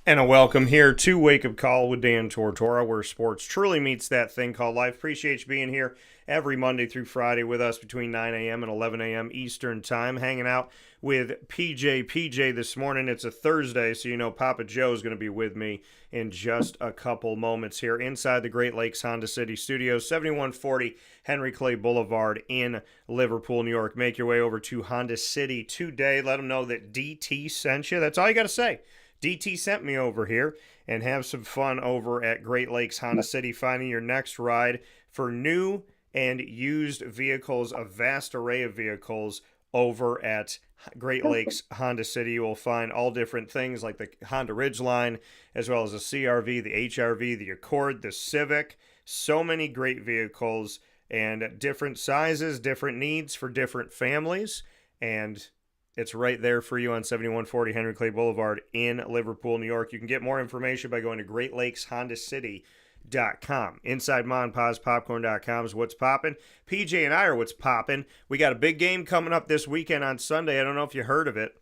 And a welcome here to Wake Up Call with Dan Tortora, where sports truly meets that thing called life. Appreciate you being here every Monday through Friday with us between 9 a.m. and 11 a.m. Eastern Time, hanging out with PJ. PJ, this morning, it's a Thursday, so you know Papa Joe's going to be with me in just a couple moments here inside the Great Lakes Honda City Studios, 7140 Henry Clay Boulevard in Liverpool, New York. Make your way over to Honda City today. Let them know that DT sent you. That's all you got to say. DT sent me over here, and have some fun over at Great Lakes Honda City, finding your next ride for new and used vehicles, a vast array of vehicles over at Great Lakes Honda City. You will find all different things like the Honda Ridgeline, as well as the CRV, the HRV, the Accord, the Civic. So many great vehicles and different sizes, different needs for different families, and it's right there for you on 7140 Henry Clay Boulevard in Liverpool, New York. You can get more information by going to GreatLakesHondaCity.com. Inside Ma and Pa's Popcorn.com is what's popping. PJ and I are what's popping. We got a big game coming up this weekend on Sunday. I don't know if you heard of it,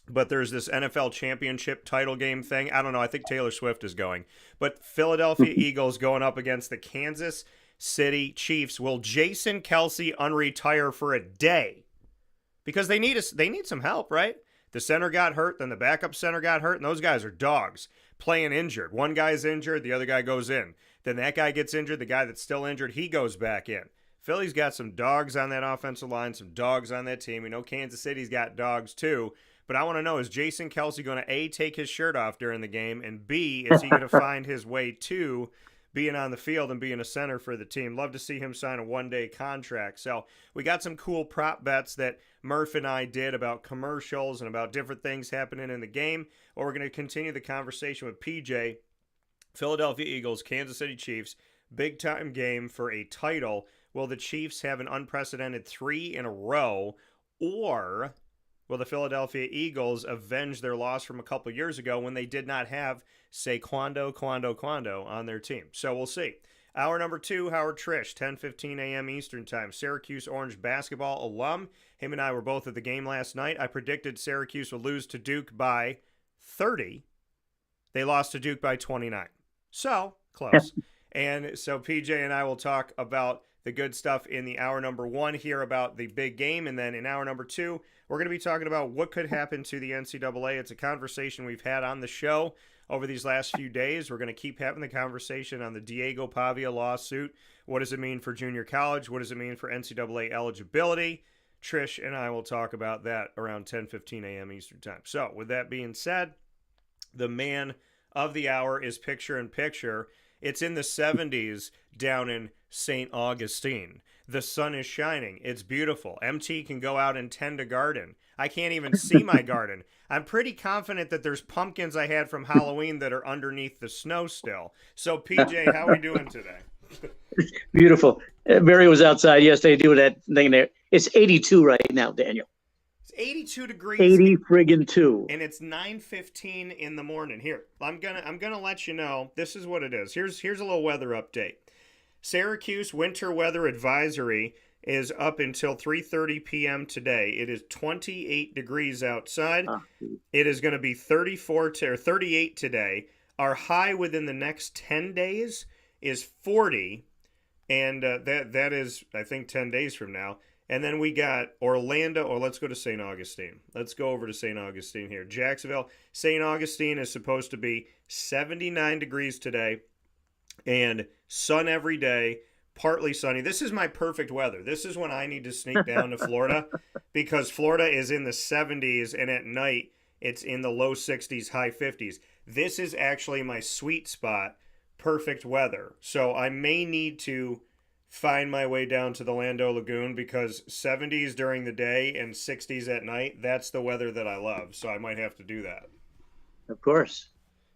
but there's this NFL championship title game thing. I don't know. I think Taylor Swift is going. But Philadelphia Eagles going up against the Kansas City Chiefs. Will Jason Kelce unretire for a day? Because they need some help, right? The center got hurt, then the backup center got hurt, and those guys are dogs playing injured. One guy's injured, the other guy goes in. Then that guy gets injured, the guy that's still injured, he goes back in. Philly's got some dogs on that offensive line, some dogs on that team. We know Kansas City's got dogs too. But I want to know, is Jason Kelce going to A, take his shirt off during the game, and B, is he going to find his way to being on the field and being a center for the team? Love to see him sign a one-day contract. So we got some cool prop bets that Murph and I did about commercials and about different things happening in the game. Or we're going to continue the conversation with PJ. Philadelphia Eagles, Kansas City Chiefs, big-time game for a title. Will the Chiefs have an unprecedented 3 in a row, or will the Philadelphia Eagles avenge their loss from a couple years ago when they did not have Quando on their team? So we'll see. Hour number 2, Howard Triche, 10:15 a.m. Eastern Time. Syracuse Orange Basketball alum. Him and I were both at the game last night. I predicted Syracuse would lose to Duke by 30. They lost to Duke by 29. So, close. And so PJ and I will talk about the good stuff in the hour number 1 here about the big game. And then in hour number 2, we're going to be talking about what could happen to the NCAA. It's a conversation we've had on the show over these last few days. We're going to keep having the conversation on the Diego Pavia lawsuit. What does it mean for junior college? What does it mean for NCAA eligibility? Trish and I will talk about that around 10:15 a.m. Eastern Time. So with that being said, the man of the hour is picture in picture. It's in the 70s down in St. Augustine. The sun is shining. It's beautiful. MT can go out and tend a garden. I can't even see my garden. I'm pretty confident that there's pumpkins I had from Halloween that are underneath the snow still. So, PJ, how are we doing today? Beautiful. Barry was outside yesterday doing that thing there. It's 82 right now, Daniel. It's 82 degrees. 80 friggin' 2. And it's 9:15 in the morning. Here, I'm gonna let you know. This is what it is. Here's a little weather update. Syracuse winter weather advisory is up until 3:30 p.m. today. It is 28 degrees outside. It is going to be 38 today. Our high within the next 10 days is 40, and that is, I think, 10 days from now. And then we got Orlando, or let's go to St. Augustine. Let's go over to St. Augustine here. Jacksonville, St. Augustine is supposed to be 79 degrees today and sun every day, partly sunny. This is my perfect weather. This is when I need to sneak down to Florida because Florida is in the 70s and at night it's in the low 60s, high 50s. This is actually my sweet spot, perfect weather. So I may need to find my way down to the Lando Lagoon because 70s during the day and 60s at night, that's the weather that I love. So I might have to do that. Of course.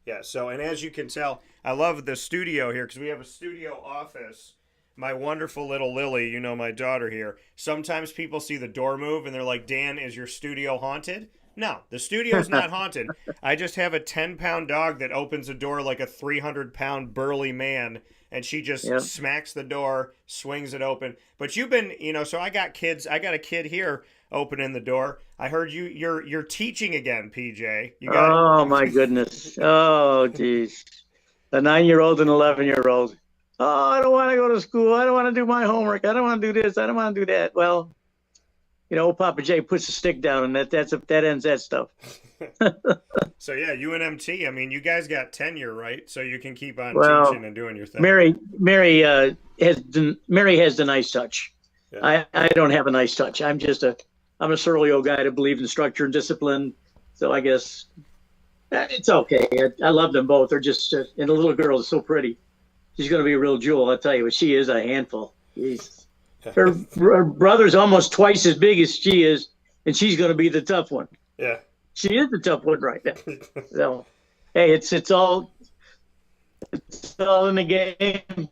Yeah, so, and as you can tell, I love the studio here because we have a studio office. My wonderful little Lily, you know, my daughter here. Sometimes people see the door move and they're like, Dan, is your studio haunted? No, the studio's not haunted. I just have a 10-pound dog that opens a door like a 300-pound burly man, and she just smacks the door, swings it open. But you've been, so I got kids. I got a kid here opening the door. I heard you're teaching again, PJ. Oh my goodness. Oh geez. A 9-year-old and 11-year-old. Oh, I don't want to go to school. I don't want to do my homework. I don't want to do this. I don't want to do that. Well, Papa J puts the stick down, and that ends that stuff. So yeah, UNMT. I mean, you guys got tenure, right? So you can keep on teaching and doing your thing. Mary has the nice touch. Yeah. I don't have a nice touch. I'm a surly old guy that believes in structure and discipline. So I guess it's okay. I love them both. They're just and the little girl is so pretty. She's going to be a real jewel. I'll tell you, but she is a handful. Jesus. Her brother's almost twice as big as she is, and she's going to be the tough one. Yeah, she is the tough one right now. So, hey, it's all in the game.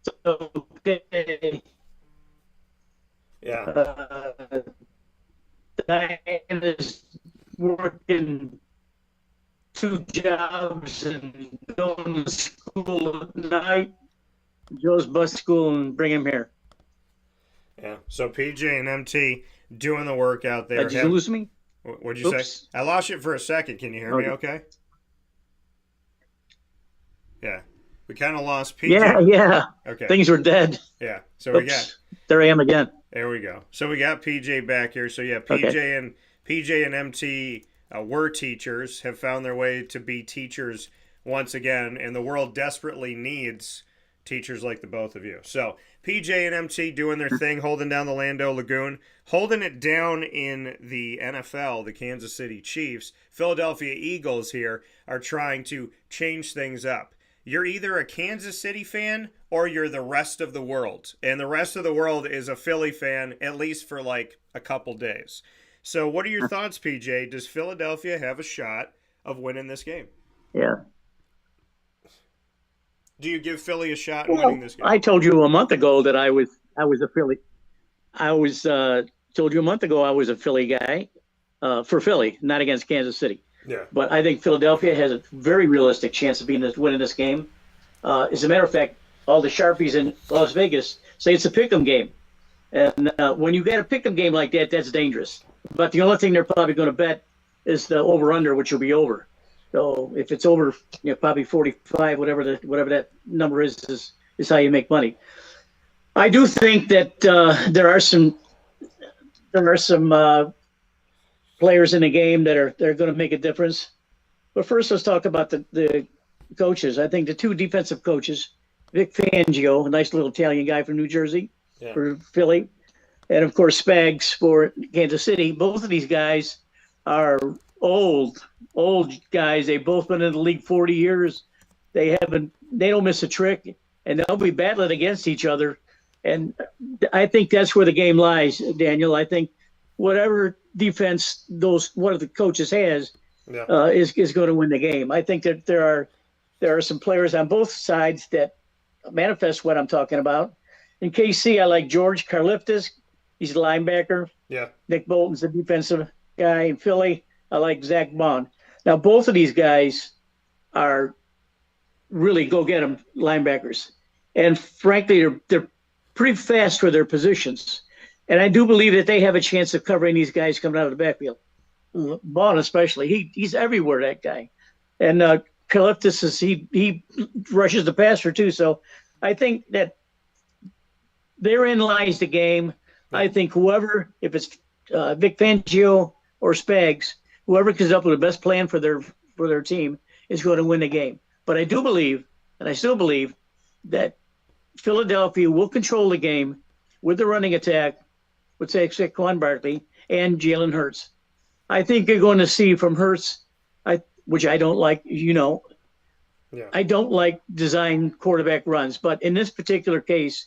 It's okay. Yeah. Diane is working 2 jobs and going to school at night. Joe's bus school and bring him here. Yeah. So PJ and MT doing the work out there. Did you lose me? What'd you say? I lost you for a second. Can you hear me okay? Yeah. We kind of lost PJ. Yeah. Okay. Things were dead. Yeah. So there I am again. There we go. So we got PJ back here. So yeah, PJ and MT were teachers, have found their way to be teachers once again, and the world desperately needs teachers like the both of you. So PJ and MT doing their thing, holding down the Lando Lagoon, holding it down in the NFL. The Kansas City Chiefs, Philadelphia Eagles here are trying to change things up. You're either a Kansas City fan or you're the rest of the world. And the rest of the world is a Philly fan, at least for like a couple days. So what are your thoughts, PJ? Does Philadelphia have a shot of winning this game? Yeah. Do you give Philly a shot in winning this game? I told you a month ago that I was a Philly. Told you a month ago I was a Philly guy for Philly, not against Kansas City. Yeah. But I think Philadelphia has a very realistic chance of winning this game. As a matter of fact, all the Sharpies in Las Vegas say it's a pick'em game. And when you get a pick'em game like that, that's dangerous. But the only thing they're probably going to bet is the over-under, which will be over. So if it's over, probably 45, whatever that number is how you make money. I do think that there are some players in the game that are going to make a difference. But first, let's talk about the coaches. I think the 2 defensive coaches, Vic Fangio, a nice little Italian guy from New Jersey, for Philly, and of course Spags for Kansas City. Both of these guys are old guys. They've both been in the league 40 years. They don't miss a trick, and they'll be battling against each other. And I think that's where the game lies, Daniel. I think whatever defense one of the coaches has is going to win the game. I think that there are some players on both sides that manifest what I'm talking about. In KC, I like George Karlaftis. He's a linebacker. Yeah. Nick Bolton's the defensive guy. In Philly, I like Zach Bond. Now, both of these guys are really go-get-em linebackers. And frankly, they're pretty fast for their positions. And I do believe that they have a chance of covering these guys coming out of the backfield. Bond especially. He's everywhere, that guy. And Karlaftis he rushes the passer too. So I think that therein lies the game. I think if it's Vic Fangio or Spags, whoever comes up with the best plan for their team is going to win the game. But I do believe, and I still believe, that Philadelphia will control the game with the running attack with Saquon Barkley and Jalen Hurts. I think you're going to see from Hurts, which I don't like, I don't like design quarterback runs. But in this particular case,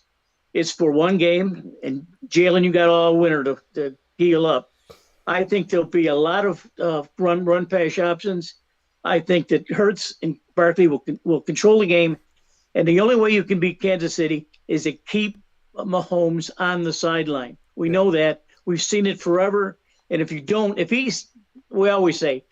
it's for one game, and Jalen, you got all winter to heal up. I think there'll be a lot of run pass options. I think that Hurts and Barkley will control the game, and the only way you can beat Kansas City is to keep Mahomes on the sideline. We know that. We've seen it forever. And if he's we always say,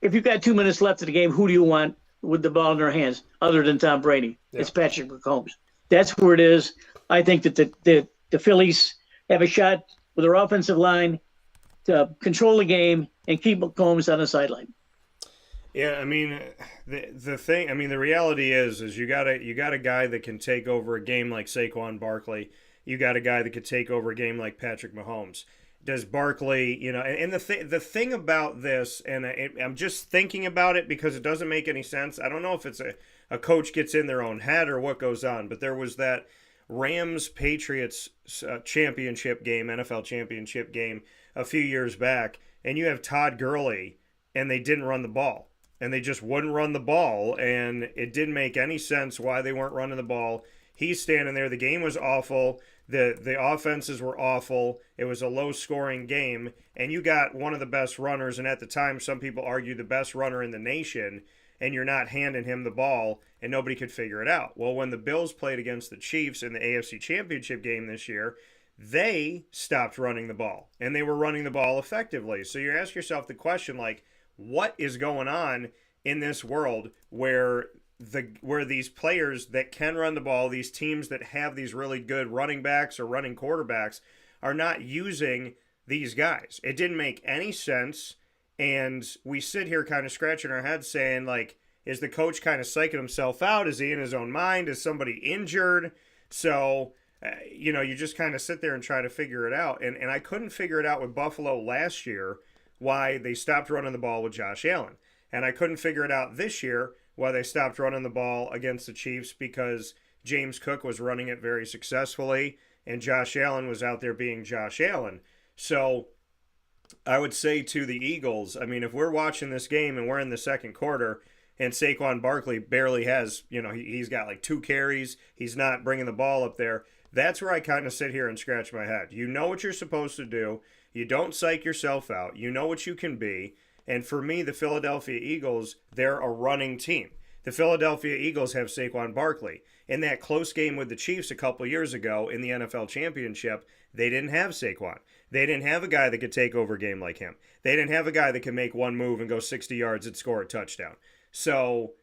if you've got 2 minutes left of the game, who do you want with the ball in their hands other than Tom Brady? Yeah. It's Patrick Mahomes. That's where it is. I think that the Phillies have a shot with their offensive line to control the game and keep Mahomes on the sideline. Yeah, I mean, the thing, I mean, the reality is you got a guy that can take over a game like Saquon Barkley. You got a guy that could take over a game like Patrick Mahomes. Does Barkley, and the thing about this, and I'm just thinking about it because it doesn't make any sense. I don't know if it's a coach gets in their own head or what goes on, but there was that Rams-Patriots championship game, NFL championship game a few years back, and you have Todd Gurley, and they didn't run the ball. And they just wouldn't run the ball, and it didn't make any sense why they weren't running the ball. He's standing there. The game was awful. The offenses were awful. It was a low-scoring game, and you got one of the best runners, and at the time some people argue the best runner in the nation, and you're not handing him the ball, and nobody could figure it out. Well, when the Bills played against the Chiefs in the AFC Championship game this year, they stopped running the ball, and they were running the ball effectively. So you ask yourself the question, like, what is going on in this world where these players that can run the ball, these teams that have these really good running backs or running quarterbacks, are not using these guys? It didn't make any sense, and we sit here kind of scratching our heads saying, like, is the coach kind of psyching himself out? Is he in his own mind? Is somebody injured? So, you just kind of sit there and try to figure it out. And I couldn't figure it out with Buffalo last year, why they stopped running the ball with Josh Allen. And I couldn't figure it out this year, why they stopped running the ball against the Chiefs, because James Cook was running it very successfully and Josh Allen was out there being Josh Allen. So I would say to the Eagles, I mean, if we're watching this game and we're in the second quarter and Saquon Barkley barely has, he's got like 2 carries, he's not bringing the ball up there, that's where I kind of sit here and scratch my head. You know what you're supposed to do. You don't psych yourself out. You know what you can be. And for me, the Philadelphia Eagles, they're a running team. The Philadelphia Eagles have Saquon Barkley. In that close game with the Chiefs a couple years ago in the NFL Championship, they didn't have Saquon. They didn't have a guy that could take over a game like him. They didn't have a guy that could make one move and go 60 yards and score a touchdown. So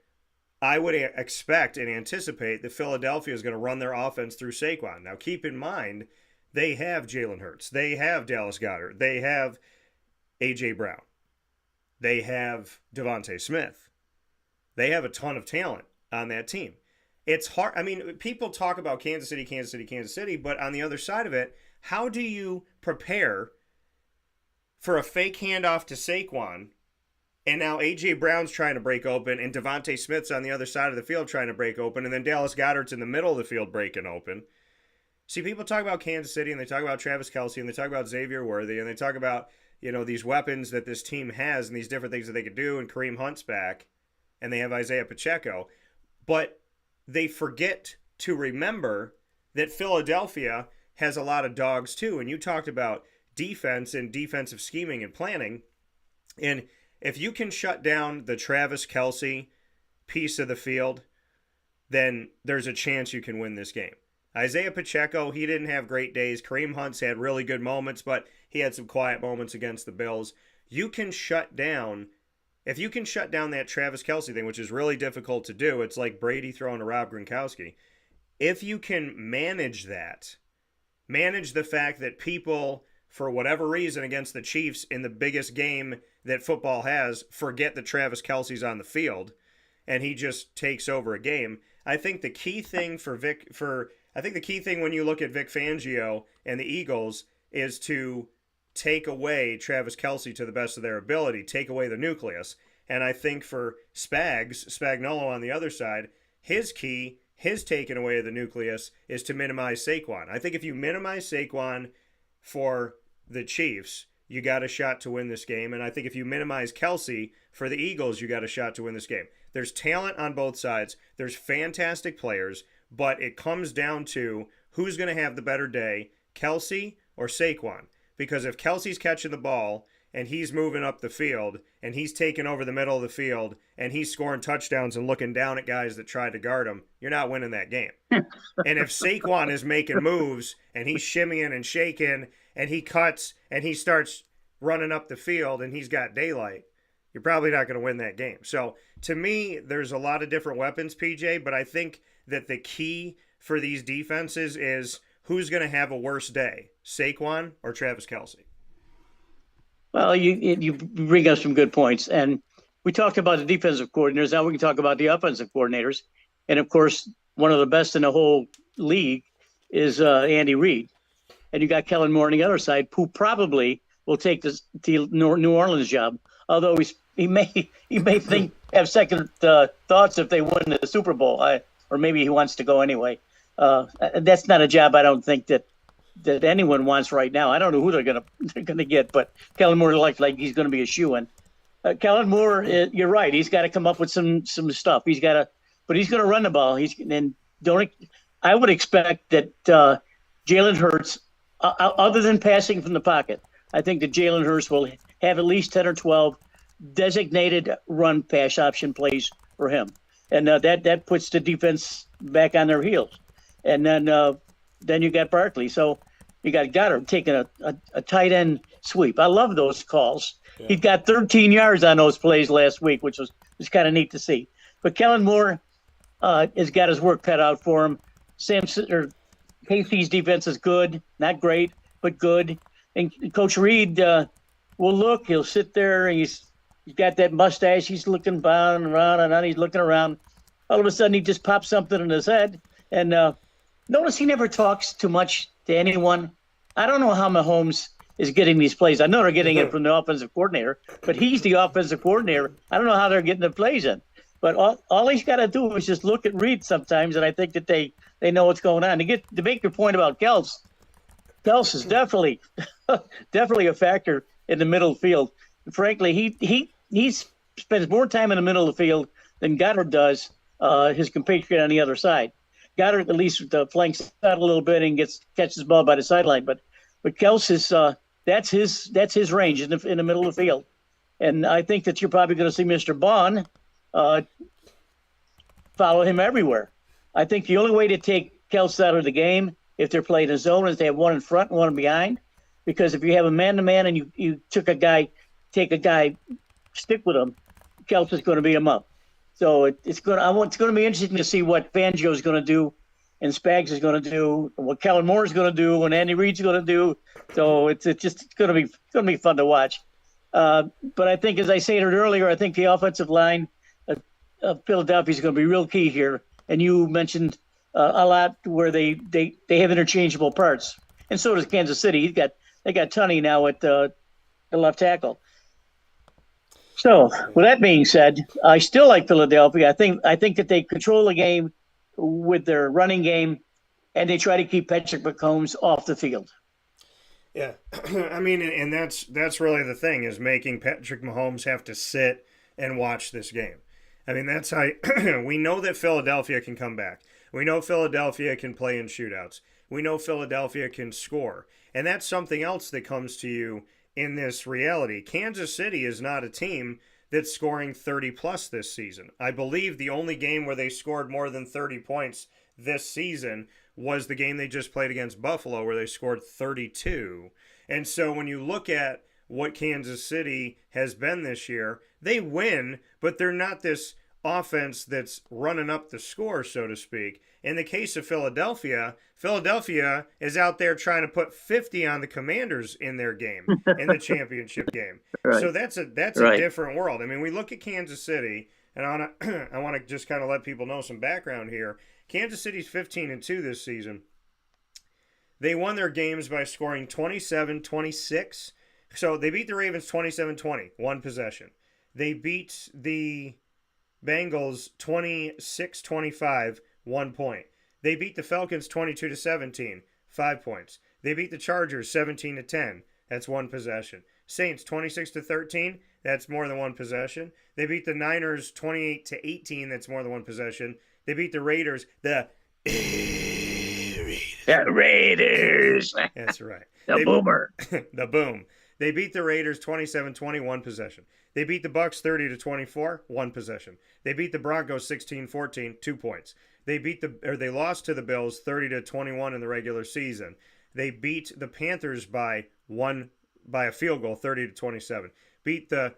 I would expect and anticipate that Philadelphia is going to run their offense through Saquon. Now, keep in mind, they have Jalen Hurts. They have Dallas Goedert. They have A.J. Brown. They have Devontae Smith. They have a ton of talent on that team. It's hard. I mean, people talk about Kansas City, Kansas City, Kansas City, but on the other side of it, how do you prepare for a fake handoff to Saquon, and now A.J. Brown's trying to break open, and Devontae Smith's on the other side of the field trying to break open, and then Dallas Goedert's in the middle of the field breaking open? See, people talk about Kansas City, and they talk about Travis Kelce, and they talk about Xavier Worthy, and they talk about, these weapons that this team has and these different things that they could do, and Kareem Hunt's back, and they have Isaiah Pacheco. But they forget to remember that Philadelphia has a lot of dogs too. And you talked about defense and defensive scheming and planning. And if you can shut down the Travis Kelce piece of the field, then there's a chance you can win this game. Isaiah Pacheco, he didn't have great days. Kareem Hunt's had really good moments, but he had some quiet moments against the Bills. You can shut down, if you can shut down that Travis Kelce thing, which is really difficult to do, it's like Brady throwing to Rob Gronkowski. If you can manage that, manage the fact that people, for whatever reason, against the Chiefs in the biggest game that football has, forget that Travis Kelce's on the field and he just takes over a game. I think the key thing the key thing when you look at Vic Fangio and the Eagles is to take away Travis Kelce to the best of their ability, take away the nucleus. And I think for Spagnuolo on the other side, his taking away of the nucleus is to minimize Saquon. I think if you minimize Saquon for the Chiefs, you got a shot to win this game. And I think if you minimize Kelce for the Eagles, you got a shot to win this game. There's talent on both sides. There's fantastic players, but it comes down to who's going to have the better day, Kelce or Saquon. Because if Kelce's catching the ball and he's moving up the field and he's taking over the middle of the field and he's scoring touchdowns and looking down at guys that tried to guard him, you're not winning that game. And if Saquon is making moves and he's shimmying and shaking and he cuts and he starts running up the field and he's got daylight, you're probably not going to win that game. So to me, there's a lot of different weapons, PJ, but I think that the key for these defenses is who's going to have a worse day, Saquon or Travis Kelce? Well, you bring up some good points. And we talked about the defensive coordinators. Now we can talk about the offensive coordinators. And, of course, one of the best in the whole league is Andy Reid. And you got Kellen Moore on the other side, who probably will take the New Orleans job, although he may have second thoughts if they win the Super Bowl, or maybe he wants to go anyway. That's not a job I don't think that anyone wants right now. I don't know who they're gonna get, but Kellen Moore looks like he's going to be a shoo-in. Kellen Moore, you're right. He's got to come up with some stuff. But he's going to run the ball. I would expect that Jalen Hurts, other than passing from the pocket, I think that Jalen Hurts will have at least 10 or 12 designated run pass option plays for him, and that puts the defense back on their heels. And then you got Barkley, so you got Goddard taking a tight end sweep. I love those calls. Yeah. He got 13 yards on those plays last week, which was kind of neat to see. But Kellen Moore has got his work cut out for him. Casey's defense is good, not great, but good. And Coach Reid will look. He'll sit there, and he's got that mustache. He's looking around and around. He's looking around. All of a sudden, he just pops something in his head. And notice he never talks too much to anyone. I don't know how Mahomes is getting these plays. I know they're getting it from the offensive coordinator, but he's the offensive coordinator. I don't know how they're getting the plays in. But all he's got to do is just look at Reid sometimes, and I think that they know what's going on. To make your point about Kels is definitely a factor in the middle field. Frankly, he spends more time in the middle of the field than Goddard does, his compatriot on the other side. Goddard at least flanks out a little bit and catches the ball by the sideline, but Kels is that's his range in the middle of the field, and I think that you're probably going to see Mr. Bond follow him everywhere. I think the only way to take Kels out of the game if they're playing a zone is they have one in front and one behind, because if you have a man-to-man and you take a guy, stick with him, Kels is going to beat him up. So it's going to be interesting to see what Fangio is going to do, and Spags is going to do, and what Kellen Moore is going to do, and Andy Reid's going to do. So it's going to be fun to watch. But I think, as I stated earlier, I think the offensive line of Philadelphia is going to be real key here. And you mentioned a lot where they have interchangeable parts, and so does Kansas City. They got Tunney now at the left tackle. So, with that being said, I still like Philadelphia. I think that they control the game with their running game, and they try to keep Patrick Mahomes off the field. Yeah, I mean, and that's really the thing, is making Patrick Mahomes have to sit and watch this game. I mean, that's how we know that Philadelphia can come back. We know Philadelphia can play in shootouts. We know Philadelphia can score, and that's something else that comes to you in this reality. Kansas City is not a team that's scoring 30-plus this season. I believe the only game where they scored more than 30 points this season was the game they just played against Buffalo, where they scored 32. And so when you look at what Kansas City has been this year, they win, but they're not this offense that's running up the score, so to speak. In the case of Philadelphia is out there trying to put 50 on the Commanders in their game, in the championship game. Right. So that's a different world. I mean, we look at Kansas City, and I want to just kind of let people know some background here. Kansas City's 15-2 this season. They won their games by scoring 27-26. So they beat the Ravens 27-20, one possession. They beat the Bengals 26-25, 1 point. They beat the Falcons 22-17, 5 points. They beat the Chargers 17-10. That's one possession. Saints 26-13. That's more than one possession. They beat the Niners 28-18. That's more than one possession. They beat the Raiders. The Raiders. That's right. Boomer. The boom. They beat the Raiders 27-20, one possession. They beat the Bucks 30-24, one possession. They beat the Broncos 16-14, 2 points. They lost to the Bills 30-21 in the regular season. They beat the Panthers by one by a field goal, 30-27. Beat the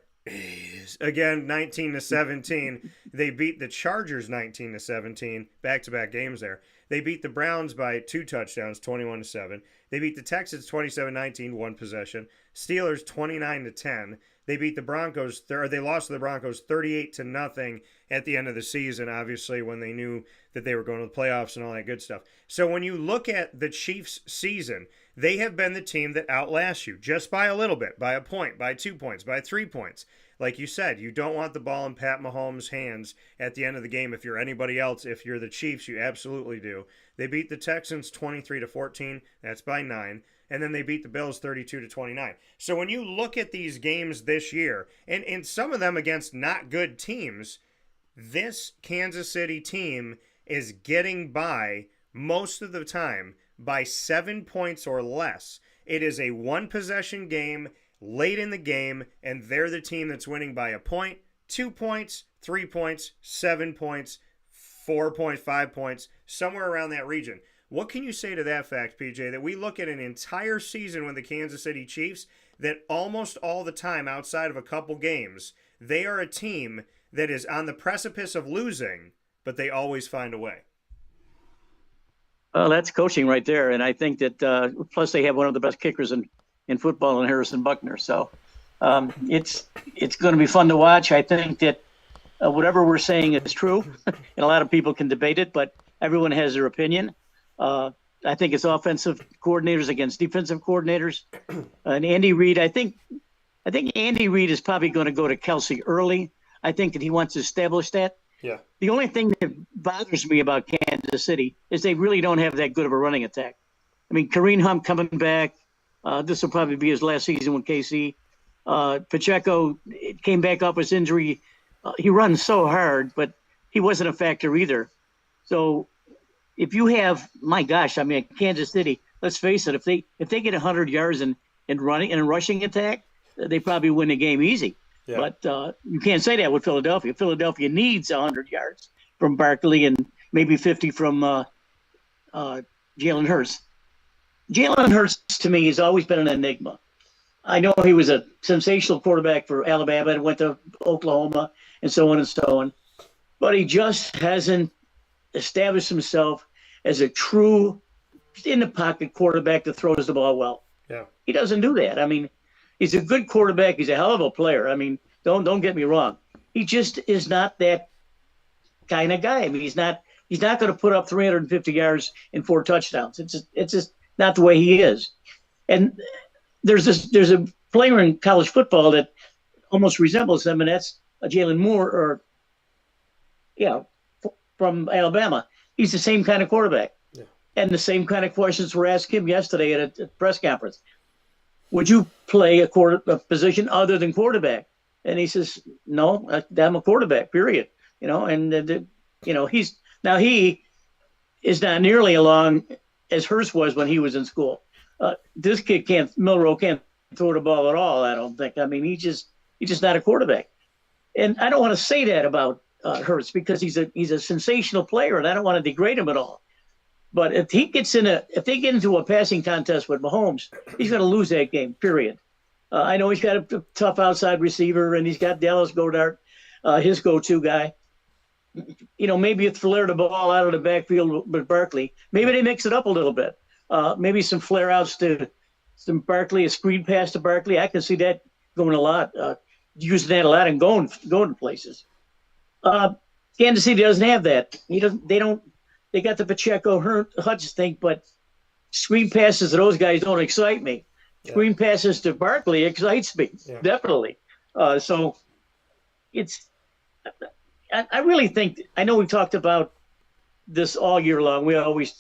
again 19-17. They beat the Chargers 19-17. Back-to-back games there. They beat the Browns by 2 touchdowns, 21-7. They beat the Texans 27-19, 1 possession. Steelers 29-10. They beat the Broncos, or they lost to the Broncos 38-0 at the end of the season, obviously, when they knew that they were going to the playoffs and all that good stuff. So when you look at the Chiefs' season, they have been the team that outlasts you just by a little bit, by a point, by 2 points, by 3 points. Like you said, you don't want the ball in Pat Mahomes' hands at the end of the game. If you're anybody else, if you're the Chiefs, you absolutely do. They beat the Texans 23-14. That's by 9. And then they beat the Bills 32-29. So when you look at these games this year, and some of them against not good teams, this Kansas City team is getting by most of the time by 7 points or less. It is a 1-possession game late in the game, and they're the team that's winning by a point, 2 points, 3 points, 7 points, 4 points, 5 points, somewhere around that region. What can you say to that fact, PJ, that we look at an entire season with the Kansas City Chiefs that almost all the time, outside of a couple games, they are a team that is on the precipice of losing, but they always find a way? Well, that's coaching right there. And I think that plus they have one of the best kickers in football in Harrison Buckner. So it's going to be fun to watch. I think that whatever we're saying is true, and a lot of people can debate it, but everyone has their opinion. I think it's offensive coordinators against defensive coordinators. And Andy Reid, I think Andy Reid is probably going to go to Kelsey early. I think that he wants to establish that. Yeah. The only thing that bothers me about Kansas City is they really don't have that good of a running attack. I mean, Kareem Hunt coming back. This will probably be his last season with KC. Pacheco came back off his injury. He runs so hard, but he wasn't a factor either. So if you have, my gosh, I mean, Kansas City, let's face it, if they get 100 yards in running and rushing attack, they probably win the game easy. Yeah. But you can't say that with Philadelphia. Philadelphia needs 100 yards from Barkley and maybe 50 from Jalen Hurts. Jalen Hurts, to me, has always been an enigma. I know he was a sensational quarterback for Alabama and went to Oklahoma and so on and so on. But he just hasn't established himself as a true in-the-pocket quarterback that throws the ball well. Yeah. He doesn't do that. I mean, he's a good quarterback. He's a hell of a player. I mean, don't get me wrong. He just is not that kind of guy. I mean, he's not going to put up 350 yards and 4 touchdowns. It's just not the way he is. And there's a player in college football that almost resembles him, and that's Jalen Moore, from Alabama. He's the same kind of quarterback. Yeah. And the same kind of questions were asked him yesterday at a press conference. Would you play a position other than quarterback? And he says, no, I'm a quarterback, period. He is not nearly along as Hurst was when he was in school. This kid Milroe can't throw the ball at all, I don't think. I mean, he's just not a quarterback. And I don't want to say that about Hurts because he's a sensational player, and I don't want to degrade him at all. But if they get into a passing contest with Mahomes, he's going to lose that game, period. I know he's got a tough outside receiver, and he's got Dallas Goedert, his go-to guy. Maybe if flare the ball out of the backfield with Barkley, maybe they mix it up a little bit. Maybe some flare outs to some Barkley, a screen pass to Barkley. I can see that going a lot, using that a lot and going places. Kansas City doesn't have that. They got the Pacheco Hutch thing, but screen passes to those guys don't excite me. Yeah. Screen passes to Barkley excites me, definitely. So I really think, I know we talked about this all year long. We always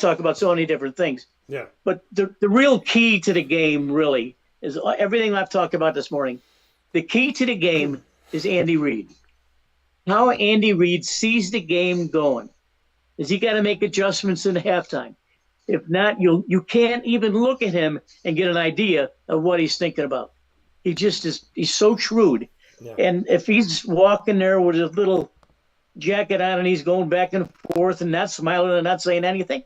talk about so many different things. Yeah. But the real key to the game really is everything I've talked about this morning. The key to the game is Andy Reid. How Andy Reid sees the game going. Is he got to make adjustments in the halftime? If not, you can't even look at him and get an idea of what he's thinking about. He just is. He's so shrewd. Yeah. And if he's walking there with his little jacket on and he's going back and forth and not smiling and not saying anything,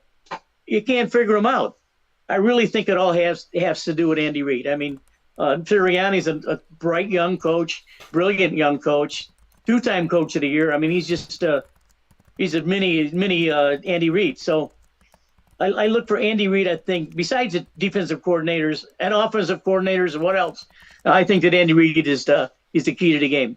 you can't figure him out. I really think it all has to do with Andy Reid. I mean, Sirianni's a bright young coach, brilliant young coach, two-time coach of the year. I mean, he's a mini Andy Reid. So I look for Andy Reid. I think besides the defensive coordinators and offensive coordinators and what else, I think that Andy Reid is the key to the game.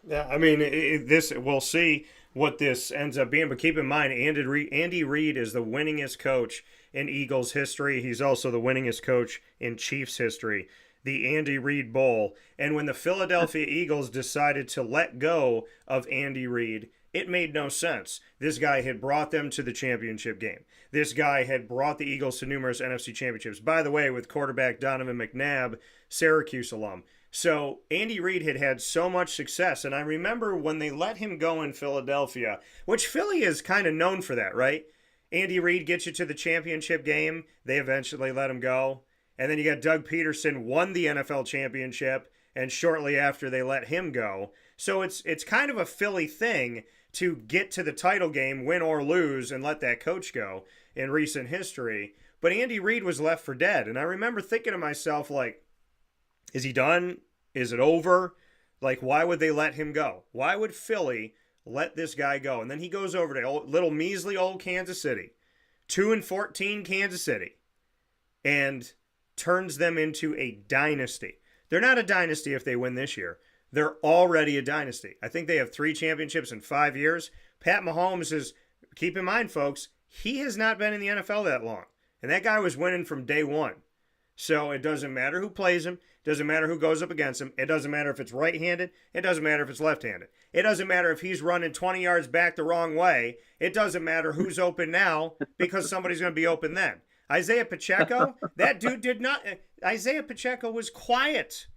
Yeah, I mean, this we'll see what this ends up being, but keep in mind, Andy Reid is the winningest coach in Eagles history. He's also the winningest coach in Chiefs history, the Andy Reid Bowl. And when the Philadelphia Eagles decided to let go of Andy Reid, it made no sense. This guy had brought them to the championship game. This guy had brought the Eagles to numerous NFC championships. By the way, with quarterback Donovan McNabb, Syracuse alum. So Andy Reid had had so much success, and I remember when they let him go in Philadelphia, which Philly is kind of known for that, right? Andy Reid gets you to the championship game. They eventually let him go. And then you got Doug Peterson won the NFL championship, and shortly after they let him go. So it's kind of a Philly thing to get to the title game, win or lose, and let that coach go in recent history. But Andy Reid was left for dead. And I remember thinking to myself, like, is he done? Is it over? Like, why would they let him go? Why would Philly let this guy go? And then he goes over to little measly old Kansas City, 2-14 Kansas City, and turns them into a dynasty. They're not a dynasty if they win this year. They're already a dynasty. I think they have 3 championships in 5 years. Pat Mahomes is, keep in mind, folks, he has not been in the NFL that long. And that guy was winning from day one. So it doesn't matter who plays him. It doesn't matter who goes up against him. It doesn't matter if it's right-handed. It doesn't matter if it's left-handed. It doesn't matter if he's running 20 yards back the wrong way. It doesn't matter who's open now because somebody's going to be open then. Isaiah Pacheco, that dude did not. Isaiah Pacheco was quiet.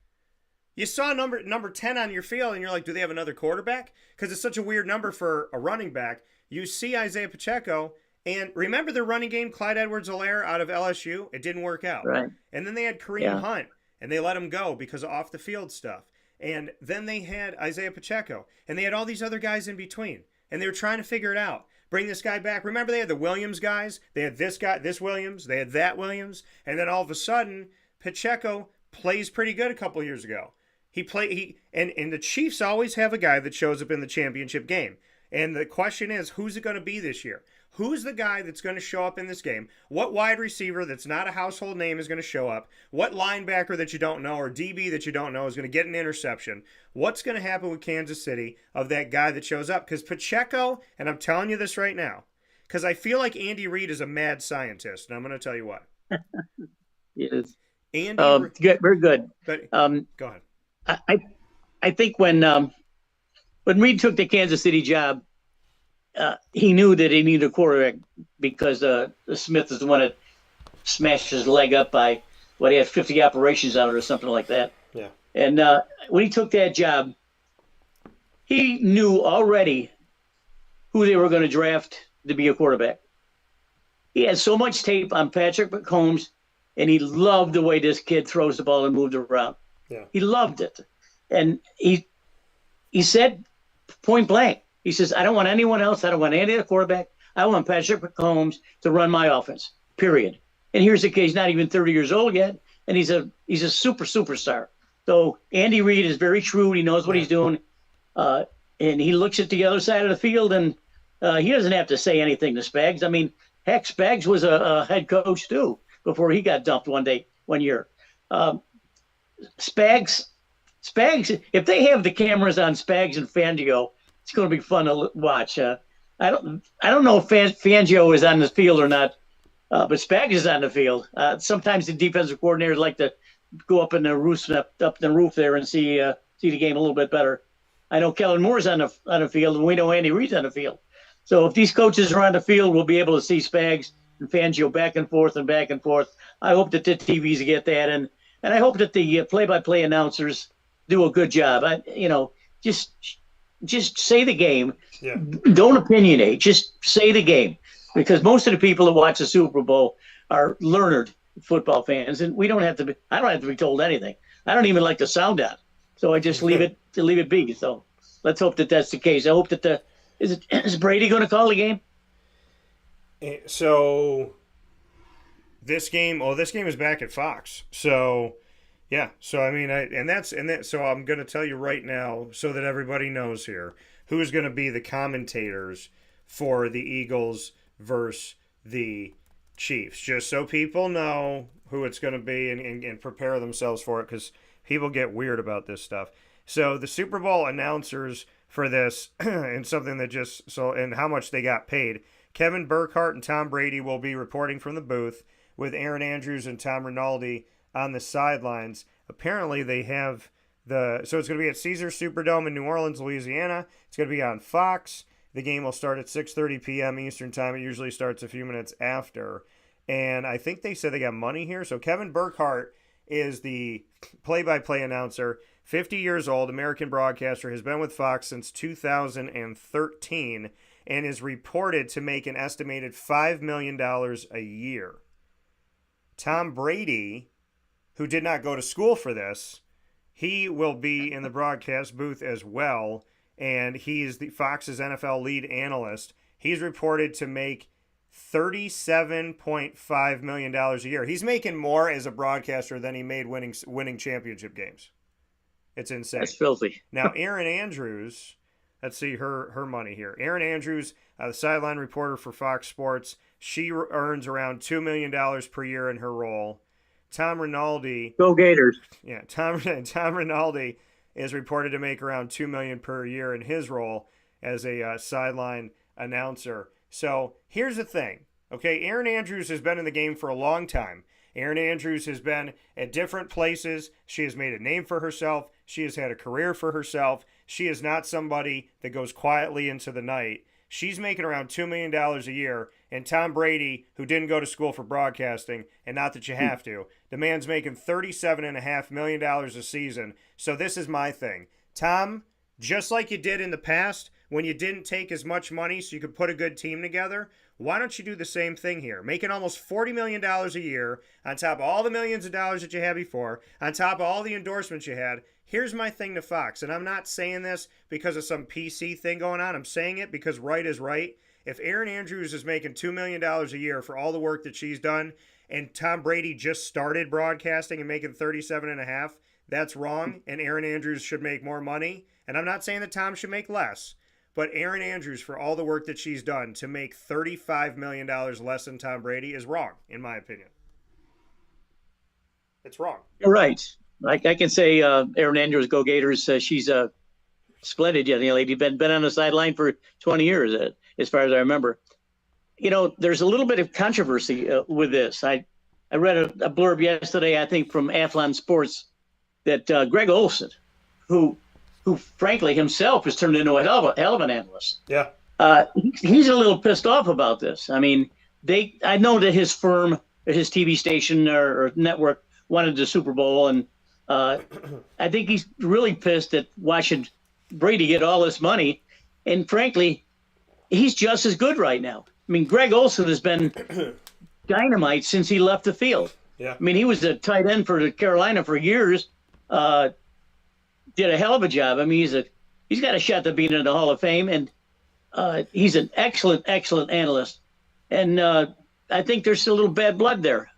You saw number 10 on your field, and you're like, do they have another quarterback? Because it's such a weird number for a running back. You see Isaiah Pacheco, and remember the running game, Clyde Edwards-Helaire out of LSU? It didn't work out. Right. And then they had Kareem Hunt, and they let him go because of off-the-field stuff. And then they had Isaiah Pacheco, and they had all these other guys in between, and they were trying to figure it out. Bring this guy back. Remember they had the Williams guys? They had this guy, this Williams. They had that Williams. And then all of a sudden, Pacheco plays pretty good a couple years ago. And the Chiefs always have a guy that shows up in the championship game. And the question is, who's it going to be this year? Who's the guy that's going to show up in this game? What wide receiver that's not a household name is going to show up? What linebacker that you don't know or DB that you don't know is going to get an interception? What's going to happen with Kansas City of that guy that shows up? Because Pacheco, and I'm telling you this right now, because I feel like Andy Reid is a mad scientist, and I'm going to tell you what. Yes. Andy good, very good. But, go ahead. I think when Reid took the Kansas City job, he knew that he needed a quarterback because Smith is the one that smashed his leg up by he had 50 operations on it or something like that. Yeah. And when he took that job, he knew already who they were going to draft to be a quarterback. He had so much tape on Patrick Mahomes, and he loved the way this kid throws the ball and moved around. Yeah. He loved it. And he said point blank, he says, I don't want anyone else. I don't want any other quarterback. I want Patrick Mahomes to run my offense, period. And here's the case, he's not even 30 years old yet, and he's a superstar. So Andy Reid is very shrewd. He knows what he's doing. And he looks at the other side of the field, and he doesn't have to say anything to Spags. I mean, heck, Spags was a head coach too before he got dumped one year. Spags, if they have the cameras on Spags and Fangio, it's going to be fun to watch. I don't know if Fangio is on the field or not, but Spags is on the field. Sometimes the defensive coordinators like to go up in the roof there and see the game a little bit better. I know Kellen Moore's on the field, and we know Andy Reid's on the field. So if these coaches are on the field, we'll be able to see Spags and Fangio back and forth and back and forth. I hope that the TVs get that, and I hope that the play-by-play announcers do a good job. Just say the game. Yeah. Don't opinionate. Just say the game, because most of the people that watch the Super Bowl are learned football fans, and I don't have to be told anything. I don't even like the sound out, so I just leave it be. So let's hope that that's the case. I hope that is Brady going to call the game? So this game is back at Fox. So Yeah. So I mean, so I'm going to tell you right now, so that everybody knows here, who's going to be the commentators for the Eagles versus the Chiefs, just so people know who it's going to be and prepare themselves for it, because people get weird about this stuff. So the Super Bowl announcers for this and something that just so and how much they got paid. Kevin Burkhardt and Tom Brady will be reporting from the booth with Aaron Andrews and Tom Rinaldi on the sidelines. Apparently, they have so it's going to be at Caesars Superdome in New Orleans, Louisiana. It's going to be on Fox. The game will start at 6:30 p.m. Eastern Time. It usually starts a few minutes after. And I think they said they got money here. So Kevin Burkhardt is the play-by-play announcer, 50 years old, American broadcaster, has been with Fox since 2013, and is reported to make an estimated $5 million a year. Tom Brady, who did not go to school for this, he will be in the broadcast booth as well, and he's the Fox's NFL lead analyst. He's reported to make $37.5 million a year. He's making more as a broadcaster than he made winning championship games. It's insane. That's filthy. Now, Erin Andrews, let's see her money here. Erin Andrews, the sideline reporter for Fox Sports, she earns around $2 million per year in her role. Tom Rinaldi, Go Gators. yeah, Tom Rinaldi is reported to make around $2 million per year in his role as a sideline announcer. So here's the thing, okay? Erin Andrews has been in the game for a long time. Erin Andrews has been at different places. She has made a name for herself. She has had a career for herself. She is not somebody that goes quietly into the night. She's making around $2 million a year. And Tom Brady, who didn't go to school for broadcasting, and not that you have to, the man's making $37.5 million a season. So this is my thing. Tom, just like you did in the past when you didn't take as much money so you could put a good team together, why don't you do the same thing here? Making almost $40 million a year on top of all the millions of dollars that you had before, on top of all the endorsements you had. Here's my thing to Fox, and I'm not saying this because of some PC thing going on. I'm saying it because right is right. If Erin Andrews is making $2 million a year for all the work that she's done, and Tom Brady just started broadcasting and making $37.5, that's wrong, and Erin Andrews should make more money. And I'm not saying that Tom should make less, but Erin Andrews, for all the work that she's done, to make $35 million less than Tom Brady is wrong, in my opinion. It's wrong. You're right. Like I can say, Erin Andrews, Go Gators. She's a splendid young lady. Been on the sideline for 20 years, as far as I remember. You know, there's a little bit of controversy with this. I read a blurb yesterday, I think, from Athlon Sports, that Greg Olson, who frankly himself has turned into a hell of an analyst. Yeah. He's a little pissed off about this. I mean, I know that his firm, his TV station or network wanted the Super Bowl, and I think he's really pissed at watching Brady get all this money. And frankly, he's just as good right now. I mean, Greg Olson has been dynamite since he left the field. Yeah. I mean, he was a tight end for Carolina for years. Did a hell of a job. I mean, he's got a shot to be in the Hall of Fame, and he's an excellent analyst. And I think there's a little bad blood there.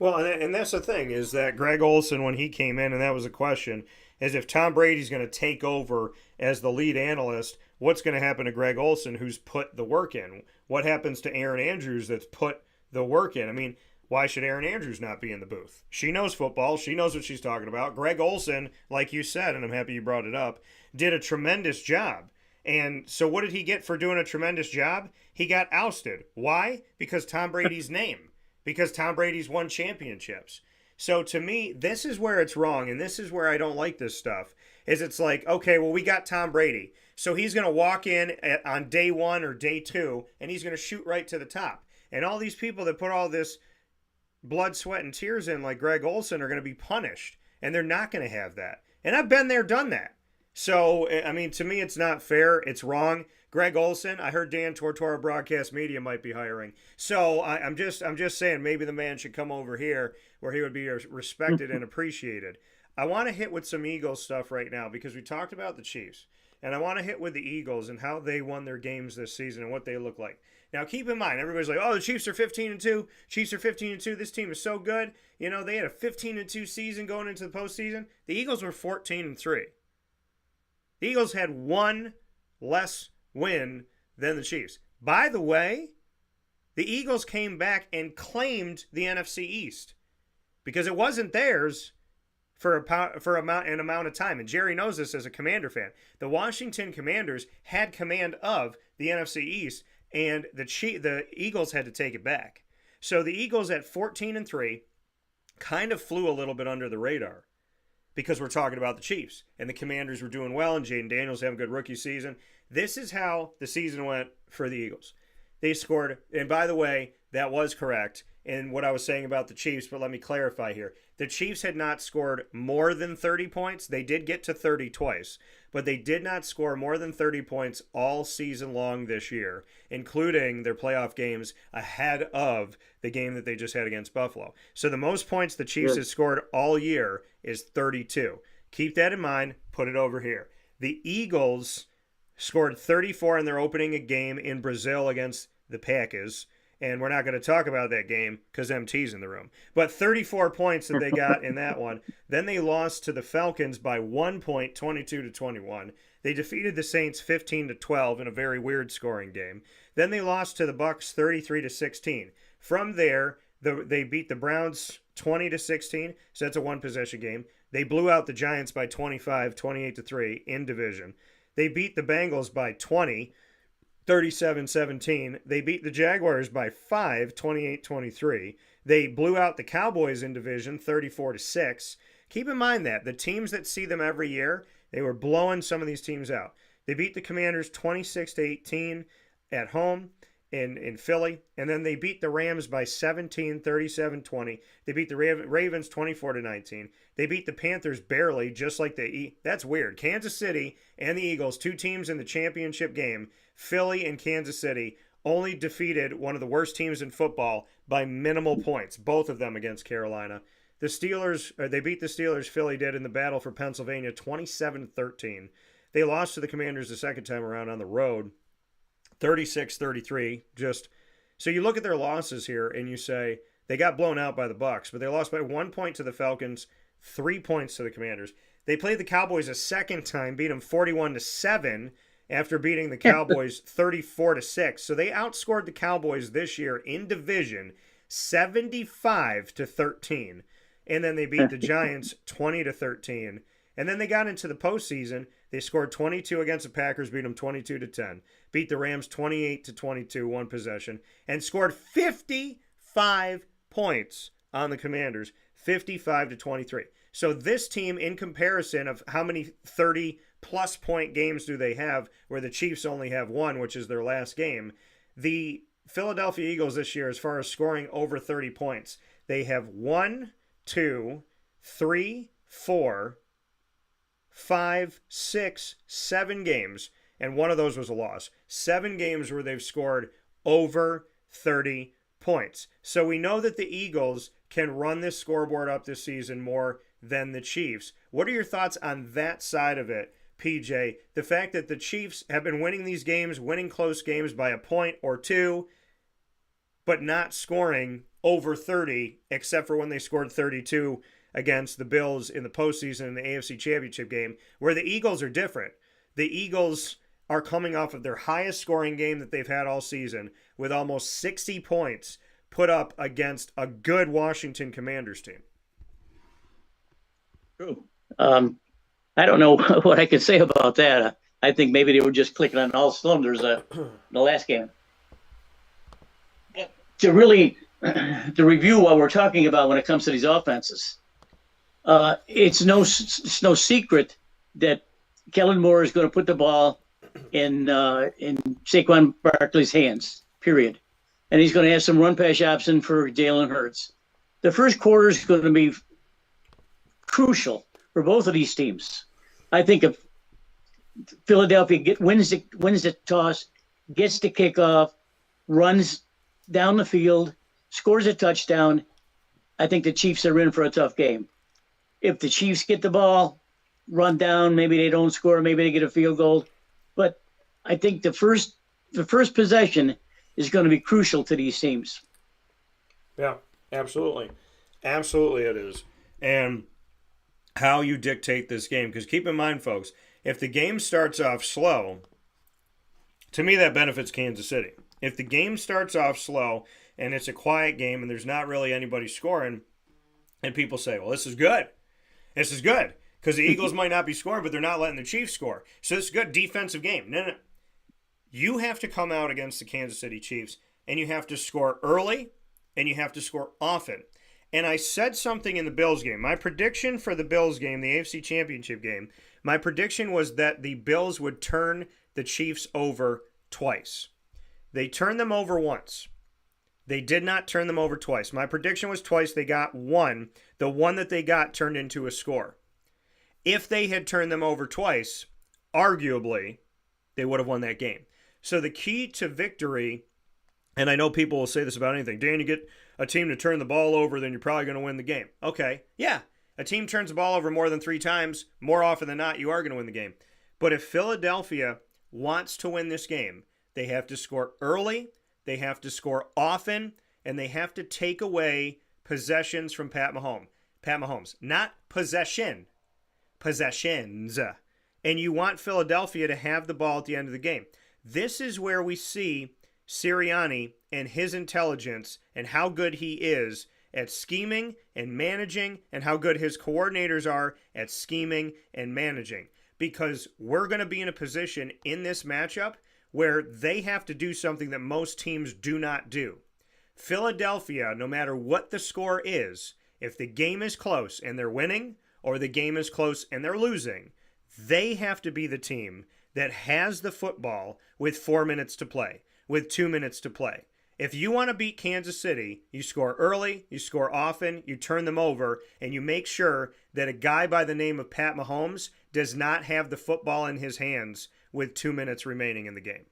Well, and that's the thing, is that Greg Olson, when he came in, and that was a question, is if Tom Brady's going to take over as the lead analyst, what's going to happen to Greg Olson, who's put the work in? What happens to Erin Andrews that's put the work in? I mean, why should Erin Andrews not be in the booth? She knows football. She knows what she's talking about. Greg Olson, like you said, and I'm happy you brought it up, did a tremendous job. And so what did he get for doing a tremendous job? He got ousted. Why? Because Tom Brady's name. Because Tom Brady's won championships. So to me, this is where it's wrong, and this is where I don't like this stuff, is it's like, okay, well, we got Tom Brady. So he's going to walk in on day one or day two, and he's going to shoot right to the top. And all these people that put all this blood, sweat, and tears in, like Greg Olson, are going to be punished. And they're not going to have that. And I've been there, done that. So, I mean, to me, it's not fair. It's wrong. Greg Olson, I heard Dan Tortora Broadcast Media might be hiring. So I'm just saying maybe the man should come over here where he would be respected and appreciated. I want to hit with some Eagles stuff right now because we talked about the Chiefs. and I want to hit with the Eagles and how they won their games this season and what they look like. Now, keep in mind, everybody's like, "Oh, the Chiefs are 15-2. Chiefs are 15-2. This team is so good." You know, they had a 15-2 season going into the postseason. The Eagles were 14-3. The Eagles had one less win than the Chiefs. By the way, the Eagles came back and claimed the NFC East because it wasn't theirs for an amount of time. And Jerry knows this as a Commander fan. The Washington Commanders had command of the NFC East, and the Eagles had to take it back. So the Eagles at 14-3 kind of flew a little bit under the radar because we're talking about the Chiefs. And the Commanders were doing well, and Jaden Daniels having a good rookie season. This is how the season went for the Eagles. They scored, and by the way, that was correct in what I was saying about the Chiefs, but let me clarify here. The Chiefs had not scored more than 30 points. They did get to 30 twice, but they did not score more than 30 points all season long this year, including their playoff games ahead of the game that they just had against Buffalo. So the most points the Chiefs have scored all year is 32. Keep that in mind. Put it over here. The Eagles scored 34 in their opening game in Brazil against the Packers. And we're not going to talk about that game because MT's in the room. But 34 points that they got in that one. Then they lost to the Falcons by 1 point, 22-21. They defeated the Saints 15-12 in a very weird scoring game. Then they lost to the Bucs 33-16. From there, they beat the Browns 20-16. So that's a one-possession game. They blew out the Giants by 25, 28-3 in division. They beat the Bengals by 20. 37-17. They beat the Jaguars by 5, 28-23. They blew out the Cowboys in division 34-6. Keep in mind that the teams that see them every year, they were blowing some of these teams out. They beat the Commanders 26-18 at home in Philly, and then they beat the Rams by 17, 37-20. They beat the Ravens 24-19. They beat the Panthers barely, just like that's weird. Kansas City and the Eagles, two teams in the championship game, Philly and Kansas City, only defeated one of the worst teams in football by minimal points, both of them against Carolina. The Steelers, they beat the Steelers, Philly did, in the battle for Pennsylvania 27-13. They lost to the Commanders the second time around on the road, 36-33. So you look at their losses here and you say they got blown out by the Bucs, but they lost by 1 point to the Falcons, 3 points to the Commanders. They played the Cowboys a second time, beat them 41-7 after beating the Cowboys 34-6. So they outscored the Cowboys this year in division 75-13. And then they beat the Giants 20-13. And then they got into the postseason. They scored 22 against the Packers, beat them 22-10. Beat the Rams 28-22, one possession, and scored 55 points on the Commanders, 55-23. So this team, in comparison of how many 30-plus point games do they have, where the Chiefs only have one, which is their last game, the Philadelphia Eagles this year, as far as scoring over 30 points, they have 1, 2, 3, 4, 5, 6, 7 games, and one of those was a loss. 7 games where they've scored over 30 points. So we know that the Eagles can run this scoreboard up this season more than the Chiefs. What are your thoughts on that side of it, PJ? The fact that the Chiefs have been winning these games, winning close games by a point or two, but not scoring over 30, except for when they scored 32 against the Bills in the postseason in the AFC Championship game, where the Eagles are different. The Eagles are coming off of their highest scoring game that they've had all season, with almost 60 points put up against a good Washington Commanders team. True. I don't know what I could say about that. I think maybe they were just clicking on all cylinders in the last game. To review what we're talking about when it comes to these offenses, it's no secret that Kellen Moore is going to put the ball in Saquon Barkley's hands, period. And he's going to have some run-pass option for Jalen Hurts. The first quarter is going to be crucial for both of these teams. I think if Philadelphia wins the toss, gets the kickoff, runs down the field, scores a touchdown, I think the Chiefs are in for a tough game. If the Chiefs get the ball, run down, maybe they don't score, maybe they get a field goal, I think the first possession is going to be crucial to these teams. Yeah, absolutely. Absolutely it is. And how you dictate this game. Because keep in mind, folks, if the game starts off slow, to me that benefits Kansas City. If the game starts off slow and it's a quiet game and there's not really anybody scoring, and people say, well, this is good. This is good. Because the Eagles might not be scoring, but they're not letting the Chiefs score. So it's a good defensive game. No. You have to come out against the Kansas City Chiefs, and you have to score early, and you have to score often. And I said something in the Bills game. My prediction for the Bills game, the AFC Championship game, my prediction was that the Bills would turn the Chiefs over twice. They turned them over once. They did not turn them over twice. My prediction was twice. They got one. The one that they got turned into a score. If they had turned them over twice, arguably, they would have won that game. So the key to victory, and I know people will say this about anything, Dan, you get a team to turn the ball over, then you're probably going to win the game. Okay, yeah, a team turns the ball over more than 3 times, more often than not, you are going to win the game. But if Philadelphia wants to win this game, they have to score early, they have to score often, and they have to take away possessions from Pat Mahomes, not possession. Possessions. And you want Philadelphia to have the ball at the end of the game. This is where we see Sirianni and his intelligence and how good he is at scheming and managing and how good his coordinators are at scheming and managing. Because we're going to be in a position in this matchup where they have to do something that most teams do not do. Philadelphia, no matter what the score is, if the game is close and they're winning, or the game is close and they're losing, they have to be the team that has the football with 4 minutes to play, with 2 minutes to play. If you want to beat Kansas City, you score early, you score often, you turn them over, and you make sure that a guy by the name of Pat Mahomes does not have the football in his hands with 2 minutes remaining in the game.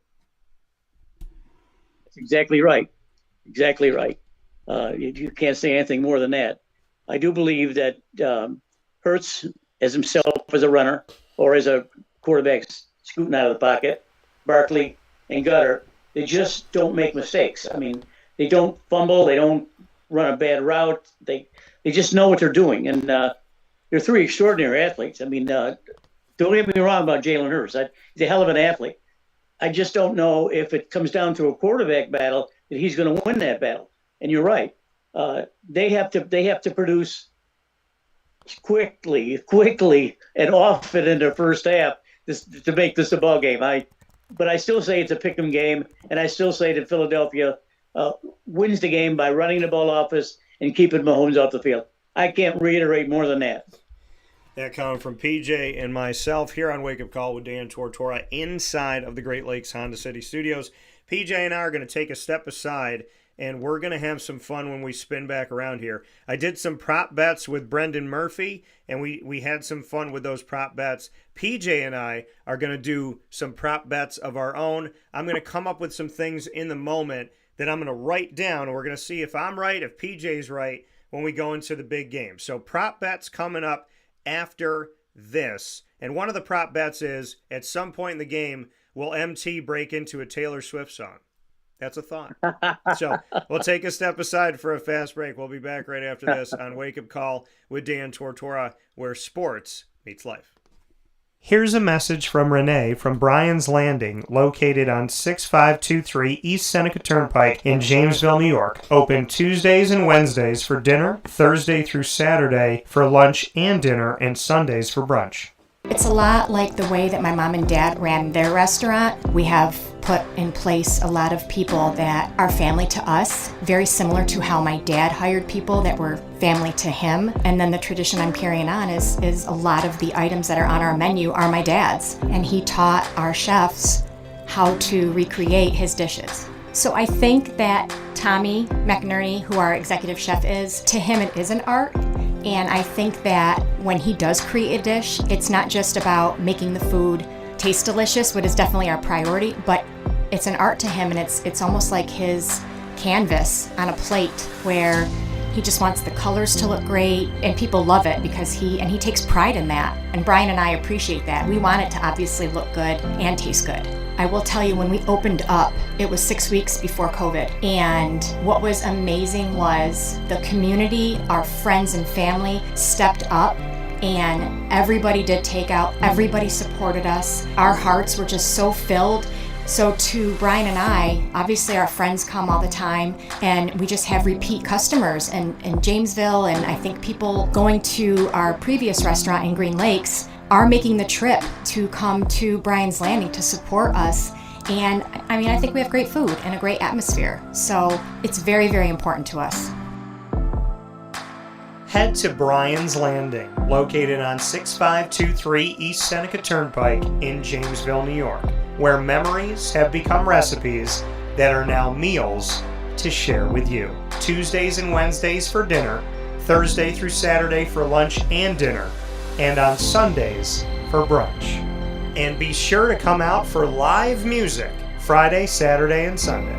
That's exactly right. Exactly right. You can't say anything more than that. I do believe that Hurts as himself as a runner or as a quarterback scooting out of the pocket, Barkley and Gutter, they just don't make mistakes. I mean, they don't fumble, they don't run a bad route. They just know what they're doing. And they're 3 extraordinary athletes. I mean, don't get me wrong about Jalen Hurts. He's a hell of an athlete. I just don't know if it comes down to a quarterback battle that he's going to win that battle. And you're right. They have to produce quickly and often in the first half to make this a ball game. But I still say it's a pick'em game, and I still say that Philadelphia wins the game by running the ball off us and keeping Mahomes off the field. I can't reiterate more than that. That coming from PJ and myself here on Wake Up Call with Dan Tortora inside of the Great Lakes Honda City Studios. PJ and I are going to take a step aside, and we're going to have some fun when we spin back around here. I did some prop bets with Brendan Murphy, and we had some fun with those prop bets. PJ and I are going to do some prop bets of our own. I'm going to come up with some things in the moment that I'm going to write down, and we're going to see if I'm right, if PJ's right, when we go into the big game. So prop bets coming up after this. And one of the prop bets is, at some point in the game, will MT break into a Taylor Swift song? That's a thought. So we'll take a step aside for a fast break. We'll be back right after this on Wake Up Call with Dan Tortora, where sports meets life. Here's a message from Renee from Bryan's Landing, located on 6523 East Seneca Turnpike in Jamesville, New York. Open Tuesdays and Wednesdays for dinner, Thursday through Saturday for lunch and dinner, and Sundays for brunch. It's a lot like the way that my mom and dad ran their restaurant. We have put in place a lot of people that are family to us, very similar to how my dad hired people that were family to him. And then the tradition I'm carrying on is a lot of the items that are on our menu are my dad's. And he taught our chefs how to recreate his dishes. So I think that Tommy McNerney, who our executive chef is, to him it is an art. And I think that when he does create a dish, it's not just about making the food taste delicious, which is definitely our priority, but it's an art to him, and it's almost like his canvas on a plate where he just wants the colors to look great, and people love it because he takes pride in that. And Bryan and I appreciate that. We want it to obviously look good and taste good. I will tell you, when we opened up, it was 6 weeks before COVID. And what was amazing was the community, our friends and family stepped up, and everybody did takeout. Everybody supported us. Our hearts were just so filled. So to Brian and I, obviously our friends come all the time, and we just have repeat customers in Jamesville, and I think people going to our previous restaurant in Green Lakes are making the trip to come to Brian's Landing to support us. And I mean, I think we have great food and a great atmosphere. So it's very, very important to us. Head to Brian's Landing, located on 6523 East Seneca Turnpike in Jamesville, New York, where memories have become recipes that are now meals to share with you. Tuesdays and Wednesdays for dinner, Thursday through Saturday for lunch and dinner, and on Sundays for brunch. And be sure to come out for live music Friday, Saturday, and Sunday.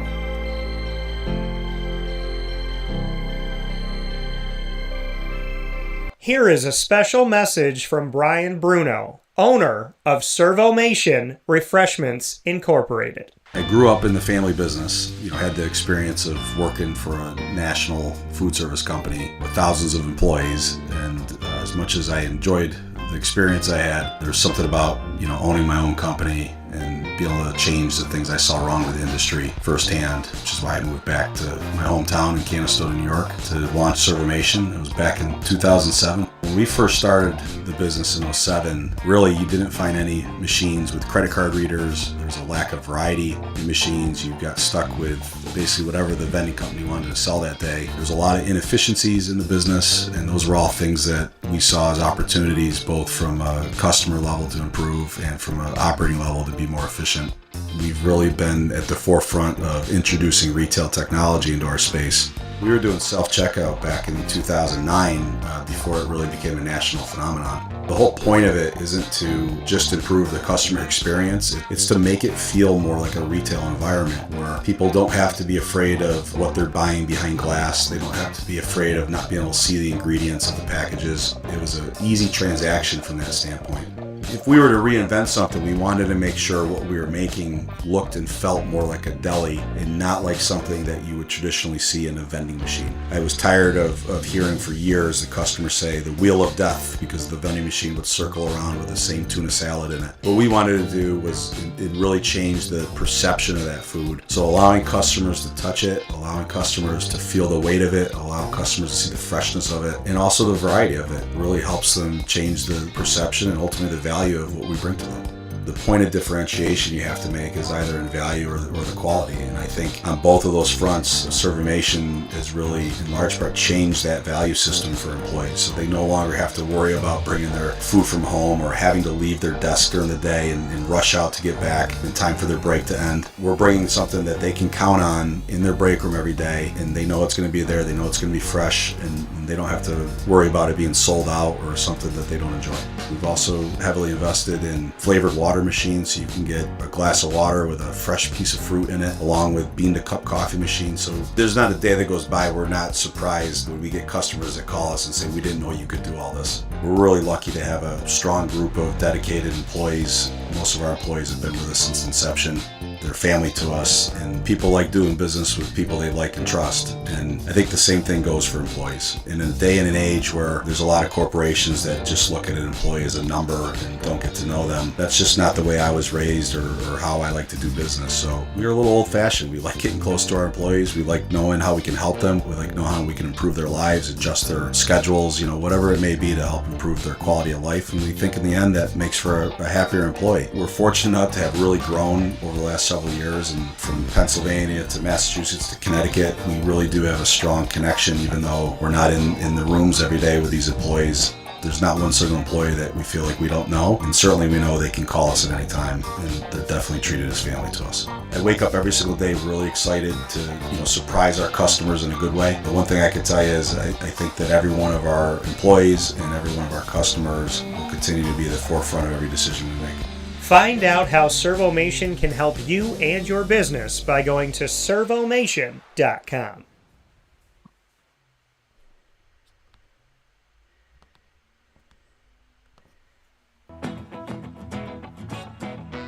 Here is a special message from Brian Bruno, owner of Servomation Refreshments Incorporated. I grew up in the family business, had the experience of working for a national food service company with thousands of employees, and as much as I enjoyed the experience I had, there was something about, owning my own company and being able to change the things I saw wrong with the industry firsthand, which is why I moved back to my hometown in Canastota, New York to launch Servomation. It was back in 2007. When we first started the business in 2007, really you didn't find any machines with credit card readers. There was a lack of variety in machines. You got stuck with basically whatever the vending company wanted to sell that day. There was a lot of inefficiencies in the business, and those were all things that we saw as opportunities, both from a customer level to improve and from an operating level to be more efficient. We've really been at the forefront of introducing retail technology into our space. We were doing self-checkout back in 2009 before it really became a national phenomenon. The whole point of it isn't to just improve the customer experience, it's to make it feel more like a retail environment where people don't have to be afraid of what they're buying behind glass. They don't have to be afraid of not being able to see the ingredients of the packages. It was an easy transaction from that standpoint. If we were to reinvent something, we wanted to make sure what we were making looked and felt more like a deli and not like something that you would traditionally see in a vending machine. I was tired of hearing for years the customers say the wheel of death because the vending machine would circle around with the same tuna salad in it. What we wanted to do was it really changed the perception of that food. So allowing customers to touch it, allowing customers to feel the weight of it, allowing customers to see the freshness of it, and also the variety of it really helps them change the perception and ultimately the value of what we bring to them. The point of differentiation you have to make is either in value or the quality, and I think on both of those fronts, Servomation has really in large part changed that value system for employees, so they no longer have to worry about bringing their food from home or having to leave their desk during the day and rush out to get back in time for their break to end. We're bringing something that they can count on in their break room every day, and they know it's going to be there, they know it's going to be fresh, and they don't have to worry about it being sold out or something that they don't enjoy. We've also heavily invested in flavored water machines, so you can get a glass of water with a fresh piece of fruit in it, along with bean to cup coffee machines. So there's not a day that goes by we're not surprised when we get customers that call us and say, we didn't know you could do all this. We're really lucky to have a strong group of dedicated employees. Most of our employees have been with us since inception. They're family to us, and people like doing business with people they like and trust. And I think the same thing goes for employees. In a day and an age where there's a lot of corporations that just look at an employee as a number and don't get to know them, that's just not the way I was raised or how I like to do business. So we're a little old-fashioned. We like getting close to our employees. We like knowing how we can help them. We like knowing how we can improve their lives, adjust their schedules, whatever it may be to help improve their quality of life. And we think in the end that makes for a happier employee. We're fortunate enough to have really grown over the last several years, and from Pennsylvania to Massachusetts to Connecticut, we really do have a strong connection, even though we're not in the rooms every day with these employees. There's not one single employee that we feel like we don't know, and certainly we know they can call us at any time, and they're definitely treated as family to us. I wake up every single day really excited to surprise our customers in a good way. The one thing I can tell you is I think that every one of our employees and every one of our customers will continue to be at the forefront of every decision we make. Find out how Servomation can help you and your business by going to servomation.com.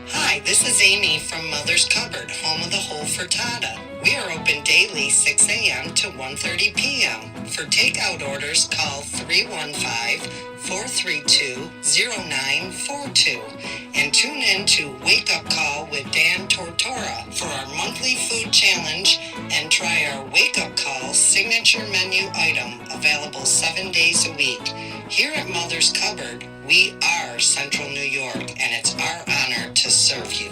Hi, this is Amy from Mother's Cupboard, home of the whole frittata. We are open daily 6 a.m. to 1:30 p.m. For takeout orders, call 315-432-0942 and tune in to Wake Up Call with Dan Tortora for our monthly food challenge and try our Wake Up Call signature menu item available 7 days a week. Here at Mother's Cupboard, we are Central New York, and it's our honor to serve you.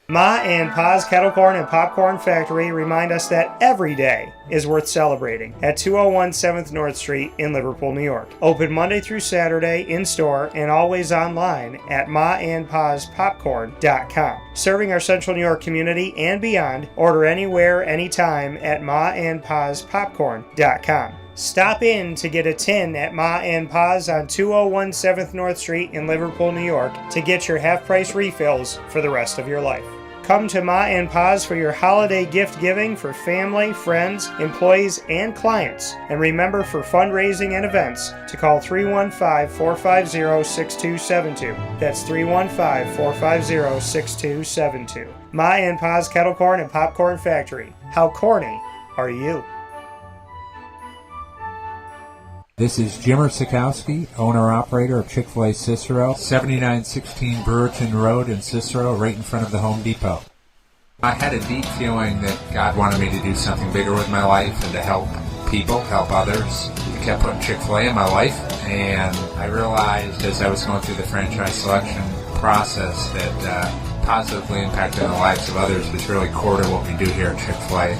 Ma and Pa's Kettle Corn and Popcorn Factory remind us that every day is worth celebrating at 201 7th North Street in Liverpool, New York. Open Monday through Saturday in-store and always online at maandpaspopcorn.com. Serving our Central New York community and beyond, order anywhere, anytime at maandpaspopcorn.com. Stop in to get a tin at Ma and Pa's on 201 7th North Street in Liverpool, New York to get your half-price refills for the rest of your life. Come to Ma and Pa's for your holiday gift giving for family, friends, employees, and clients. And remember, for fundraising and events, to call 315-450-6272. That's 315-450-6272. Ma and Pa's Kettle Corn and Popcorn Factory. How corny are you? This is Jimmer Sikowski, owner-operator of Chick-fil-A Cicero, 7916 Brewerton Road in Cicero, right in front of the Home Depot. I had a deep feeling that God wanted me to do something bigger with my life and to help people, help others. He kept putting Chick-fil-A in my life, and I realized as I was going through the franchise selection process that positively impacting the lives of others was really core to what we do here at Chick-fil-A.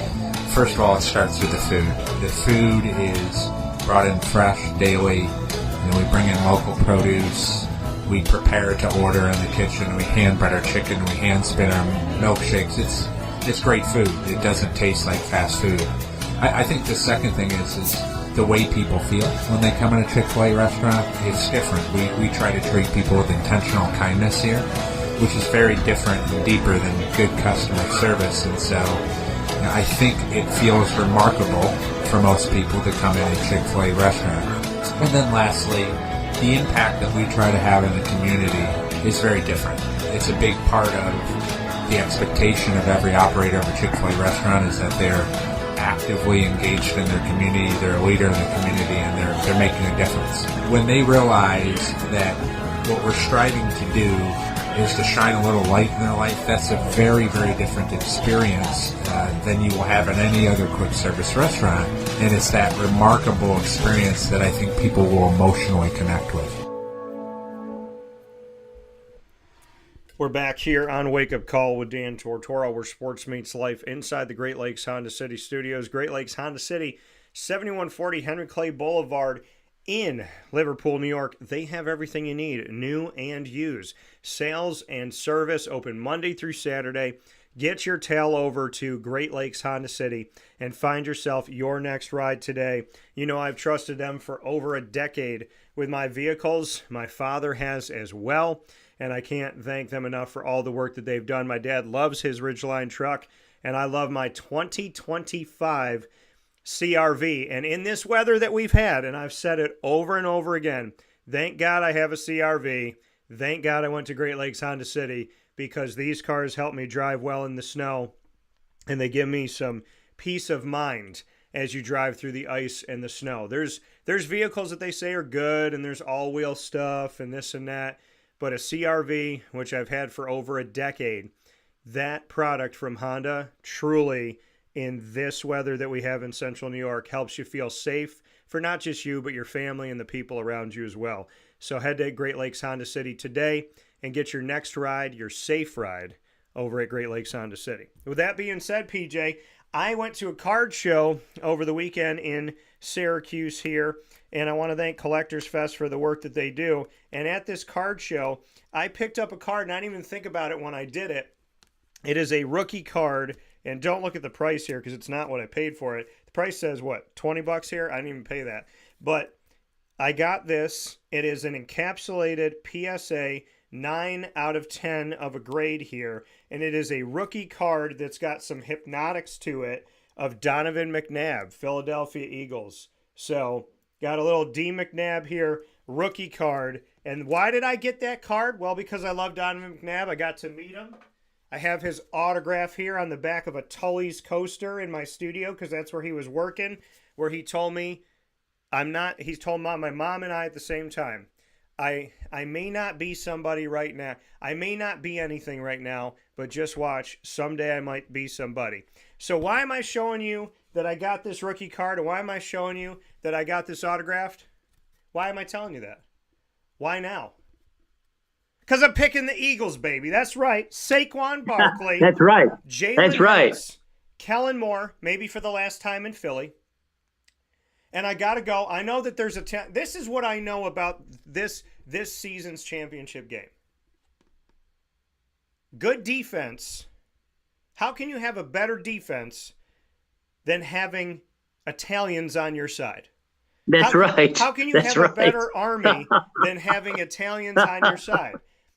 First of all, it starts with the food. The food is brought in fresh daily, and we bring in local produce. We prepare to order in the kitchen. We hand bread our chicken. We hand spin our milkshakes. It's great food. It doesn't taste like fast food. I think the second thing is the way people feel when they come in a Chick-fil-A restaurant. It's different. We try to treat people with intentional kindness here, which is very different and deeper than good customer service. And so I think it feels remarkable for most people to come in a Chick-fil-A restaurant. And then lastly, the impact that we try to have in the community is very different. It's a big part of the expectation of every operator of a Chick-fil-A restaurant is that they're actively engaged in their community, they're a leader in the community, and they're making a difference. When they realize that what we're striving to do is to shine a little light in their life, that's a very, very different experience than you will have in any other quick service restaurant. And it's that remarkable experience that I think people will emotionally connect with. We're back here on Wake Up Call with Dan Tortora, where sports meets life inside the Great Lakes Honda City Studios. Great Lakes Honda City, 7140 Henry Clay Boulevard in Liverpool, New York. They have everything you need, new and used. Sales and service open Monday through Saturday. Get your tail over to Great Lakes Honda City and find yourself your next ride today. You know, I've trusted them for over a decade with my vehicles. My father has as well, and I can't thank them enough for all the work that they've done. My dad loves his Ridgeline truck, and I love my 2025 CRV. And in this weather that we've had, and I've said it over and over again, thank God I have a CRV. Thank God I went to Great Lakes Honda City, because these cars help me drive well in the snow, and they give me some peace of mind as you drive through the ice and the snow. There's vehicles that they say are good, and there's all-wheel stuff and this and that, but a CRV, which I've had for over a decade, that product from Honda truly, in this weather that we have in Central New York, helps you feel safe for not just you, but your family and the people around you as well. So head to Great Lakes Honda City today and get your next ride, your safe ride, over at Great Lakes Honda City. With that being said, PJ, I went to a card show over the weekend in Syracuse here, and I want to thank Collectors Fest for the work that they do. And at this card show, I picked up a card, and I didn't even think about it when I did it. It is a rookie card, and don't look at the price here because it's not what I paid for it. The price says, what, $20 here? I didn't even pay that. But I got this. It is an encapsulated PSA 9 out of 10 of a grade here, and it is a rookie card that's got some hypnotics to it of Donovan McNabb, Philadelphia Eagles. So got a little D McNabb here, rookie card, And why did I get that card? Well, because I love Donovan McNabb. I got to meet him. I have his autograph here on the back of a Tully's coaster in my studio because that's where he was working, where he told me he's told my mom and I at the same time, I may not be somebody right now. I may not be anything right now, but just watch. Someday I might be somebody. So why am I showing you that I got this rookie card? And why am I showing you that I got this autographed? Why am I telling you that? Why now? Because I'm picking the Eagles, baby. That's right. Saquon Barkley. That's right. Jalen That's right. Hurts, Kellen Moore, maybe for the last time in Philly. And I got to go. I know that there's this is what I know about this season's championship game. Good defense. How can you have a better defense than having Italians on your side? That's right. How can you have a better army than having Italians on your side?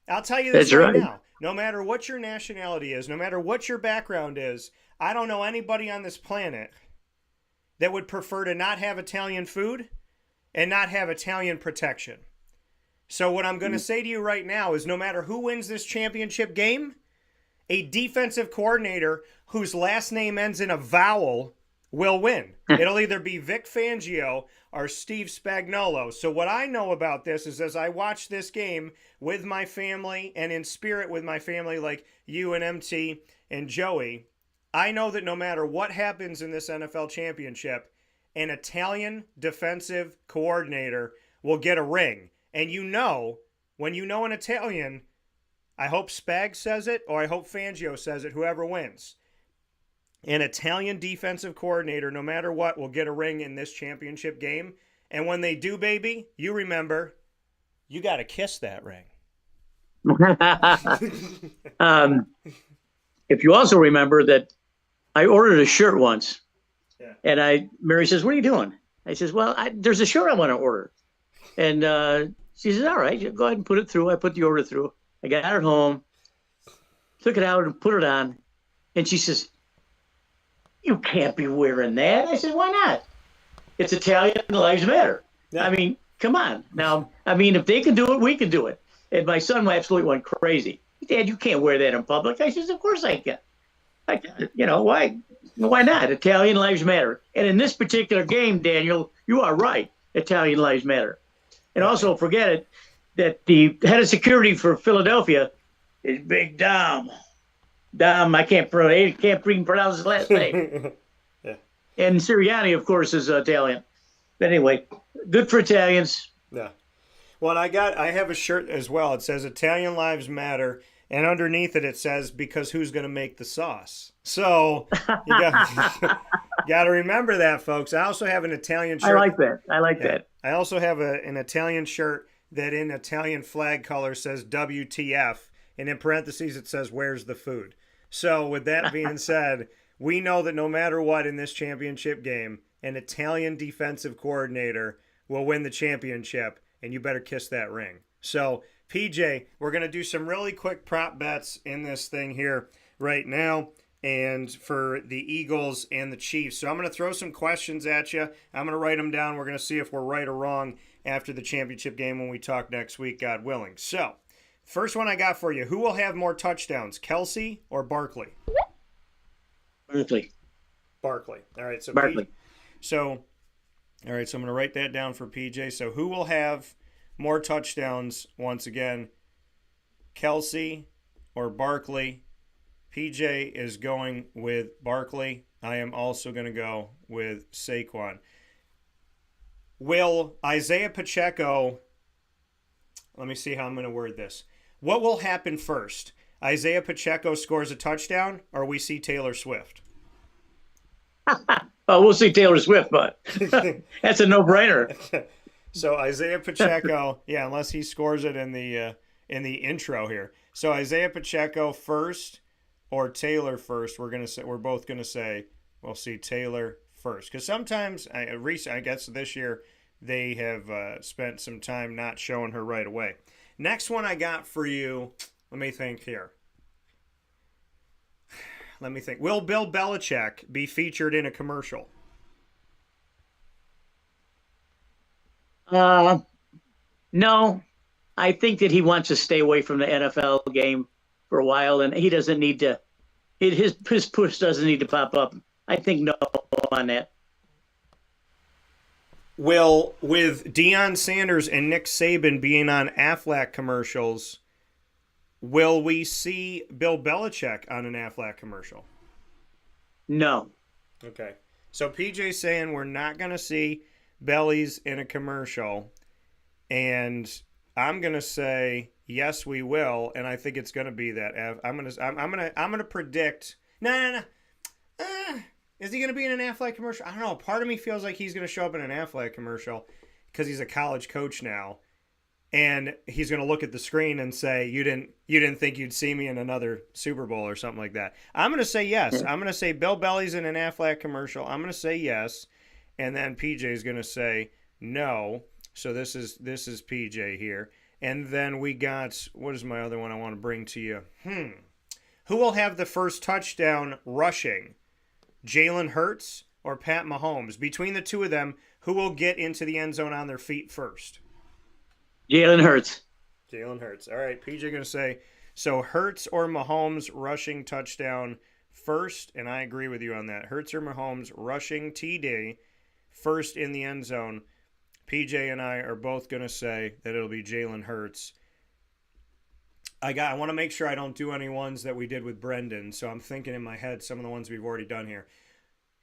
I'll tell you this right now. No matter what your nationality is, no matter what your background is, I don't know anybody on this planet that would prefer to not have Italian food and not have Italian protection. So what I'm going to say to you right now is no matter who wins this championship game, a defensive coordinator whose last name ends in a vowel will win. It'll either be Vic Fangio or Steve Spagnuolo. So what I know about this is as I watch this game with my family and in spirit with my family like you and MT and Joey, I know that no matter what happens in this NFL championship, an Italian defensive coordinator will get a ring. And when you know an Italian, I hope Spag says it or I hope Fangio says it, whoever wins. An Italian defensive coordinator, no matter what, will get a ring in this championship game. And when they do, baby, you remember, you got to kiss that ring. If you also remember that I ordered a shirt once, and Mary says, "What are you doing?" I says, "Well, there's a shirt I want to order." And she says, "All right, go ahead and put it through." I put the order through. I got it home, took it out and put it on. And she says, "You can't be wearing that." I said, "Why not? It's Italian Lives Matter." Yeah. I mean, come on. Now, if they can do it, we can do it. And my son absolutely went crazy. "Dad, you can't wear that in public." I says, "Of course I can. Why not? Italian Lives Matter." And in this particular game, Daniel, you are right. Italian Lives Matter. And also, forget it, that the head of security for Philadelphia is Big Dom. Dom, I can't even pronounce his last name. Yeah. And Sirianni, of course, is Italian. But anyway, good for Italians. Yeah. Well, and I have a shirt as well. It says Italian Lives Matter, and underneath it says because who's going to make the sauce. So you got to remember that, folks. I also have an Italian shirt. I like that. I also have an Italian shirt that in Italian flag color says WTF, and in parentheses it says where's the food. So with that being said, we know that no matter what in this championship game, an Italian defensive coordinator will win the championship, and you better kiss that ring. So, PJ, we're going to do some really quick prop bets in this thing here right now, and for the Eagles and the Chiefs. So I'm going to throw some questions at you. I'm going to write them down. We're going to see if we're right or wrong after the championship game when we talk next week, God willing. So, first one I got for you. Who will have more touchdowns, Kelsey or Barkley? Barkley. All right, so Barkley. So I'm going to write that down for PJ. So who will have more touchdowns once again, Kelsey or Barkley? PJ is going with Barkley. I am also going to go with Saquon. Will Isaiah Pacheco, let me see how I'm going to word this. What will happen first? Isaiah Pacheco scores a touchdown or we see Taylor Swift? Oh, we'll see Taylor Swift, but that's a no-brainer. So Isaiah Pacheco, unless he scores it in the intro here. So Isaiah Pacheco first or Taylor first. We're both gonna say we'll see Taylor first because sometimes I guess this year they have spent some time not showing her right away. Next one I got for you. Let me think here. Will Bill Belichick be featured in a commercial? No. I think that he wants to stay away from the NFL game for a while, and he doesn't need to. His push doesn't need to pop up. I think no on that. Will, with Deion Sanders and Nick Saban being on Aflac commercials, will we see Bill Belichick on an Aflac commercial? No. Okay. So PJ's saying we're not going to see Bellies in a commercial, and I'm going to say yes, we will, and I think it's going to be that. I'm going to predict. No. Is he going to be in an Aflac commercial? I don't know. Part of me feels like he's going to show up in an Aflac commercial because he's a college coach now, and he's going to look at the screen and say, "You didn't think you'd see me in another Super Bowl or something like that." I'm going to say yes. I'm going to say Bill Belly's in an Aflac commercial. I'm going to say yes, and then PJ is going to say no. So this is PJ here, and then we got, what is my other one I want to bring to you? Who will have the first touchdown rushing? Jalen Hurts or Pat Mahomes? Between the two of them, who will get into the end zone on their feet first? Jalen Hurts. Jalen Hurts. All right, PJ going to say, so Hurts or Mahomes rushing touchdown first, and I agree with you on that. Hurts or Mahomes rushing TD first in the end zone. PJ and I are both going to say that it'll be Jalen Hurts. I want to make sure I don't do any ones that we did with Brendan, so I'm thinking in my head some of the ones we've already done here.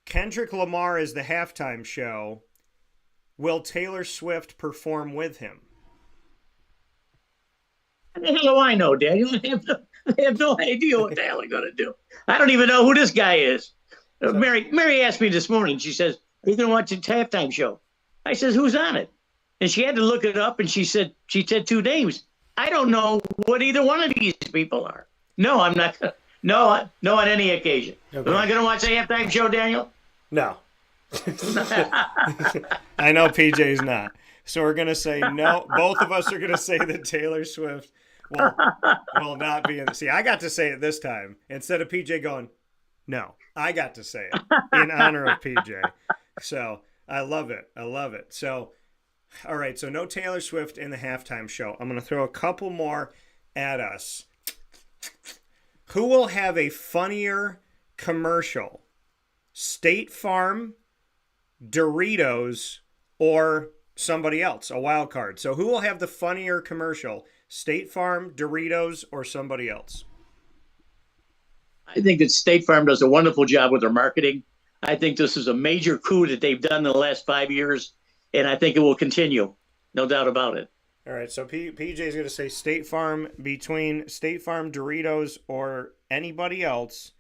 Kendrick Lamar is the halftime show. Will Taylor Swift perform with him? What the hell do I know, Daniel? I have no idea what the hell I'm going to do. I don't even know who this guy is. Mary asked me this morning. She says, "Are you going to watch the halftime show?" I says, "Who's on it?" And she had to look it up, and she said two names. I don't know what either one of these people are. No, I'm not. No, on any occasion. Okay. Am I going to watch the halftime show, Daniel? No. I know PJ's not. So we're going to say no. Both of us are going to say that Taylor Swift will not be in. See, I got to say it this time. Instead of PJ going, no, I got to say it in honor of PJ. So I love it. So, all right, so no Taylor Swift in the halftime show. I'm going to throw a couple more at us. Who will have a funnier commercial? State Farm, Doritos, or somebody else, a wild card. So who will have the funnier commercial? State Farm, Doritos, or somebody else? I think that State Farm does a wonderful job with their marketing. I think this is a major coup that they've done in the last 5 years, and I think it will continue. No doubt about it. All right, so PJ is going to say State Farm. Between State Farm, Doritos, or anybody else,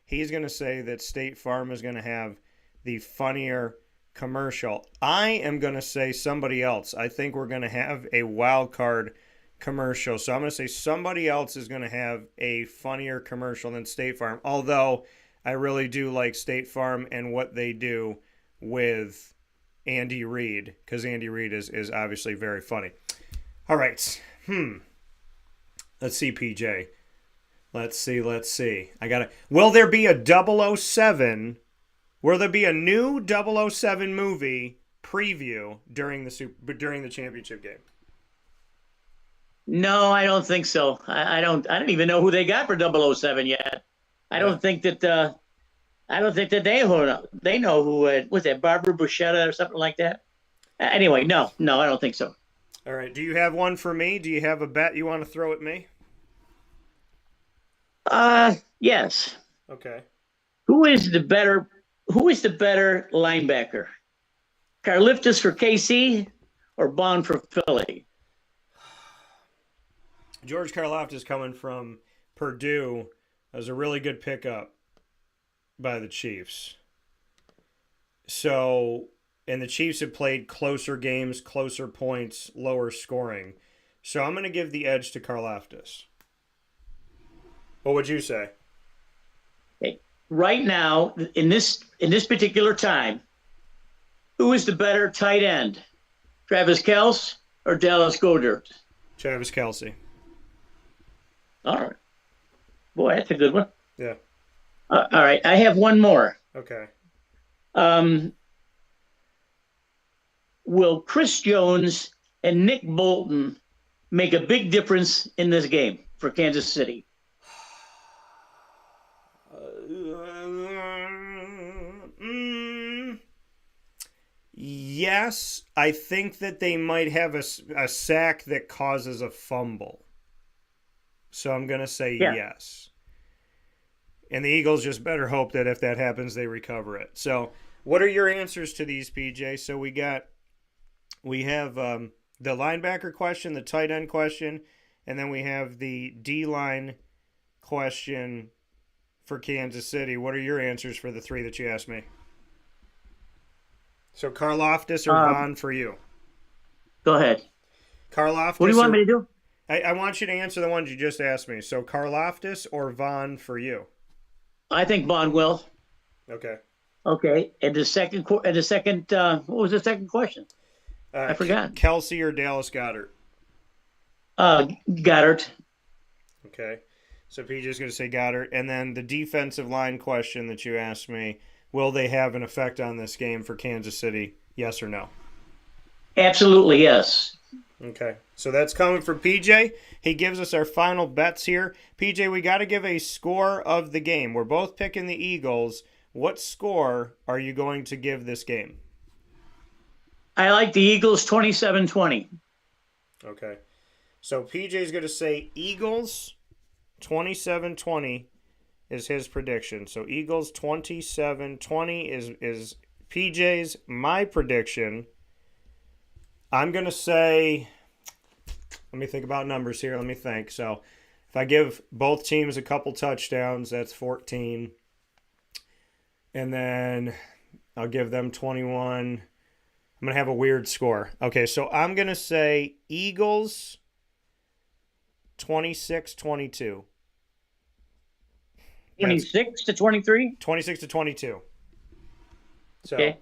he's going to say that State Farm is going to have the funnier commercial. I am going to say somebody else. I think we're going to have a wild card commercial. So I'm going to say somebody else is going to have a funnier commercial than State Farm. Although I really do like State Farm and what they do with Andy Reid, because Andy Reid is obviously very funny. All right. Let's see, PJ. Let's see. Will there be a 007? Will there be a new 007 movie preview during the championship game? No, I don't think so. I don't even know who they got for 007 yet. I don't think that they know who was that, Barbara Buschetta or something like that. Anyway, no, I don't think so. All right. Do you have one for me? Do you have a bet you want to throw at me? Yes. Okay. Who is the better linebacker? Karlaftis for KC or Bond for Philly? George Karlaftis coming from Purdue was a really good pickup by the Chiefs. So, and the Chiefs have played closer games, closer points, lower scoring. So I'm going to give the edge to Karlaftis. What would you say? Okay. Right now, in this particular time, who is the better tight end? Travis Kelce or Dallas Goedert? Travis Kelce. All right. Boy, that's a good one. Yeah. All right. I have one more. Okay. Will Chris Jones and Nick Bolton make a big difference in this game for Kansas City? Yes, I think that they might have a sack that causes a fumble. So I'm going to say yes. And the Eagles just better hope that if that happens, they recover it. So what are your answers to these, PJ? So we have the linebacker question, the tight end question, and then we have the D-line question for Kansas City. What are your answers for the three that you asked me? So Karlaftis or Vaughn for you? Go ahead. Karlaftis. What do you want me to do? I want you to answer the ones you just asked me. So Karlaftis or Vaughn for you? I think Vaughn will. Okay. Okay. And the second, what was the second question? I forgot. Kelsey or Dallas Goedert? Goddard. Okay. So PJ's going to say Goddard. And then the defensive line question that you asked me, will they have an effect on this game for Kansas City? Yes or no? Absolutely, yes. Okay. So that's coming from PJ. He gives us our final bets here. PJ, we got to give a score of the game. We're both picking the Eagles. What score are you going to give this game? I like the Eagles 27-20. Okay. So PJ's going to say Eagles 27-20 is his prediction. So Eagles 27-20 is PJ's. My prediction, I'm going to say, let me think about numbers here. Let me think. So if I give both teams a couple touchdowns, that's 14. And then I'll give them 21. I'm going to have a weird score. Okay, so I'm going to say Eagles 26-22. 26-23? 26-22. So okay.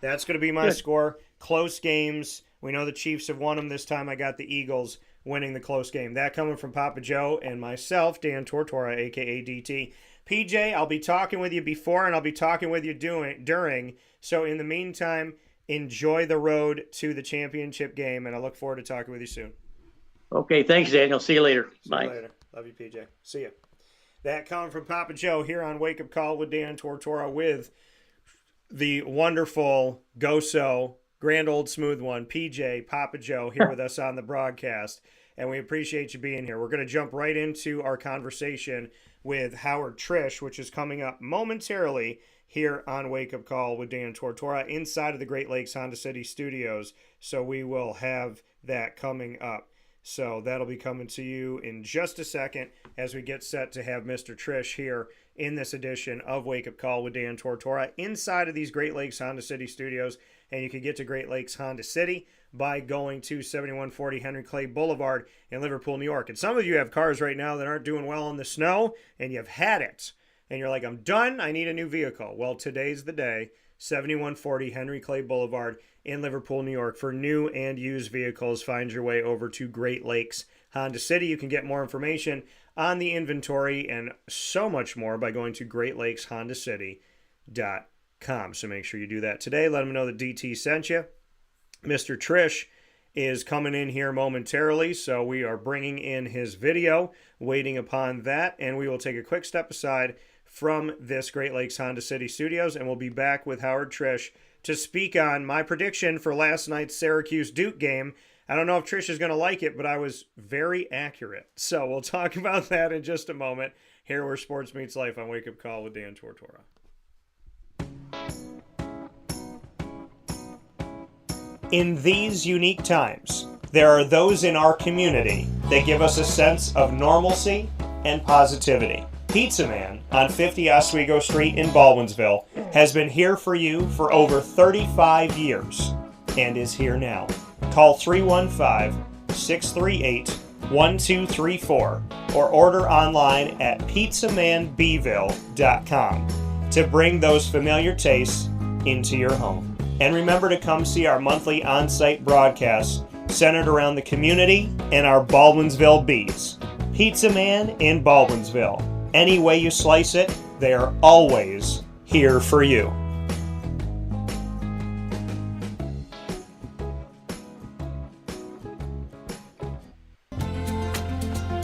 That's going to be my score. Close games. We know the Chiefs have won them this time. I got the Eagles winning the close game. That coming from Papa Joe and myself, Dan Tortora, a.k.a. DT. PJ, I'll be talking with you before and I'll be talking with you during. So in the meantime, enjoy the road to the championship game, and I look forward to talking with you soon. Okay, thanks, Daniel. See you later. Bye. See you later. Love you, PJ. See ya. That coming from Papa Joe here on Wake Up Call with Dan Tortora with the wonderful Goso, grand old smooth one, PJ, Papa Joe, here with us on the broadcast. And we appreciate you being here. We're going to jump right into our conversation with Howard Triche, which is coming up momentarily here on Wake Up Call with Dan Tortora inside of the Great Lakes Honda City Studios. So we will have that coming up. So that'll be coming to you in just a second as we get set to have Mr. Triche here in this edition of Wake Up Call with Dan Tortora inside of these Great Lakes Honda City Studios. And you can get to Great Lakes Honda City by going to 7140 Henry Clay Boulevard in Liverpool, New York. And some of you have cars right now that aren't doing well in the snow, and you've had it. And you're like, I'm done. I need a new vehicle. Well, today's the day. 7140 Henry Clay Boulevard in Liverpool, New York. For new and used vehicles, find your way over to Great Lakes Honda City. You can get more information on the inventory and so much more by going to greatlakeshondacity.com. So make sure you do that today. Let them know that DT sent you. Mr. Triche is coming in here momentarily, so we are bringing in his video, waiting upon that, and we will take a quick step aside from this Great Lakes Honda City Studios, and we'll be back with Howard Triche to speak on my prediction for last night's Syracuse Duke game. I don't know if Triche is going to like it, but I was very accurate. So we'll talk about that in just a moment here where Sports Meets Life on Wake Up Call with Dan Tortora. In these unique times, there are those in our community that give us a sense of normalcy and positivity. Pizza Man on 50 Oswego Street in Baldwinsville has been here for you for over 35 years and is here now. Call 315-638-1234 or order online at pizzamanbville.com to bring those familiar tastes into your home. And remember to come see our monthly on-site broadcasts centered around the community and our Baldwinsville beats. Pizza Man in Baldwinsville. Any way you slice it, they are always here for you.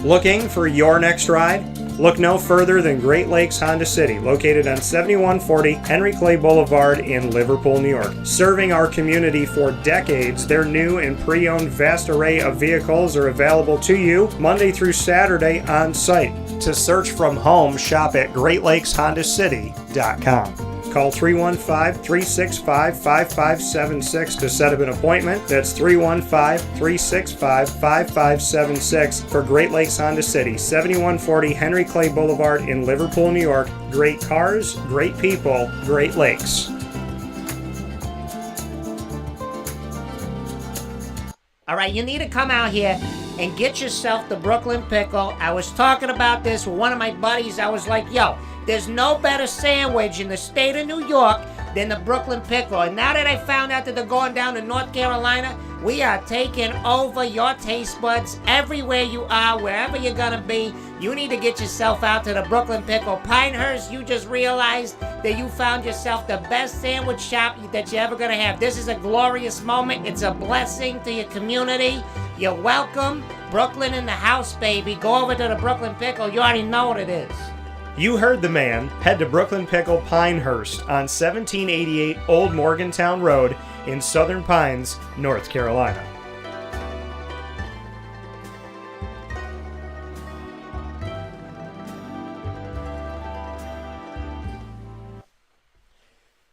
Looking for your next ride? Look no further than Great Lakes Honda City, located on 7140 Henry Clay Boulevard in Liverpool, New York. Serving our community for decades, their new and pre-owned vast array of vehicles are available to you Monday through Saturday on site. To search from home, shop at GreatLakesHondaCity.com. Call 315-365-5576 to set up an appointment. That's 315-365-5576 for Great Lakes Honda City, 7140 Henry Clay Boulevard in Liverpool, New York. Great cars, great people, Great Lakes. All right, you need to come out here and get yourself the Brooklyn Pickle. I was talking about this with one of my buddies. I was like, yo, there's no better sandwich in the state of New York than the Brooklyn Pickle. And now that I found out that they're going down to North Carolina, we are taking over your taste buds everywhere you are, wherever you're going to be. You need to get yourself out to the Brooklyn Pickle. Pinehurst, you just realized that you found yourself the best sandwich shop that you're ever going to have. This is a glorious moment. It's a blessing to your community. You're welcome. Brooklyn in the house, baby. Go over to the Brooklyn Pickle. You already know what it is. You heard the man. Head to Brooklyn Pickle Pinehurst on 1788 Old Morgantown Road in Southern Pines, North Carolina.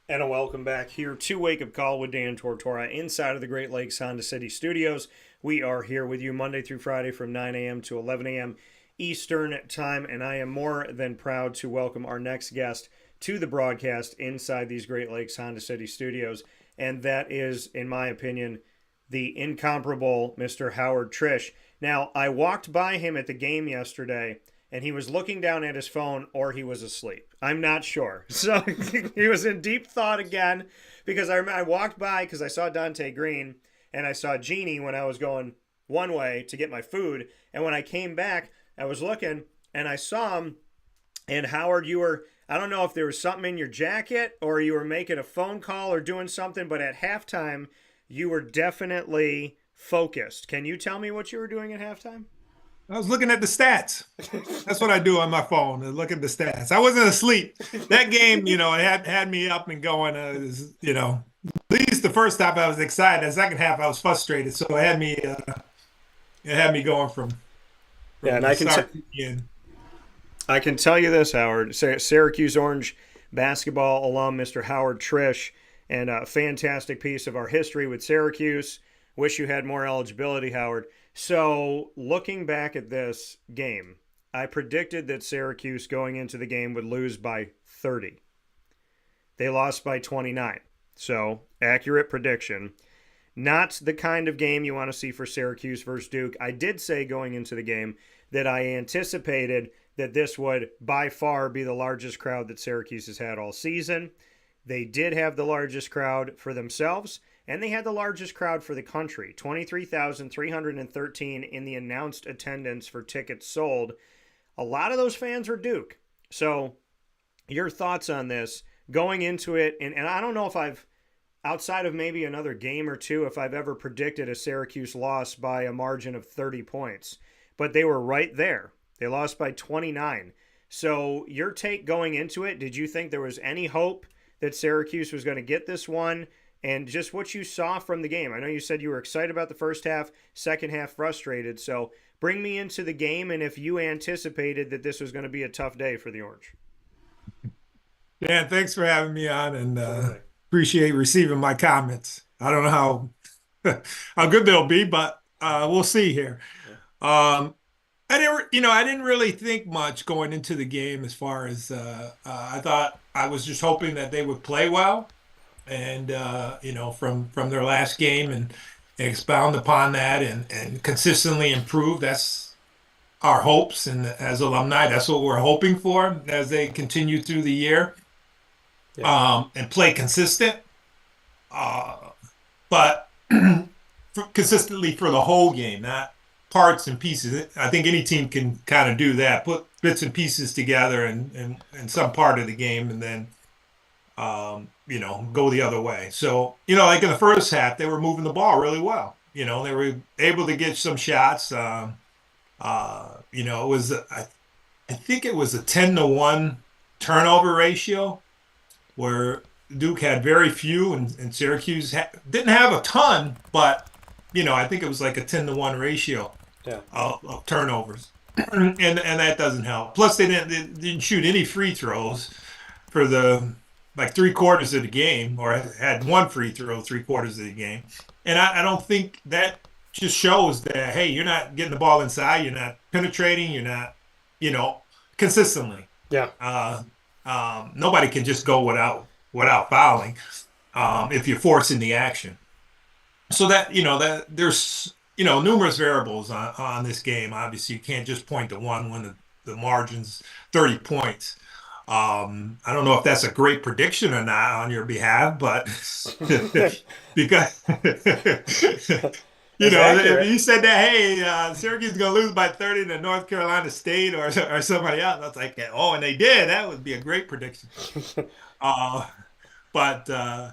And a welcome back here to Wake Up Call with Dan Tortora inside of the Great Lakes Honda City Studios. We are here with you Monday through Friday from 9 a.m. to 11 a.m. Eastern Time, and I am more than proud to welcome our next guest to the broadcast inside these Great Lakes Honda City Studios, and that is, in my opinion, the incomparable Mr. Howard Triche. Now, I walked by him at the game yesterday, and he was looking down at his phone, or he was asleep. I'm not sure. So he was in deep thought again, because I walked by because I saw Dante Green, and I saw Jeannie when I was going one way to get my food, and when I came back, I was looking, and I saw him, and Howard, you were, I don't know if there was something in your jacket, or you were making a phone call or doing something, but at halftime, you were definitely focused. Can you tell me what you were doing at halftime? I was looking at the stats. That's what I do on my phone, is look at the stats. I wasn't asleep. That game, it had me up and going, at least the first half I was excited. The second half I was frustrated, so it had me going from yeah, and I can tell you this, Howard. Syracuse Orange Basketball alum, Mr. Howard Triche, and a fantastic piece of our history with Syracuse. Wish you had more eligibility, Howard. So, looking back at this game, I predicted that Syracuse going into the game would lose by 30. They lost by 29. So, accurate prediction. Not the kind of game you want to see for Syracuse versus Duke. I did say going into the game that I anticipated that this would by far be the largest crowd that Syracuse has had all season. They did have the largest crowd for themselves, and they had the largest crowd for the country, 23,313 in the announced attendance for tickets sold. A lot of those fans were Duke. So your thoughts on this going into it, and I don't know if I've, outside of maybe another game or two, if I've ever predicted a Syracuse loss by a margin of 30 points. But they were right there. They lost by 29. So your take going into it, did you think there was any hope that Syracuse was going to get this one? And just what you saw from the game. I know you said you were excited about the first half, second half frustrated. So bring me into the game, and if you anticipated that this was going to be a tough day for the Orange. Dan, thanks for having me on, and appreciate receiving my comments. I don't know how good they'll be, but we'll see here. I didn't really think much going into the game as far as I thought. I was just hoping that they would play well, and from their last game and expound upon that and consistently improve. That's our hopes, and as alumni, that's what we're hoping for as they continue through the year. Yeah. And play consistent, but consistently for the whole game, not parts and pieces. I think any team can kind of do that, put bits and pieces together in some part of the game, and then go the other way. So, like in the first half, they were moving the ball really well. They were able to get some shots. It was I think it was a 10-1 turnover ratio where Duke had very few and Syracuse didn't have a ton, but I think it was like a 10-1 ratio of turnovers, and that doesn't help. Plus, they didn't shoot any free throws for the like 3/4 of the game, or had one free throw 3/4 of the game, and I don't think that just shows that hey, you're not getting the ball inside, you're not penetrating, you're not, consistently. Yeah. Nobody can just go without fouling if you're forcing the action. So that there's numerous variables on this game. Obviously, you can't just point to one when the margin's 30 points. I don't know if that's a great prediction or not on your behalf, but because if you said that, hey, Syracuse is going to lose by 30 to North Carolina State or somebody else, I was like, oh, and they did. That would be a great prediction. But they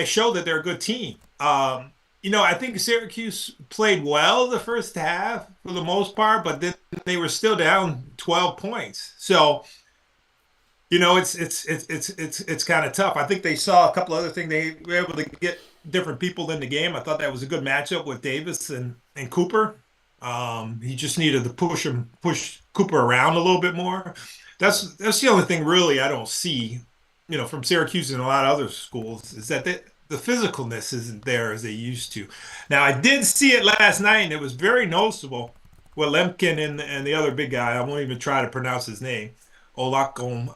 show that they're a good team. I think Syracuse played well the first half for the most part, but then they were still down 12 points. So, it's kind of tough. I think they saw a couple other things. They were able to get different people in the game. I thought that was a good matchup with Davis and Cooper. He just needed to push Cooper around a little bit more. That's the only thing really I don't see, from Syracuse and a lot of other schools, is that the physicalness isn't there as they used to. Now, I did see it last night, and it was very noticeable with Lemkin and the other big guy. I won't even try to pronounce his name, Olakom,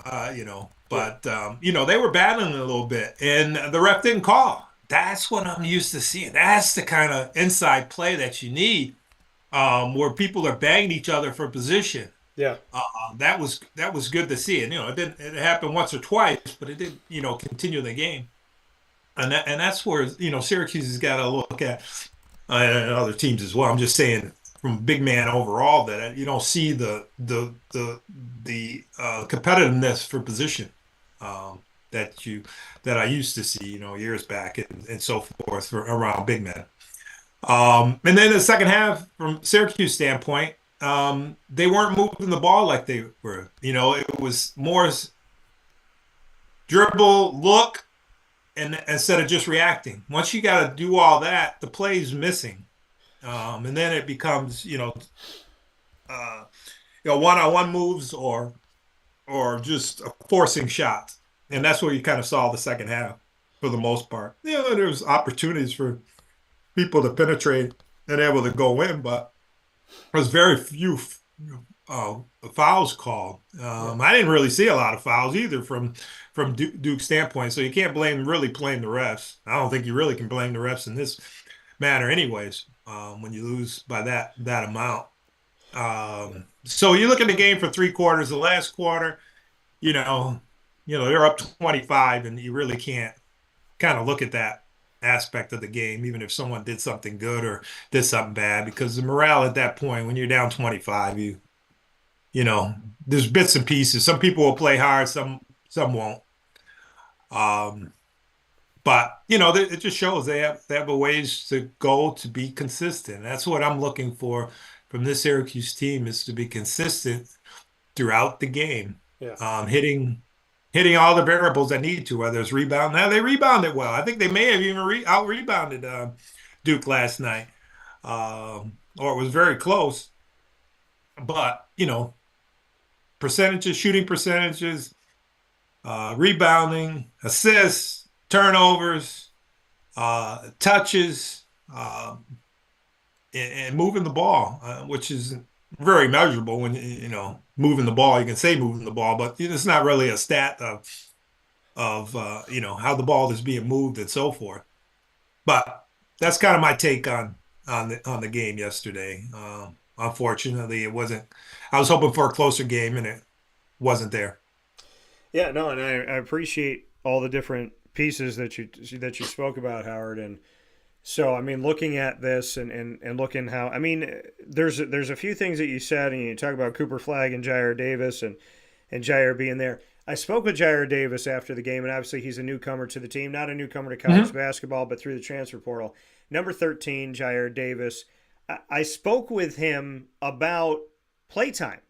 But, they were battling a little bit, and the ref didn't call. That's what I'm used to seeing. That's the kind of inside play that you need, where people are banging each other for position. Yeah. That was good to see. And, it happened once or twice, but it did, continue the game. And that's where, Syracuse has got to look at, and other teams as well. I'm just saying from big man overall that you don't see the competitiveness for position that I used to see, years back and so forth around big men. And then the second half, from Syracuse standpoint, they weren't moving the ball like they were. It was more dribble, look, and instead of just reacting. Once you got to do all that, the play's missing, and then it becomes one-on-one moves or just forcing shots, and that's what you kind of saw the second half for the most part. There was opportunities for people to penetrate and able to go in, but there was very few fouls called. I didn't really see a lot of fouls either from Duke's standpoint, so you can't blame the refs. I don't think you really can blame the refs in this manner anyways, when you lose by that amount. So you look at the game for 3/4. The last quarter, they're up 25, and you really can't kind of look at that aspect of the game, even if someone did something good or did something bad, because the morale at that point, when you're down 25, there's bits and pieces. Some people will play hard, some won't. But it just shows they have a ways to go to be consistent. That's what I'm looking for from this Syracuse team, is to be consistent throughout the game. Yeah. Hitting all the variables that need to, whether it's rebound. Now, they rebounded well. I think they may have even out-rebounded Duke last night, or it was very close. But, shooting percentages, rebounding, assists, turnovers, touches, and moving the ball, which is very measurable when, moving the ball. You can say moving the ball, but it's not really a stat of how the ball is being moved and so forth. But that's kind of my take on the game yesterday. Unfortunately, it wasn't. I was hoping for a closer game, and it wasn't there. Yeah, no, and I appreciate all the different pieces that you spoke about, Howard. And so, looking at this and looking how, there's a few things that you said, and you talk about Cooper Flagg and Jair Davis and Jair being there. I spoke with Jair Davis after the game, and obviously he's a newcomer to the team, not a newcomer to college basketball, but through the transfer portal. Number 13, Jair Davis. I spoke with him about playtime.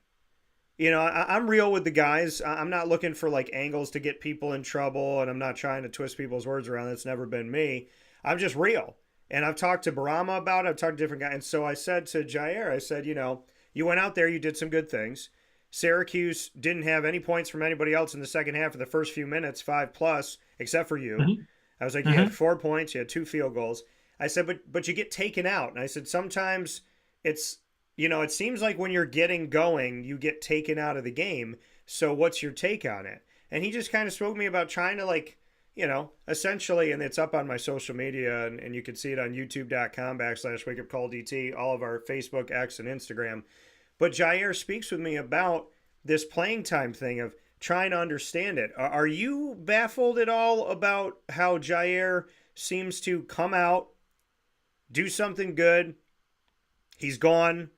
I'm real with the guys. I'm not looking for like angles to get people in trouble, and I'm not trying to twist people's words around. That's never been me. I'm just real. And I've talked to Barama about it. I've talked to different guys. And so I said to Jair, I said, you went out there, you did some good things. Syracuse didn't have any points from anybody else in the second half of the first few minutes, 5+, except for you. Mm-hmm. I was like, you had 4 points, you had 2 field goals. I said, but you get taken out. And I said, sometimes it's, it seems like when you're getting going, you get taken out of the game. So what's your take on it? And he just kind of spoke to me about trying to essentially, and it's up on my social media, and you can see it on youtube.com/wakeupcalldt, all of our Facebook, X, and Instagram. But Jair speaks with me about this playing time thing of trying to understand it. Are you baffled at all about how Jair seems to come out, do something good, he's gone,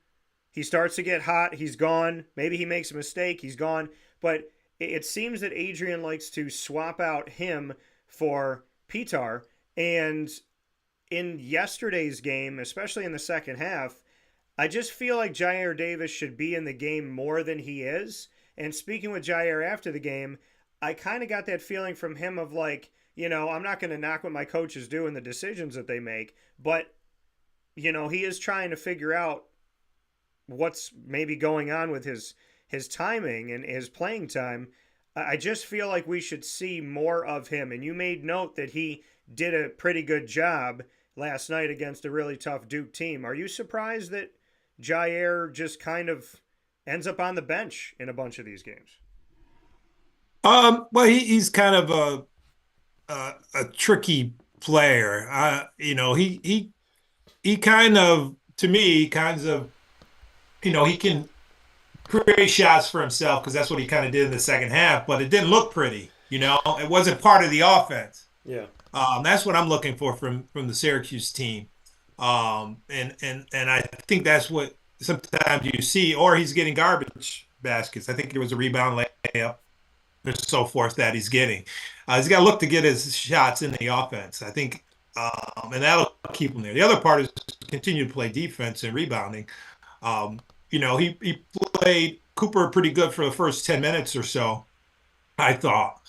he starts to get hot, he's gone, maybe he makes a mistake, he's gone, but it seems that Adrian likes to swap out him for Pitar, and in yesterday's game, especially in the second half, I just feel like Jair Davis should be in the game more than he is. And speaking with Jair after the game, I kind of got that feeling from him of like, I'm not going to knock what my coaches do and the decisions that they make, but, he is trying to figure out what's maybe going on with his timing and his playing time. I just feel like we should see more of him. And you made note that he did a pretty good job last night against a really tough Duke team. Are you surprised that Jair just kind of ends up on the bench in a bunch of these games? Well, he's kind of a tricky player. He kind of, to me, he can create shots for himself because that's what he kind of did in the second half, but it didn't look pretty. It wasn't part of the offense. Yeah. That's what I'm looking for from the Syracuse team. And I think that's what sometimes you see, or he's getting garbage baskets. I think there was a rebound layup and so forth that he's getting. He's got to look to get his shots in the offense, I think, and that'll keep him there. The other part is continue to play defense and rebounding. He played Cooper pretty good for the first 10 minutes or so, I thought.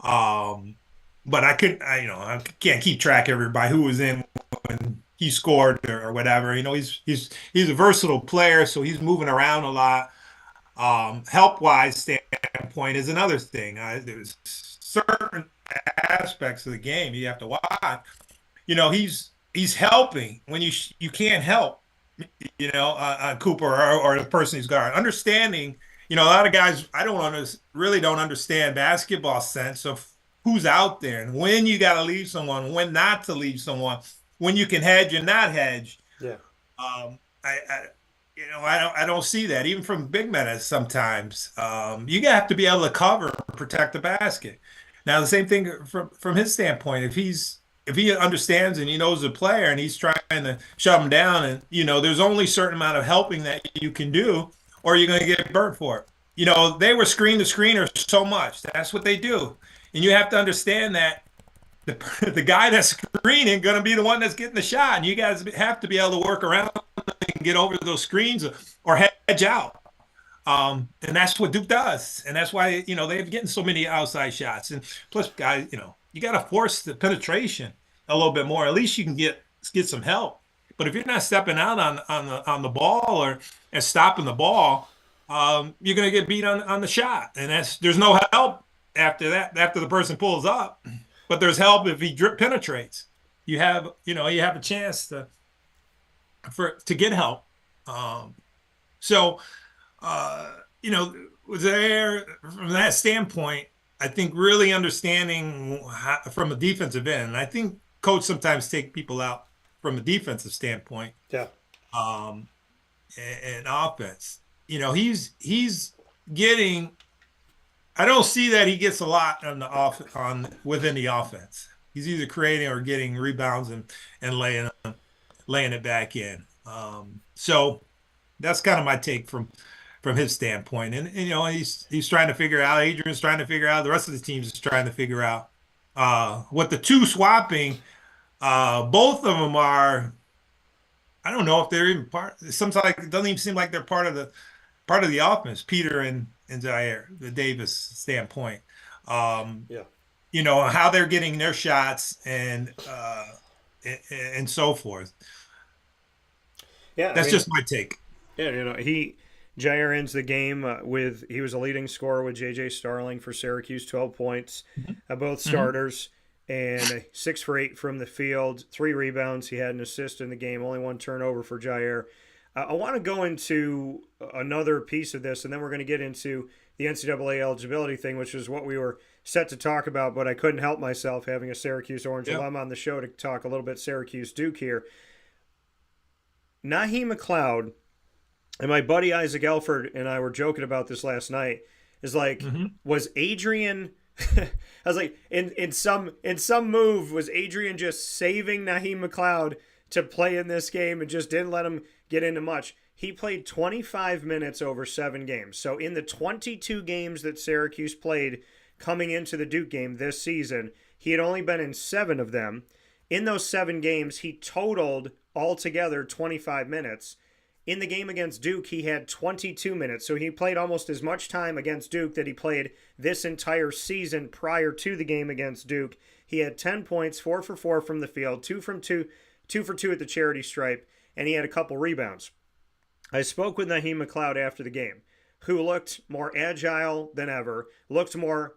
But I can't keep track of everybody who was in when he scored or whatever. He's a versatile player, so he's moving around a lot. Help-wise standpoint is another thing. There's certain aspects of the game you have to watch. He's helping when you can't help. Cooper or the person who's guard. Understanding, a lot of guys really don't understand basketball sense of who's out there and when you got to leave someone, when not to leave someone, when you can hedge and not hedge. Yeah. I don't see that even from big men sometimes. You have to be able to cover and protect the basket. Now the same thing from his standpoint. If he understands and he knows the player and he's trying to shut him down, and there's only a certain amount of helping that you can do, or you're going to get burnt for it. They were screen to screener so much. That's what they do. And you have to understand that the guy that's screening going to be the one that's getting the shot. And you guys have to be able to work around and get over those screens or hedge out. And that's what Duke does. And that's why, they're getting so many outside shots. And plus, guys, you got to force the penetration a little bit more. At least you can get some help. But if you're not stepping out on the ball and stopping the ball, you're going to get beat on the shot. And there's no help after that, after the person pulls up. But there's help if he penetrates. You have a chance to get help. There from that standpoint, I think really understanding from a defensive end. And I think coach sometimes take people out from a defensive standpoint. Yeah. And offense. He's getting. I don't see that he gets a lot within the offense. He's either creating or getting rebounds and laying it back in. So that's kind of my take from his standpoint. And he's trying to figure out. Adrian's trying to figure out. The rest of the teams is trying to figure out what the two swapping. Both of them are I don't know if they're even part. Sometimes it doesn't even seem like they're part of the offense. Peter and Jair, the Davis standpoint. Yeah. You know how they're getting their shots and so forth. Yeah, That's just my take. Yeah, Jair ends the game he was a leading scorer with J.J. Starling for Syracuse, 12 points, both starters, and 6 for 8 from the field, 3 rebounds. He had an assist in the game, only 1 turnover for Jair. I want to go into another piece of this, and then we're going to get into the NCAA eligibility thing, which is what we were set to talk about, but I couldn't help myself having a Syracuse Orange alum on the show to talk a little bit Syracuse Duke here. Naheem McLeod, and my buddy Isaac Elford and I were joking about this last night, is like, was Adrian I was like, in some move, was Adrian just saving Naheem McLeod to play in this game and just didn't let him get into much? He played 25 minutes over 7 games. So in the 22 games that Syracuse played coming into the Duke game this season, he had only been in 7 of them. In those 7 games, he totaled altogether 25 minutes. In the game against Duke, he had 22 minutes. So he played almost as much time against Duke that he played this entire season prior to the game against Duke. He had 10 points, 4 for 4 from the field, 2 for 2 at the charity stripe, and he had a couple rebounds. I spoke with Naheem McLeod after the game, who looked more agile than ever, looked more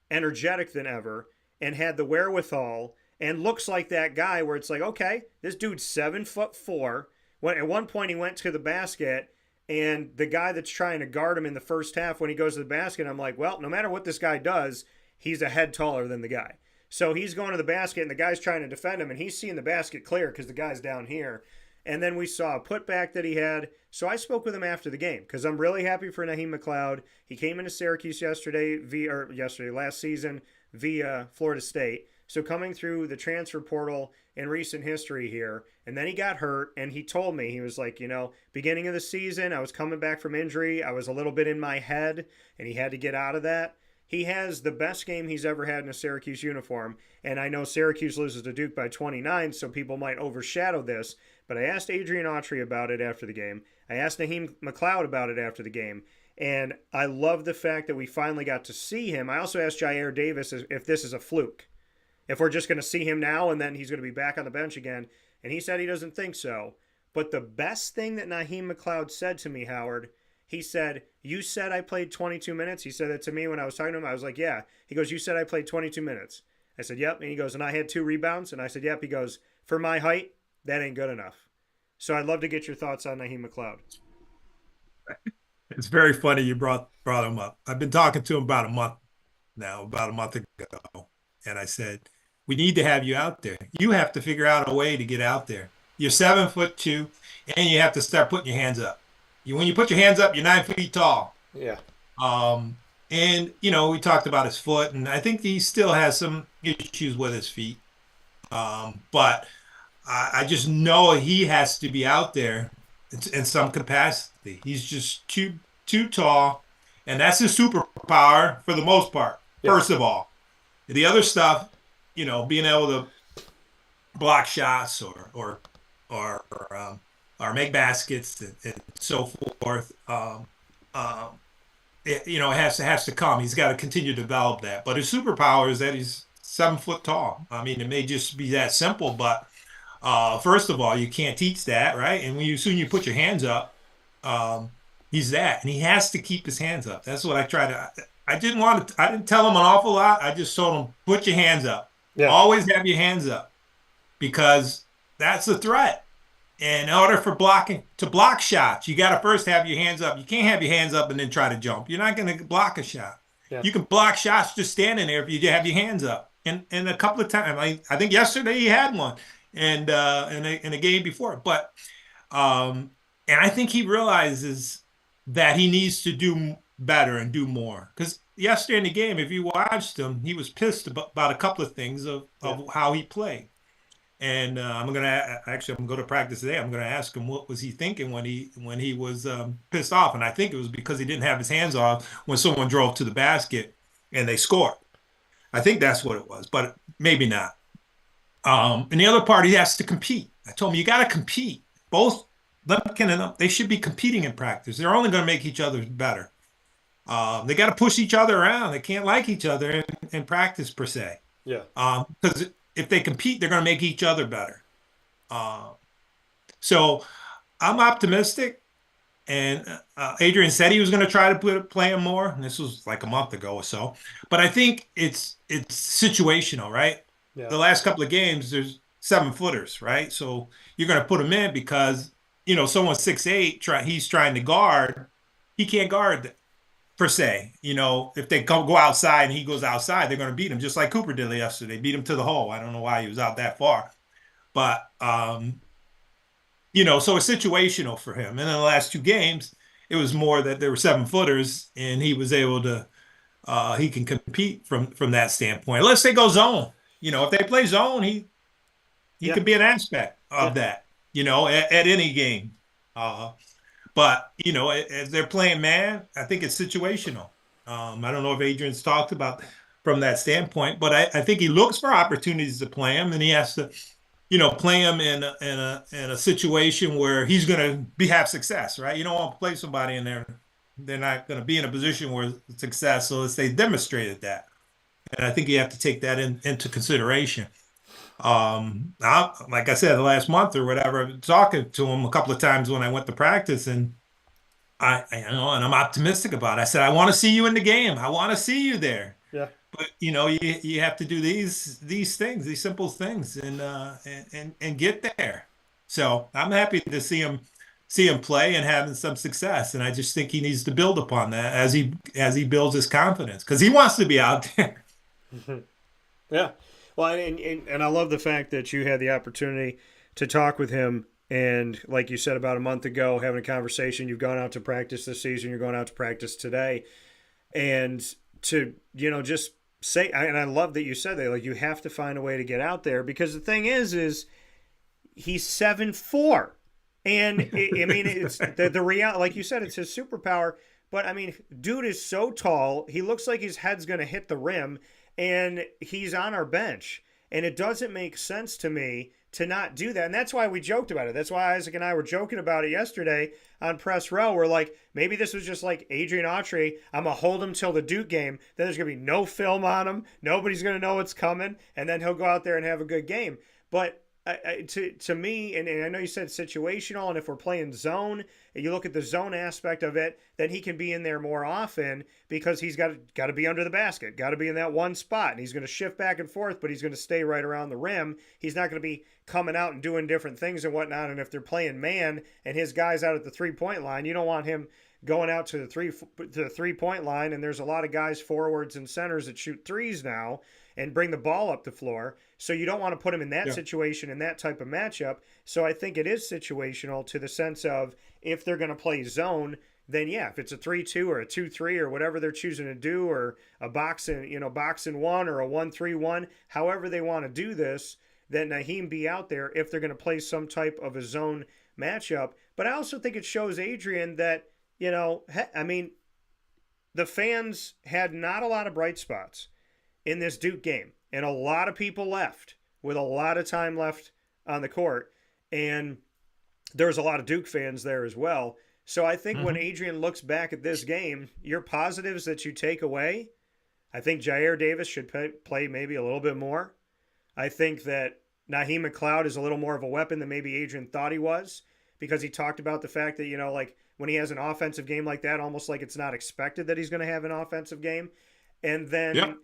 energetic than ever, and had the wherewithal, and looks like that guy where it's like, okay, this dude's 7'4". At one point he went to the basket, and the guy that's trying to guard him in the first half, when he goes to the basket, I'm like, well, no matter what this guy does, he's a head taller than the guy. So he's going to the basket, and the guy's trying to defend him, and he's seeing the basket clear because the guy's down here. And then we saw a putback that he had. So I spoke with him after the game because I'm really happy for Naheem McLeod. He came into Syracuse last season via Florida State. So coming through the transfer portal in recent history here, and then he got hurt, and he told me, he was like, beginning of the season, I was coming back from injury. I was a little bit in my head, and he had to get out of that. He has the best game he's ever had in a Syracuse uniform, and I know Syracuse loses to Duke by 29, so people might overshadow this, but I asked Adrian Autry about it after the game. I asked Naheem McLeod about it after the game, and I love the fact that we finally got to see him. I also asked Jair Davis if this is a fluke, if we're just going to see him now and then he's going to be back on the bench again, and he said he doesn't think so. But the best thing that Naheem McLeod said to me, Howard, he said, you said I played 22 minutes? He said that to me when I was talking to him. I was like, yeah. He goes, you said I played 22 minutes. I said, yep. And he goes, and I had 2 rebounds? And I said, yep. He goes, for my height, that ain't good enough. So I'd love to get your thoughts on Naheem McLeod. It's very funny you brought him up. I've been talking to him about a month ago. And I said, we need to have you out there. You have to figure out a way to get out there. You're 7'2", and you have to start putting your hands up. When you put your hands up, you're 9 feet tall. Yeah. And, we talked about his foot, and I think he still has some issues with his feet. But I just know he has to be out there in some capacity. He's just too tall, and that's his superpower for the most part, first of all. The other stuff, being able to block shots or make baskets and so forth. It has to come. He's got to continue to develop that. But his superpower is that he's 7 foot tall. I mean, it may just be that simple, but first of all, you can't teach that, right? And soon you put your hands up, he's that, and he has to keep his hands up. That's what I try to. I didn't tell him an awful lot. I just told him, put your hands up. Yeah. Always have your hands up, because that's the threat. And in order for to block shots, you got to first have your hands up. You can't have your hands up and then try to jump. You're not going to block a shot. Yeah. You can block shots just standing there if you have your hands up. And a couple of times, I think yesterday he had one, and in a game before. But and I think he realizes that he needs to do better and do more. Because yesterday in the game, if you watched him, he was pissed about a couple of things of how he played. And I'm going to practice today. I'm going to ask him what was he thinking when he was pissed off. And I think it was because he didn't have his hands off when someone drove to the basket and they scored. I think that's what it was, but maybe not. And the other part, he has to compete. I told him, you got to compete. Lumpkin and they should be competing in practice. They're only going to make each other better. They got to push each other around. They can't like each other in practice per se. Yeah. Because if they compete, they're going to make each other better. So I'm optimistic. And Adrian said he was going to try to play him more. And this was like a month ago or so. But I think it's situational, right? Yeah. The last couple of games, there's 7-footers, right? So you're going to put him in because, someone's 6'8", he's trying to guard. He can't guard per se. If they go outside and he goes outside, they're going to beat him, just like Cooper did yesterday. Beat him to the hole. I don't know why he was out that far. But so it's situational for him. And in the last 2 games, it was more that there were 7-footers, and he was able to, he can compete from that standpoint. Unless they go zone, if they play zone, he could be an aspect of that, at any game. But as they're playing man, I think it's situational. I don't know if Adrian's talked about from that standpoint, but I think he looks for opportunities to play him, and he has to play him in a situation where he's going to have success, right? You don't want to play somebody in there, they're not going to be in a position where it's success, so they demonstrated that. And I think you have to take that into consideration. Like I said, the last month or whatever, I've been talking to him a couple of times when I went to practice, and and I'm optimistic about it. I said, I want to see you in the game. I want to see you there. Yeah. But you have to do these things, these simple things, and get there. So I'm happy to see him play and having some success. And I just think he needs to build upon that as he builds his confidence, because he wants to be out there. Yeah. Well, and I love the fact that you had the opportunity to talk with him. And like you said, about a month ago, having a conversation, you've gone out to practice this season, you're going out to practice today. And to, just say, and I love that you said that, like, you have to find a way to get out there, because the thing is he's 7'4". And it's the reality, like you said, it's his superpower. But dude is so tall, he looks like his head's going to hit the rim, and he's on our bench. And it doesn't make sense to me to not do that. And that's why we joked about it. That's why Isaac and I were joking about it yesterday on Press Row. We're like, maybe this was just like Adrian Autry. I'm going to hold him till the Duke game. Then there's going to be no film on him. Nobody's going to know what's coming. And then he'll go out there and have a good game. But to me, and I know you said situational, and if we're playing zone, and you look at the zone aspect of it, then he can be in there more often, because he's got to be under the basket, got to be in that one spot, and he's going to shift back and forth, but he's going to stay right around the rim. He's not going to be coming out and doing different things and whatnot. And if they're playing man and his guy's out at the 3-point line, you don't want him going out to the 3-point line. And there's a lot of guys, forwards and centers, that shoot threes now and bring the ball up the floor. So you don't want to put him in that situation, in that type of matchup. So I think it is situational, to the sense of, if they're going to play zone, then if it's a 3-2 or a 2-3 or whatever they're choosing to do, or a box and one, or a 1-3-1, however they want to do this, then Naheem be out there if they're going to play some type of a zone matchup. But I also think it shows Adrian that, the fans had not a lot of bright spots in this Duke game, and a lot of people left with a lot of time left on the court, and there's a lot of Duke fans there as well. So I think when Adrian looks back at this game, your positives that you take away, I think Jair Davis should play maybe a little bit more. I think that Naheem McLeod is a little more of a weapon than maybe Adrian thought he was, because he talked about the fact that, like, when he has an offensive game like that, almost like it's not expected that he's going to have an offensive game. And then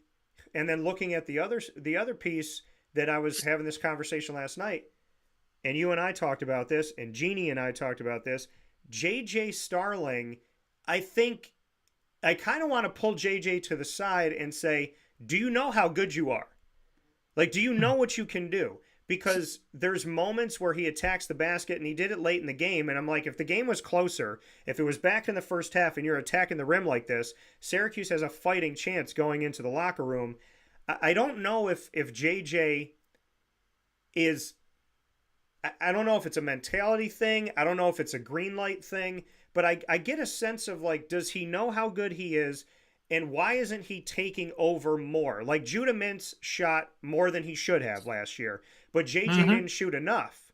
And then looking at the other piece, that I was having this conversation last night, and you and I talked about this, and Jeannie and I talked about this, JJ Starling, I think I kind of want to pull JJ to the side and say, do you know how good you are? Like, do you know what you can do? Because there's moments where he attacks the basket, and he did it late in the game, and I'm like, if the game was closer, if it was back in the first half and you're attacking the rim like this, Syracuse has a fighting chance going into the locker room. I don't know if JJ is, I don't know if it's a mentality thing, I don't know if it's a green light thing, but I get a sense of, like, does he know how good he is? And why isn't he taking over more? Like, Judah Mintz shot more than he should have last year, but JJ didn't shoot enough.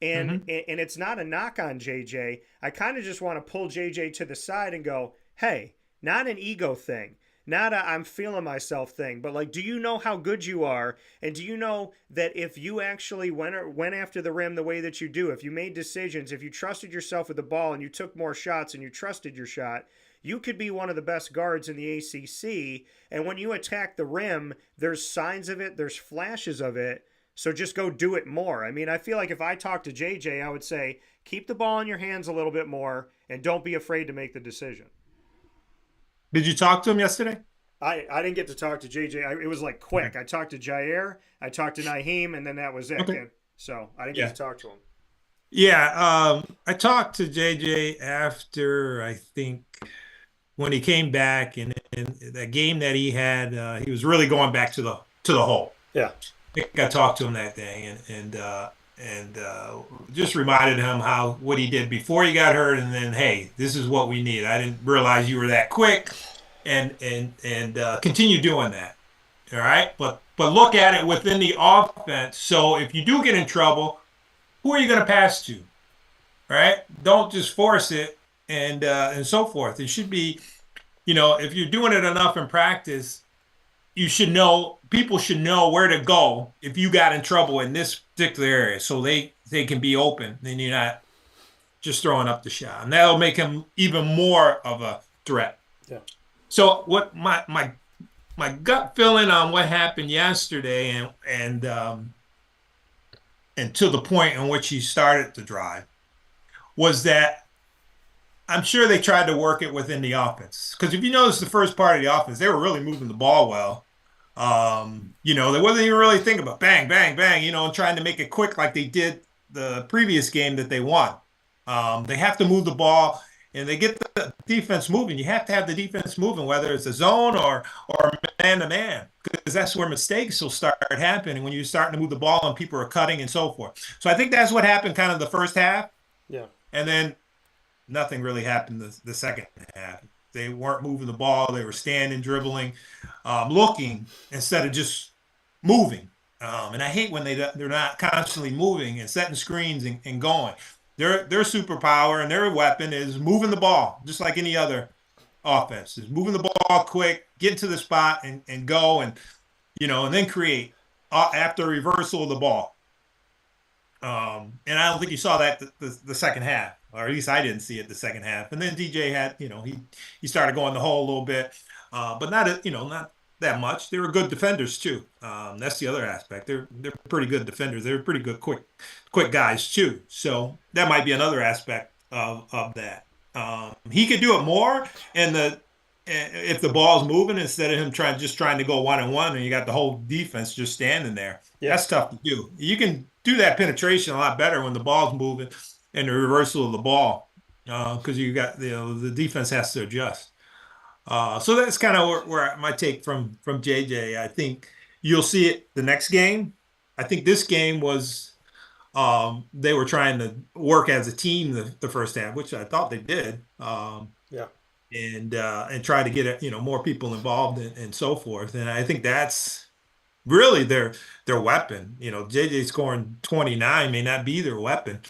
And it's not a knock on JJ. I kind of just want to pull JJ to the side and go, hey, not an ego thing, not a I'm feeling myself thing, but like, do you know how good you are? And do you know that if you actually went after the rim the way that you do, if you made decisions, if you trusted yourself with the ball and you took more shots and you trusted your shot, you could be one of the best guards in the ACC. And when you attack the rim, there's signs of it, there's flashes of it. So just go do it more. I mean, I feel like if I talked to JJ, I would say, keep the ball in your hands a little bit more and don't be afraid to make the decision. Did you talk to him yesterday? I didn't get to talk to JJ. It was like quick. I talked to Jair, I talked to Naheem, and then that was it. Okay. So I didn't get to talk to him. Yeah, I talked to JJ after, I think, when he came back, and that game that he had, he was really going back to the hole. Yeah. I think I talked to him that day, and just reminded him what he did before he got hurt, and then, hey, this is what we need. I didn't realize you were that quick, and continue doing that. All right, but look at it within the offense. So if you do get in trouble, who are you going to pass to? All right, don't just force it and so forth. It should be, if you're doing it enough in practice, people should know where to go if you got in trouble in this particular area, so they can be open. Then you're not just throwing up the shot, and that'll make him even more of a threat. Yeah. So what my gut feeling on what happened yesterday and to the point in which he started to drive was that I'm sure they tried to work it within the offense. Because if you notice the first part of the offense, they were really moving the ball well. They wasn't even really thinking about bang, bang, bang, and trying to make it quick like they did the previous game that they won. They have to move the ball, and they get the defense moving. You have to have the defense moving, whether it's a zone or man-to-man, because that's where mistakes will start happening when you're starting to move the ball and people are cutting and so forth. So I think that's what happened kind of the first half. Yeah. And then nothing really happened the second half. They weren't moving the ball. They were standing, dribbling, looking instead of just moving. And I hate when they're not constantly moving and setting screens and going. Their superpower and their weapon is moving the ball, just like any other offense. Is moving the ball quick, get to the spot and go and then create after reversal of the ball. And I don't think you saw that the second half, or at least I didn't see it the second half. And then DJ had, he started going the hole a little bit, but not that much. They were good defenders too. That's the other aspect. They're pretty good defenders. They're pretty good quick guys too. So that might be another aspect of that. He could do it more, and if the ball's moving instead of him trying to go 1-on-1, and you got the whole defense just standing there. Yeah. That's tough to do. You can do that penetration a lot better when the ball's moving and the reversal of the ball, because you got the defense has to adjust. So that's kind of where my take from JJ. I think you'll see it the next game. I think this game was they were trying to work as a team the first half, which I thought they did. Yeah. And try to get more people involved and so forth. And I think that's really their weapon. JJ scoring 29 may not be their weapon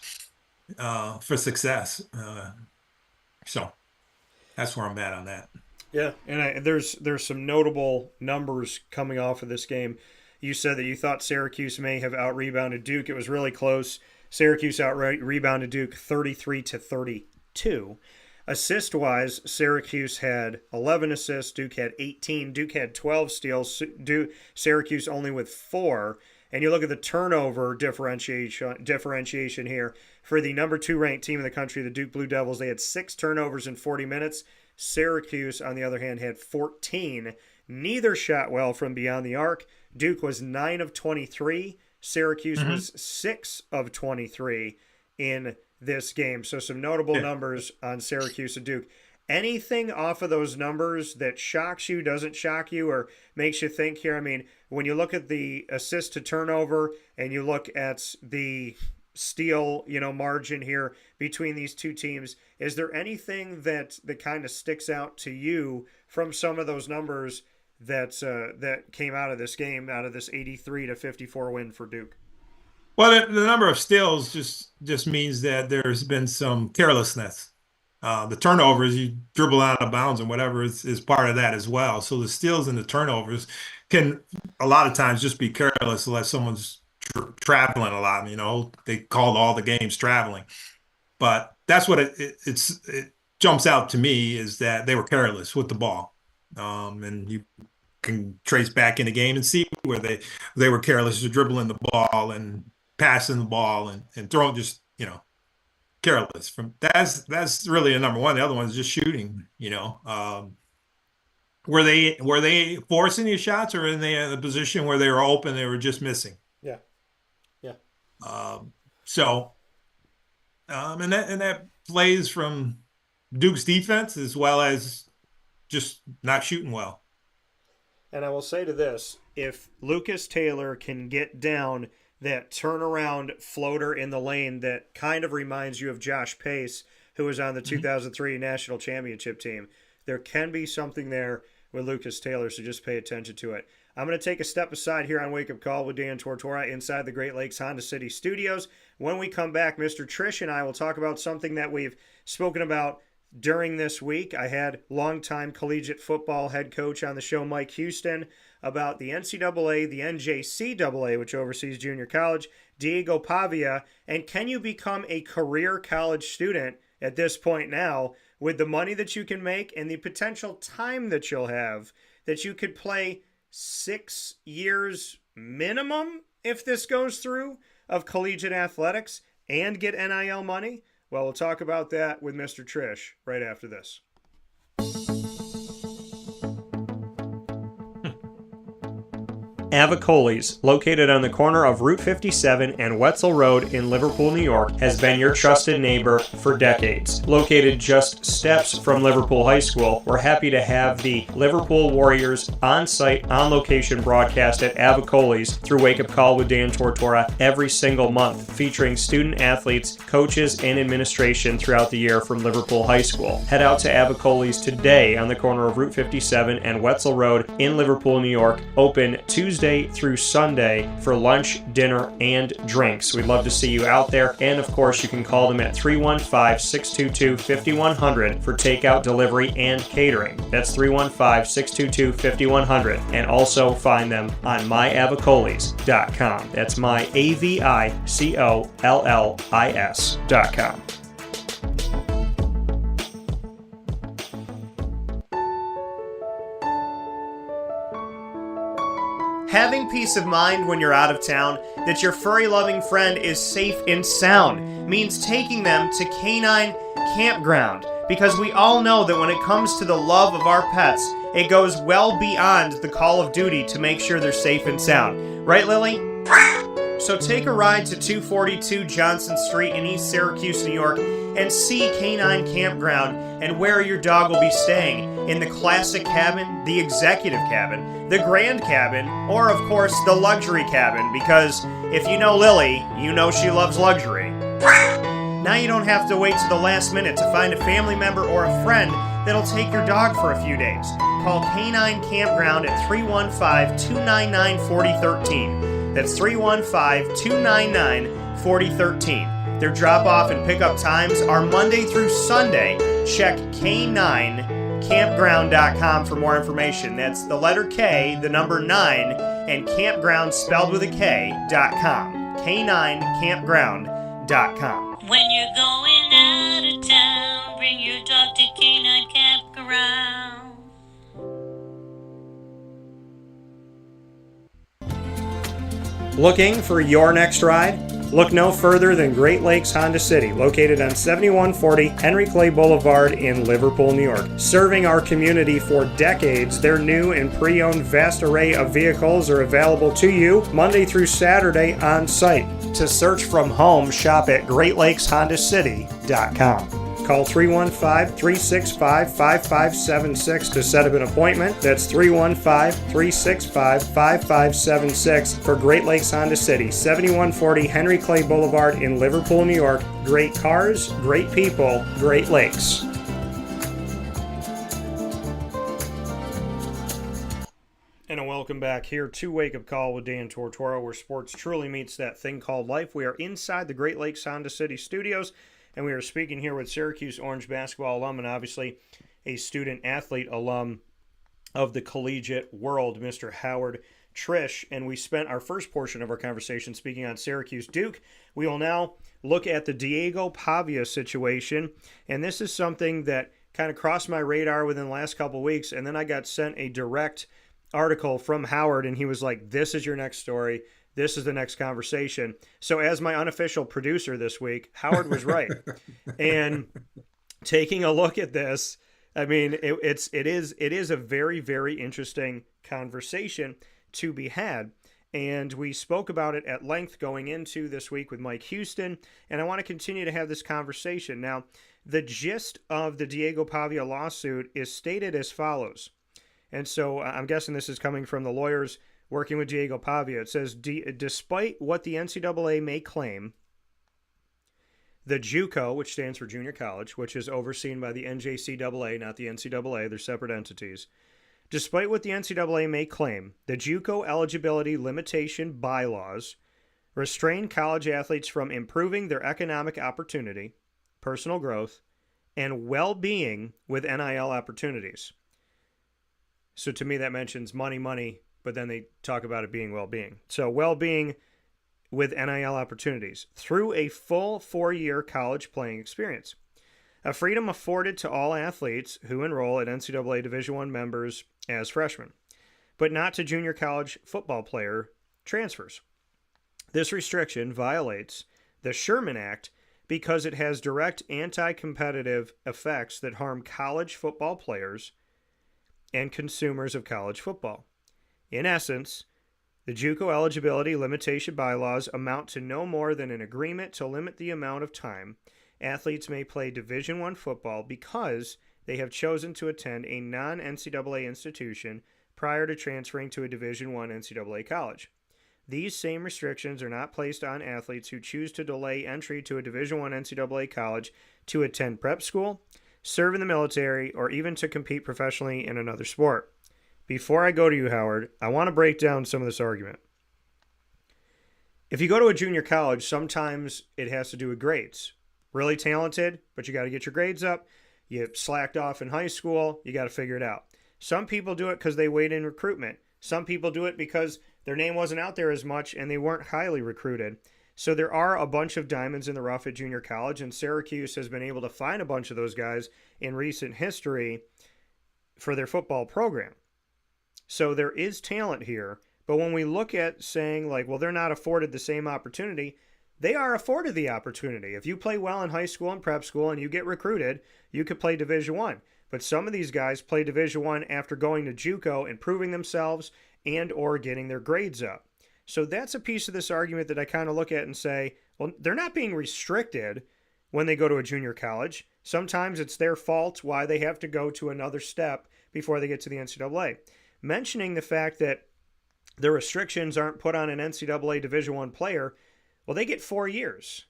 for success. So that's where I'm at on that. Yeah, and there's some notable numbers coming off of this game. You said that you thought Syracuse may have out-rebounded Duke. It was really close. Syracuse out-rebounded Duke 33-32. Assist-wise, Syracuse had 11 assists. Duke had 18. Duke had 12 steals. Syracuse only with 4. And you look at the turnover differentiation here. For the number 2 ranked team in the country, the Duke Blue Devils, they had 6 turnovers in 40 minutes. Syracuse, on the other hand, had 14. Neither shot well from beyond the arc. Duke was 9 of 23. Syracuse was 6 of 23 in this game. So some notable numbers on Syracuse and Duke. Anything off of those numbers that shocks you, doesn't shock you, or makes you think here? I mean, when you look at the assist to turnover and you look at the steal, margin here between these two teams, is there anything that kind of sticks out to you from some of those numbers that came out of this game, out of this 83-54 win for Duke? Well, the number of steals just means that there's been some carelessness. The turnovers, you dribble out of bounds and whatever is part of that as well. So the steals and the turnovers can a lot of times just be careless unless someone's traveling a lot. You know, they called all the games traveling, but that's what it jumps out to me is that they were careless with the ball, and you can trace back in the game and see where they were careless to dribbling the ball and passing the ball and throwing just careless. From that's really a number one. The other one is just shooting. Were they forcing these shots, or were they in a position where they were open, they were just missing? Yeah. And that plays from Duke's defense as well as just not shooting well. And I will say to this, if Lucas Taylor can get down that turnaround floater in the lane that kind of reminds you of Josh Pace, who was on the 2003 National Championship team, there can be something there with Lucas Taylor, so just pay attention to it. I'm going to take a step aside here on Wake Up Call with Dan Tortora inside the Great Lakes Honda City Studios. When we come back, Mr. Triche and I will talk about something that we've spoken about during this week. I had longtime collegiate football head coach on the show, Mike Houston, about the NCAA, the NJCAA, which oversees junior college, Diego Pavia, and can you become a career college student at this point now with the money that you can make and the potential time that you'll have, that you could play 6 years minimum if this goes through of collegiate athletics and get NIL money? Well, we'll talk about that with Mr. Triche right after this. Avicoli's, located on the corner of Route 57 and Wetzel Road in Liverpool, New York, has been your trusted neighbor for decades. Located just steps from Liverpool High School, we're happy to have the Liverpool Warriors on-site, on-location broadcast at Avicoli's through Wake Up Call with Dan Tortora every single month, featuring student athletes, coaches, and administration throughout the year from Liverpool High School. Head out to Avicoli's today on the corner of Route 57 and Wetzel Road in Liverpool, New York, open Tuesday through Sunday for lunch, dinner, and drinks. We'd love to see you out there. And of course, you can call them at 315-622-5100 for takeout, delivery, and catering. That's 315-622-5100. And also find them on myavicolis.com. That's myavicollis.com. Having peace of mind when you're out of town that your furry-loving friend is safe and sound means taking them to Canine Campground, because we all know that when it comes to the love of our pets, it goes well beyond the call of duty to make sure they're safe and sound. Right, Lily? So take a ride to 242 Johnson Street in East Syracuse, New York, and see Canine Campground and where your dog will be staying, in the classic cabin, the executive cabin, the grand cabin, or of course the luxury cabin, because if you know Lily, you know she loves luxury. Now you don't have to wait to the last minute to find a family member or a friend that'll take your dog for a few days. Call Canine Campground at 315-299-4013. That's 315-299-4013. Their drop-off and pickup times are Monday through Sunday. Check K9campground.com for more information. That's the letter K, the number 9, and campground spelled with a K.com. K9campground.com. When you're going out of town, bring your dog to Canine Campground. Looking for your next ride? Look no further than Great Lakes Honda City, located on 7140 Henry Clay Boulevard in Liverpool, New York. Serving our community for decades, their new and pre-owned vast array of vehicles are available to you Monday through Saturday on site. To search from home, shop at GreatLakesHondaCity.com. Call 315-365-5576 to set up an appointment. That's 315-365-5576 for Great Lakes Honda City, 7140 Henry Clay Boulevard in Liverpool, New York. Great cars, great people, Great And a welcome back here to Wake Up Call with Dan Tortora, where sports truly meets that thing called life. We are inside the Great Lakes Honda City studios, and we are speaking here with Syracuse Orange Basketball alum and obviously a student-athlete alum of the collegiate world, Mr. Howard Triche. And we spent our first portion of our conversation speaking on Syracuse Duke. We will now look at the Diego Pavia situation, and this is something that kind of crossed my radar within the last couple of weeks, and then I got sent a direct article from Howard, and he was like, this is your next story. This is the next conversation. So as my unofficial producer this week, Howard was right. And taking a look at this, I mean, it is a very, very interesting conversation to be had. And we spoke about it at length going into this week with Mike Houston, and I want to continue to have this conversation. Now, the gist of the Diego Pavia lawsuit is stated as follows. And so I'm guessing this is coming from the lawyers working with Diego Pavia. It says, despite what the NCAA may claim, the JUCO, which stands for junior college, which is overseen by the NJCAA, not the NCAA, they're separate entities. Despite what the NCAA may claim, the JUCO eligibility limitation bylaws restrain college athletes from improving their economic opportunity, personal growth, and well-being with NIL opportunities. So to me, that mentions money, but then they talk about it being well-being. So well-being with NIL opportunities through a full 4-year college playing experience. A freedom afforded to all athletes who enroll at NCAA Division I members as freshmen, but not to junior college football player transfers. This restriction violates the Sherman Act because it has direct anti-competitive effects that harm college football players and consumers of college football. In essence, the JUCO eligibility limitation bylaws amount to no more than an agreement to limit the amount of time athletes may play Division I football because they have chosen to attend a non-NCAA institution prior to transferring to a Division I NCAA college. These same restrictions are not placed on athletes who choose to delay entry to a Division I NCAA college to attend prep school, serve in the military, or even to compete professionally in another sport. Before I go to you, Howard, I want to break down some of this argument. If you go to a junior college, sometimes it has to do with grades. Really talented, but you got to get your grades up. You slacked off in high school, you got to figure it out. Some people do it because they wait in recruitment. Some people do it because their name wasn't out there as much and they weren't highly recruited. So there are a bunch of diamonds in the rough at junior college, and Syracuse has been able to find a bunch of those guys in recent history for their football program. So there is talent here, but when we look at saying like, well, they're not afforded the same opportunity, they are afforded the opportunity. If you play well in high school and prep school and you get recruited, you could play Division I. But some of these guys play Division I after going to JUCO and proving themselves and or getting their grades up. So that's a piece of this argument that I kind of look at and say, well, they're not being restricted when they go to a junior college. Sometimes it's their fault why they have to go to another step before they get to the NCAA. Mentioning the fact that the restrictions aren't put on an NCAA Division I player, well, they get 4 years.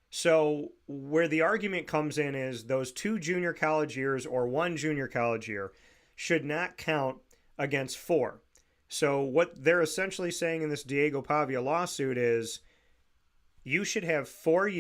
So where the argument comes in is those 2 junior college years or 1 junior college year should not count against 4. So what they're essentially saying in this Diego Pavia lawsuit is you should have 5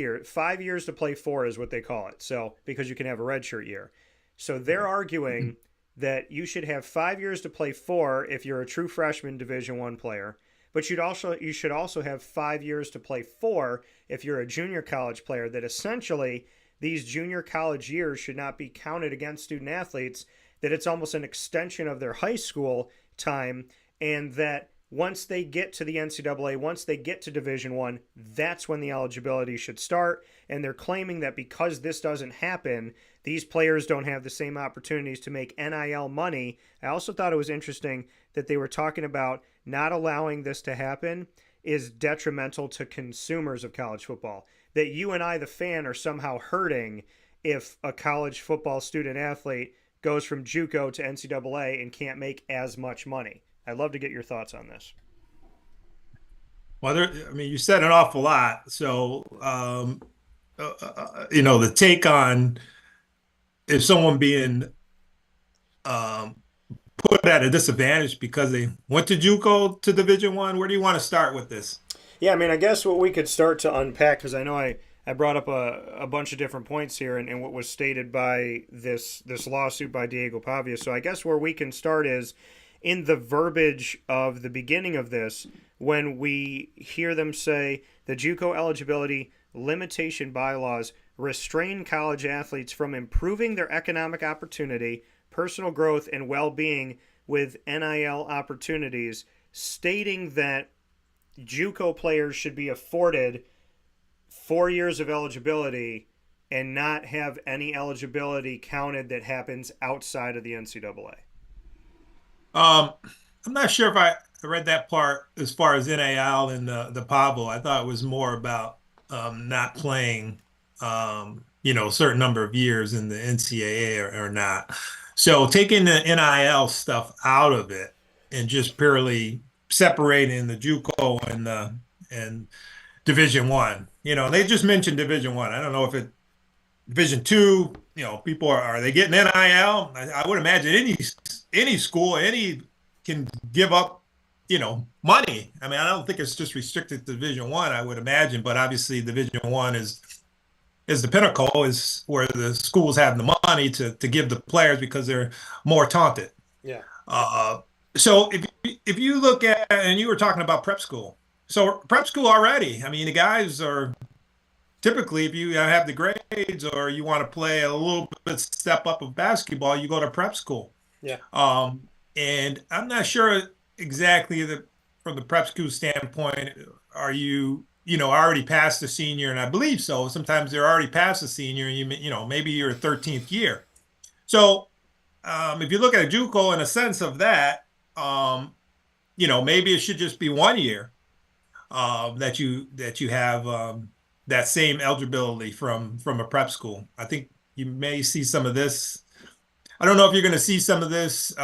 years to play 4 is what they call it. So because you can have a redshirt year. So they're arguing that you should have 5 years to play 4 if you're a true freshman Division I player, but you should also have 5 years to play 4 if you're a junior college player, that essentially these junior college years should not be counted against student athletes, that it's almost an extension of their high school time, and that once they get to the NCAA, once they get to Division I, that's when the eligibility should start. And they're claiming that because this doesn't happen, these players don't have the same opportunities to make NIL money. I also thought it was interesting that they were talking about not allowing this to happen is detrimental to consumers of college football. That you and I, the fan, are somehow hurting if a college football student athlete goes from JUCO to NCAA and can't make as much money. I'd love to get your thoughts on this. Well, you said an awful lot. So, the take on if someone being put put at a disadvantage because they went to JUCO to Division One? Where do you want to start with this? Yeah, I mean, I guess what we could start to unpack, because I know I brought up a bunch of different points here and what was stated by this lawsuit by Diego Pavia. So I guess where we can start is in the verbiage of the beginning of this, when we hear them say the JUCO eligibility limitation bylaws restrain college athletes from improving their economic opportunity, personal growth, and well-being with NIL opportunities, stating that JUCO players should be afforded 4 years of eligibility and not have any eligibility counted that happens outside of the NCAA. I'm not sure if I read that part as far as NIL and the Pablo. I thought it was more about not playing, a certain number of years in the NCAA or not. So taking the NIL stuff out of it and just purely separating the JUCO and Division One. They just mentioned Division One. I don't know if it Division Two. People are they getting NIL? I would imagine any school can give up money. I mean, I don't think it's just restricted to Division One. I would imagine, but obviously Division One is the pinnacle, is where the schools have the money to give the players because they're more talented. Yeah. So if you look at, and you were talking about prep school. So prep school already, I mean, the guys are typically, if you have the grades or you want to play a little bit step up of basketball, you go to prep school. Yeah. And I'm not sure exactly from the prep school standpoint, are you already past the senior? And I believe so. Sometimes they're already past the senior and maybe your 13th year. So if you look at a JUCO in a sense of that, maybe it should just be 1 year that you have that same eligibility from a prep school. I think you may see some of this. I don't know if you're going to see some of this.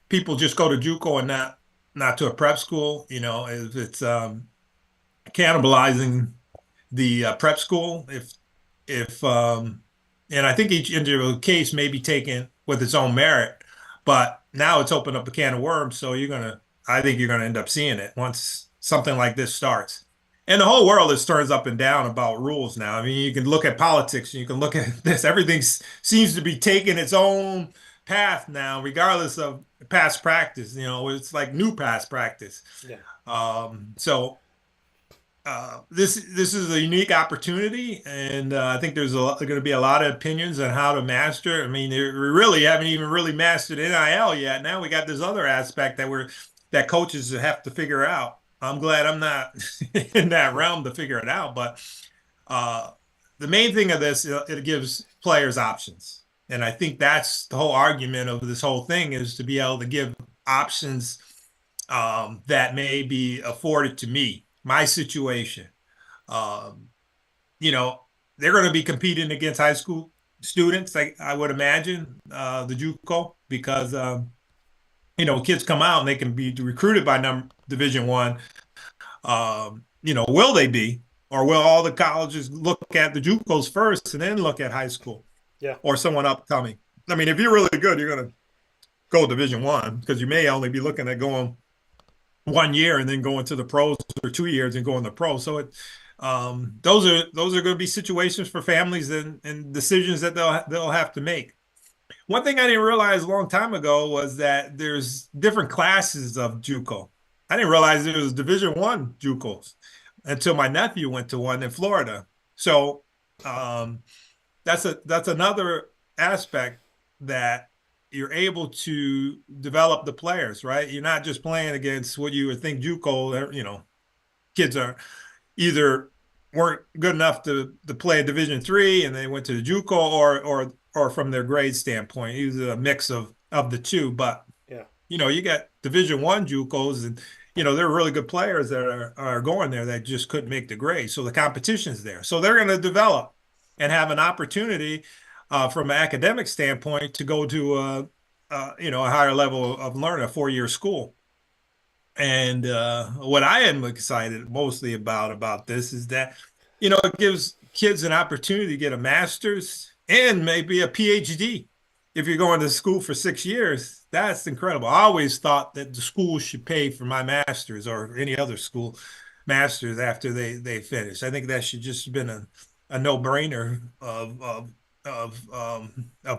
People just go to JUCO and not to a prep school. If it's cannibalizing the prep school. And I think each individual case may be taken with its own merit, but now it's opened up a can of worms. So I think you're gonna end up seeing it once something like this starts. And the whole world is turns up and down about rules now. I mean, you can look at politics and you can look at this. Everything seems to be taking its own path now, regardless of past practice. It's like new past practice. Yeah. This is a unique opportunity, and I think there's going to be a lot of opinions on how to master. I mean, we really haven't even really mastered NIL yet. Now we got this other aspect that coaches have to figure out. I'm glad I'm not in that realm to figure it out. But the main thing of this, it gives players options, and I think that's the whole argument of this whole thing, is to be able to give options that may be afforded to me. My situation, they're going to be competing against high school students, I would imagine, the JUCO, because, kids come out and they can be recruited by Division One. Will they be, or will all the colleges look at the JUCOs first and then look at high school? Yeah. Or someone upcoming? I mean, if you're really good, you're going to go Division One, because you may only be looking at going 1 year and then going to the pros, or 2 years and going to pro. So those are going to be situations for families and decisions that they'll have to make. One thing I didn't realize a long time ago was that there's different classes of JUCO. I didn't realize there was Division One JUCOs until my nephew went to one in Florida. So that's another aspect that you're able to develop the players, right? You're not just playing against what you would think JUCO, kids are either weren't good enough to play Division III and they went to the JUCO, or from their grade standpoint, either a mix of the two. But yeah, you got Division I JUCOs, and they're really good players that are going there that just couldn't make the grade. So the competition's there. So they're going to develop and have an opportunity from an academic standpoint to go to a higher level of learning, a 4-year school. And what I am excited mostly about this is that it gives kids an opportunity to get a master's and maybe a PhD if you're going to school for 6 years, that's incredible. I always thought that the school should pay for my master's or any other school master's after they finish. I think that should just have been a no-brainer of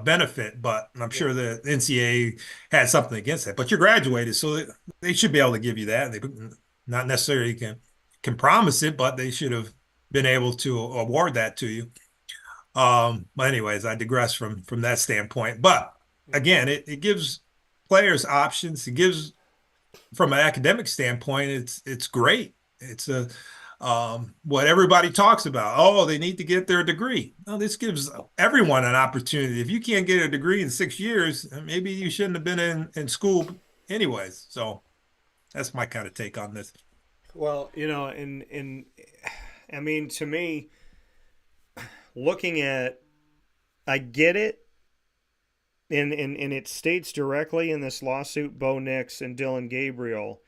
benefit, but I'm sure the NCAA had something against that. But you're graduated, so they should be able to give you that. They not necessarily can promise it, but they should have been able to award that to you. But anyways, I digress from that standpoint. But again, it gives players options. It gives, from an academic standpoint, it's great. It's what everybody talks about. Oh, they need to get their degree. No, this gives everyone an opportunity. If you can't get a degree in 6 years, maybe you shouldn't have been in school anyways. So that's my kind of take on this. Well, I mean, to me, looking at, I get it, and it states directly in this lawsuit, Bo Nix and Dylan Gabriel,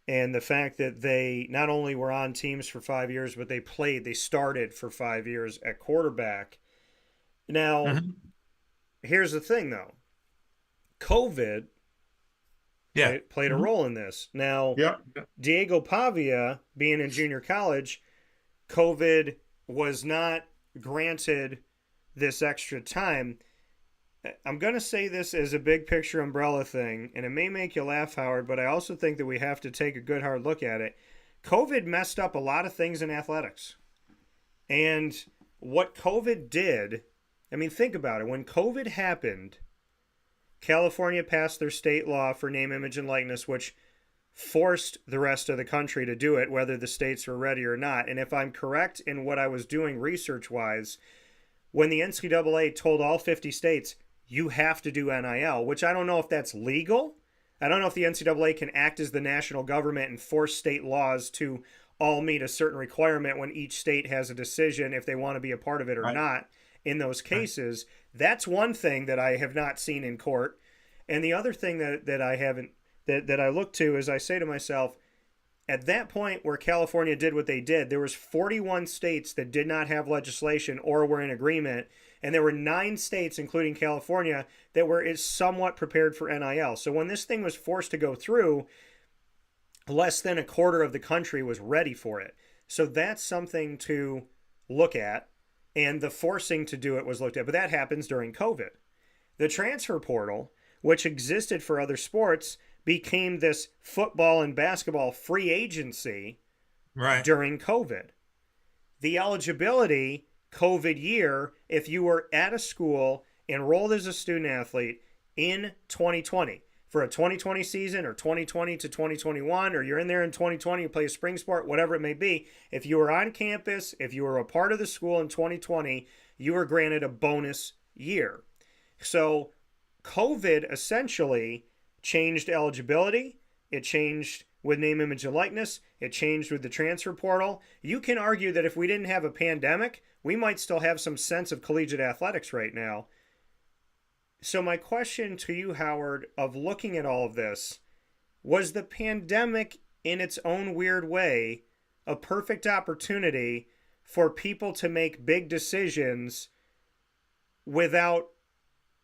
and the fact that they not only were on teams for 5 years, but they started for 5 years at quarterback. Now, here's the thing, though. COVID played a role in this. Now, Diego Pavia, being in junior college, COVID was not granted this extra time. I'm going to say this as a big picture umbrella thing, and it may make you laugh, Howard, but I also think that we have to take a good hard look at it. COVID messed up a lot of things in athletics. And what COVID did, I mean, think about it. When COVID happened, California passed their state law for name, image, and likeness, which forced the rest of the country to do it, whether the states were ready or not. And if I'm correct in what I was doing research-wise, when the NCAA told all 50 states, you have to do NIL, which I don't know if that's legal. I don't know if the NCAA can act as the national government and force state laws to all meet a certain requirement when each state has a decision if they want to be a part of it or not. In those cases, that's one thing that I have not seen in court. And the other thing that I haven't, that I look to is I say to myself, at that point where California did what they did, there was 41 states that did not have legislation or were in agreement, and there were 9 states, including California, that were somewhat prepared for NIL. So when this thing was forced to go through, less than a quarter of the country was ready for it. So that's something to look at, and the forcing to do it was looked at. But that happens during COVID. The transfer portal, which existed for other sports, became this football and basketball free agency during COVID. The eligibility COVID year, if you were at a school enrolled as a student athlete in 2020 for a 2020 season or 2020 to 2021, or you're in there in 2020, you play a spring sport, whatever it may be, if you were on campus, if you were a part of the school in 2020, you were granted a bonus year. So COVID essentially changed eligibility. It changed with name, image, and likeness. It changed with the transfer portal. You can argue that if we didn't have a pandemic, we might still have some sense of collegiate athletics right now. So my question to you, Howard, of looking at all of this, was the pandemic in its own weird way a perfect opportunity for people to make big decisions without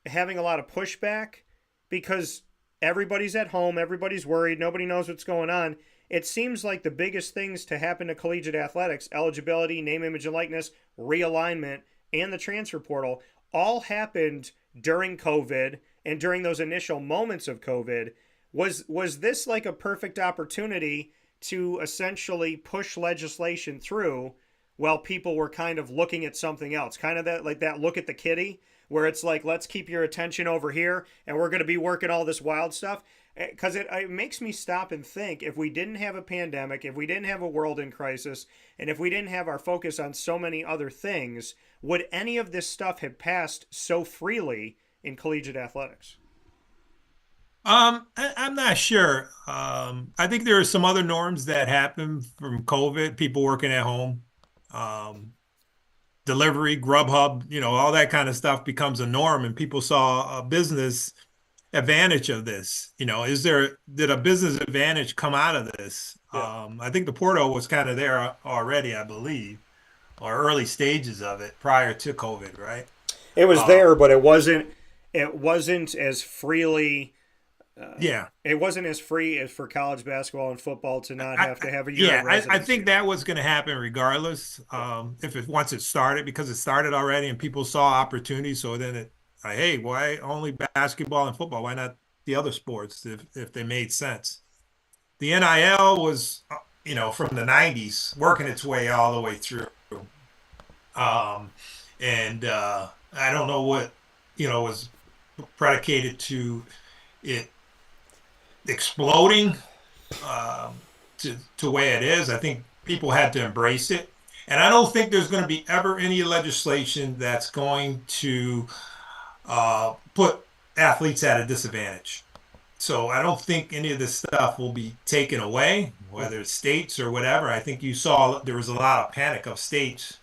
having a lot of pushback? Because everybody's at home, everybody's worried, nobody knows what's going on. It seems like the biggest things to happen to collegiate athletics, eligibility, name, image, and likeness, realignment, and the transfer portal, all happened during COVID and during those initial moments of COVID. Was this like a perfect opportunity to essentially push legislation through while people were kind of looking at something else? Kind of that look at the kitty, where it's like, let's keep your attention over here and we're going to be working all this wild stuff. Because it makes me stop and think, if we didn't have a pandemic, if we didn't have a world in crisis, and if we didn't have our focus on so many other things, would any of this stuff have passed so freely in collegiate athletics? I'm not sure. I think there are some other norms that happen from COVID, people working at home, delivery, Grubhub, all that kind of stuff becomes a norm, and people saw a business advantage of this. Did a business advantage come out of this? Yeah. I think the portal was kind of there already, I believe, or early stages of it prior to COVID, right? It was there, but it wasn't it wasn't as freely. Yeah. It wasn't as free as for college basketball and football to not have to have a year. Yeah, of I residency. think that was going to happen regardless. If it once it started, because it started already and people saw opportunity. So then hey, why only basketball and football? Why not the other sports if they made sense? The NIL was, from the '90s, working its way all the way through. And I don't know what, was predicated to it exploding to where it is. I think people had to embrace it. And I don't think there's going to be ever any legislation that's going to put athletes at a disadvantage. So I don't think any of this stuff will be taken away, whether it's states or whatever. I think you saw there was a lot of panic of states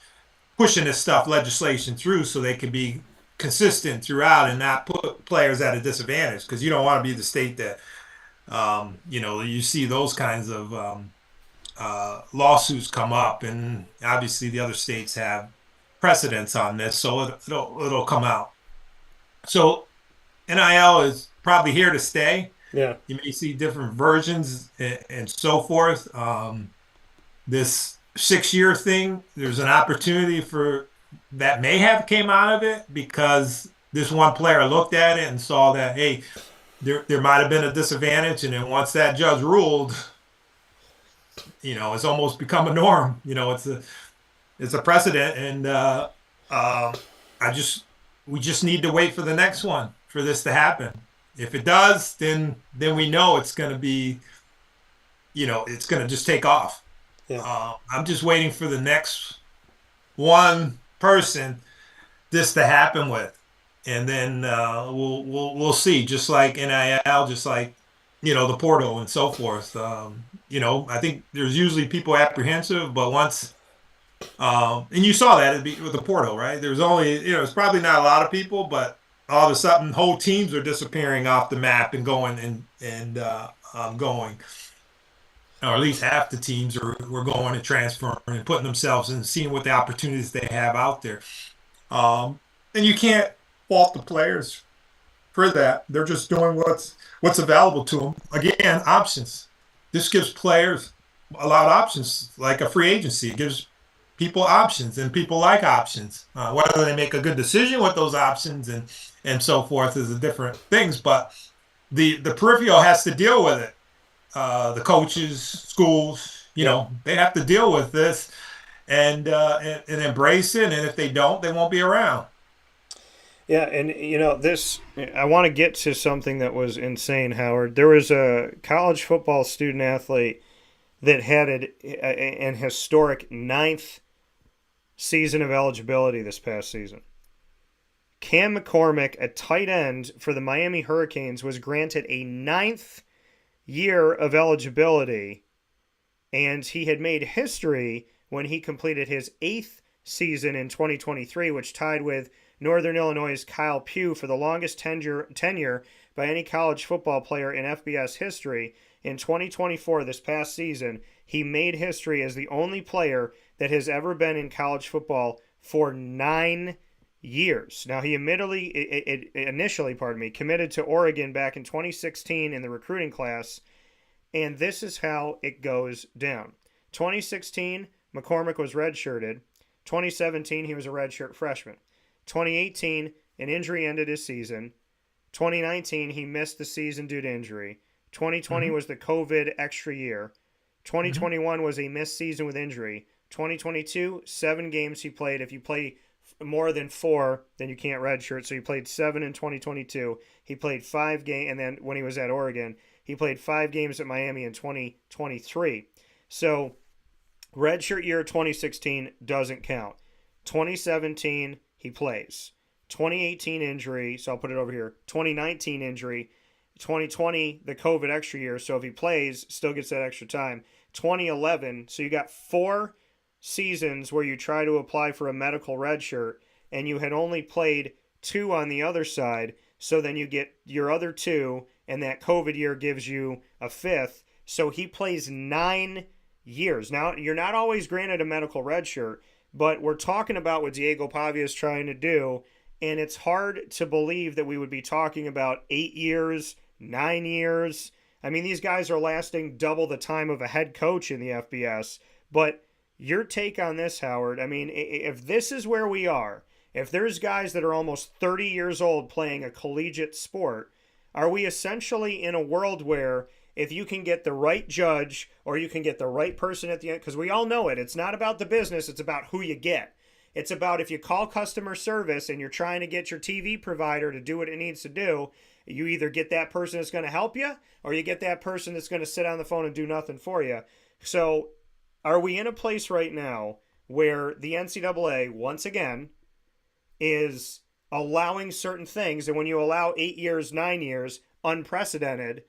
pushing this legislation through so they could be consistent throughout and not put players at a disadvantage, because you don't want to be the state that you see those kinds of lawsuits come up, and obviously the other states have precedents on this, so it'll come out. So NIL is probably here to stay. Yeah, you may see different versions and so forth. This 6-year thing, there's an opportunity for that may have came out of it because this one player looked at it and saw that, hey, there might have been a disadvantage, and then once that judge ruled, it's almost become a norm. It's a precedent, and we just need to wait for the next one for this to happen. If it does, then we know it's going to be, it's going to just take off. Yeah. I'm just waiting for the next one person this to happen with. And then we'll see, just like NIL, just like, the portal and so forth. I think there's usually people apprehensive, but once, and you saw that with the portal, right? There's only, it's probably not a lot of people, but all of a sudden whole teams are disappearing off the map and going going, or at least half the teams were going and transferring and putting themselves and seeing what the opportunities they have out there. And you can't fault the players for that. They're just doing what's available to them. Again, options. This gives players a lot of options, like a free agency. It gives people options, and people like options. Whether they make a good decision with those options and so forth is a different things, but the peripheral has to deal with it. The coaches, schools, they have to deal with this and embrace it, and if they don't, they won't be around. Yeah, and this, I want to get to something that was insane, Howard. There was a college football student athlete that had an historic 9th season of eligibility this past season. Cam McCormick, a tight end for the Miami Hurricanes, was granted a 9th year of eligibility, and he had made history when he completed his 8th season in 2023, which tied with Northern Illinois' Kyle Pugh for the longest tenure by any college football player in FBS history. In 2024, this past season, he made history as the only player that has ever been in college football for 9 years. Now, he initially committed to Oregon back in 2016 in the recruiting class, and this is how it goes down. 2016, McCormick was redshirted. 2017, he was a redshirt freshman. 2018, an injury ended his season. 2019, he missed the season due to injury. 2020 was the COVID extra year. 2021 was a missed season with injury. 2022, 7 games he played. If you play more than 4, then you can't redshirt. So he played 7 in 2022. He played 5 games, and then when he was at Oregon, he played 5 games at Miami in 2023. So redshirt year 2016 doesn't count. 2017, he plays. 2018 injury, so I'll put it over here. 2019 injury. 2020, the COVID extra year, so if he plays, still gets that extra time. 2011, so you got 4 seasons where you try to apply for a medical redshirt, and you had only played 2 on the other side, so then you get your other 2, and that COVID year gives you a 5th. So he plays 9 years. Now, you're not always granted a medical redshirt, but we're talking about what Diego Pavia is trying to do, And it's hard to believe that we would be talking about 8 years, 9 years. I mean, these guys are lasting double the time of a head coach in the FBS. But your take on this, Howard, I mean, if this is where we are, if there's guys that are almost 30 years old playing a collegiate sport, are we essentially in a world where if you can get the right judge or you can get the right person at the end, because we all know it, it's not about the business, it's about who you get. It's about if you call customer service and you're trying to get your TV provider to do what it needs to do, you either get that person that's going to help you or you get that person that's going to sit on the phone and do nothing for you. So are we in a place right now where the NCAA, once again, is allowing certain things, and when you allow 8 years, 9 years, unprecedented,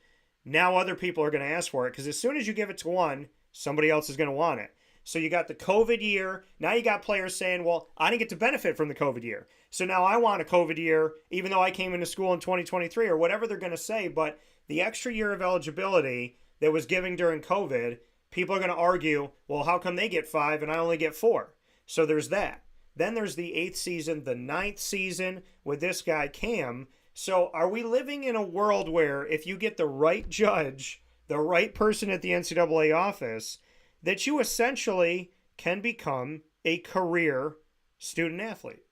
now other people are going to ask for it, because as soon as you give it to one, somebody else is going to want it. So you got the COVID year. Now you got players saying, well, I didn't get to benefit from the COVID year. So now I want a COVID year, even though I came into school in 2023 or whatever they're going to say. But the extra year of eligibility that was given during COVID, people are going to argue, well, how come they get 5 and I only get 4? So there's that. Then there's the 8th season, the 9th season with this guy, Cam. So are we living in a world where if you get the right judge, the right person at the NCAA office, that you essentially can become a career student athlete?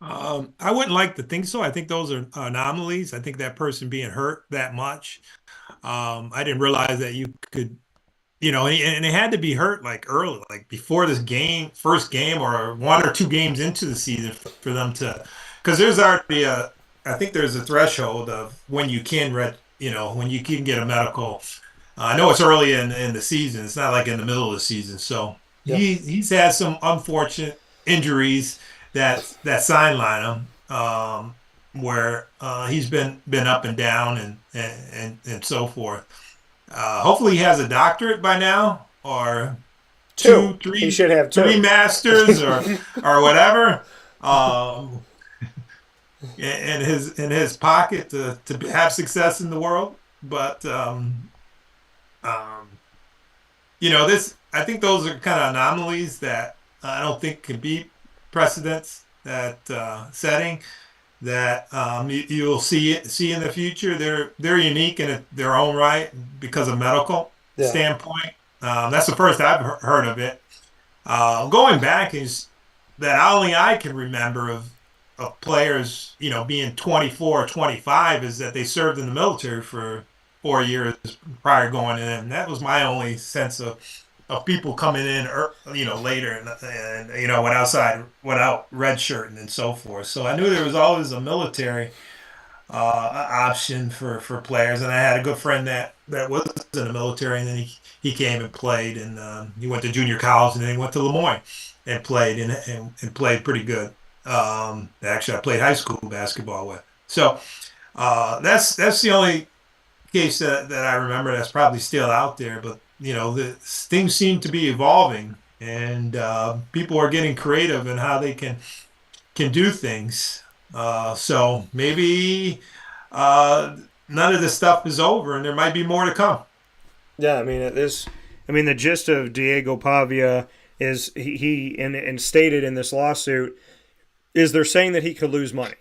I wouldn't like to think so. I think those are anomalies. I think that person being hurt that much. I didn't realize that you could, and it had to be hurt like early, like before this game, first game, or 1 or 2 games into the season for them to, because there's already I think there's a threshold of when you can when you can get a medical. I know it's early in the season. It's not like in the middle of the season. So he's had some unfortunate injuries that sideline him, where he's been up and down and so forth. Hopefully he has a doctorate by now, or 2, 3. He should have 2. 3 masters or whatever. In his pocket to have success in the world. But this, I think those are kind of anomalies that I don't think can be precedents that setting that you'll see in the future. They're unique in their own right because of medical standpoint. That's the first I've heard of it. Going back is that only I can remember of players, being 24 or 25 is that they served in the military for 4 years prior going in. And that was my only sense of people coming in, later and without redshirting and so forth. So I knew there was always a military option for players. And I had a good friend that was in the military, and then he came and played, and he went to junior college, and then he went to Lemoyne and played and played pretty good. Actually, I played high school basketball with. So that's the only case that I remember that's probably still out there. But things seem to be evolving, and people are getting creative in how they can do things. So maybe none of this stuff is over, and there might be more to come. Yeah, the gist of Diego Pavia is he and stated in this lawsuit is they're saying that he could lose money.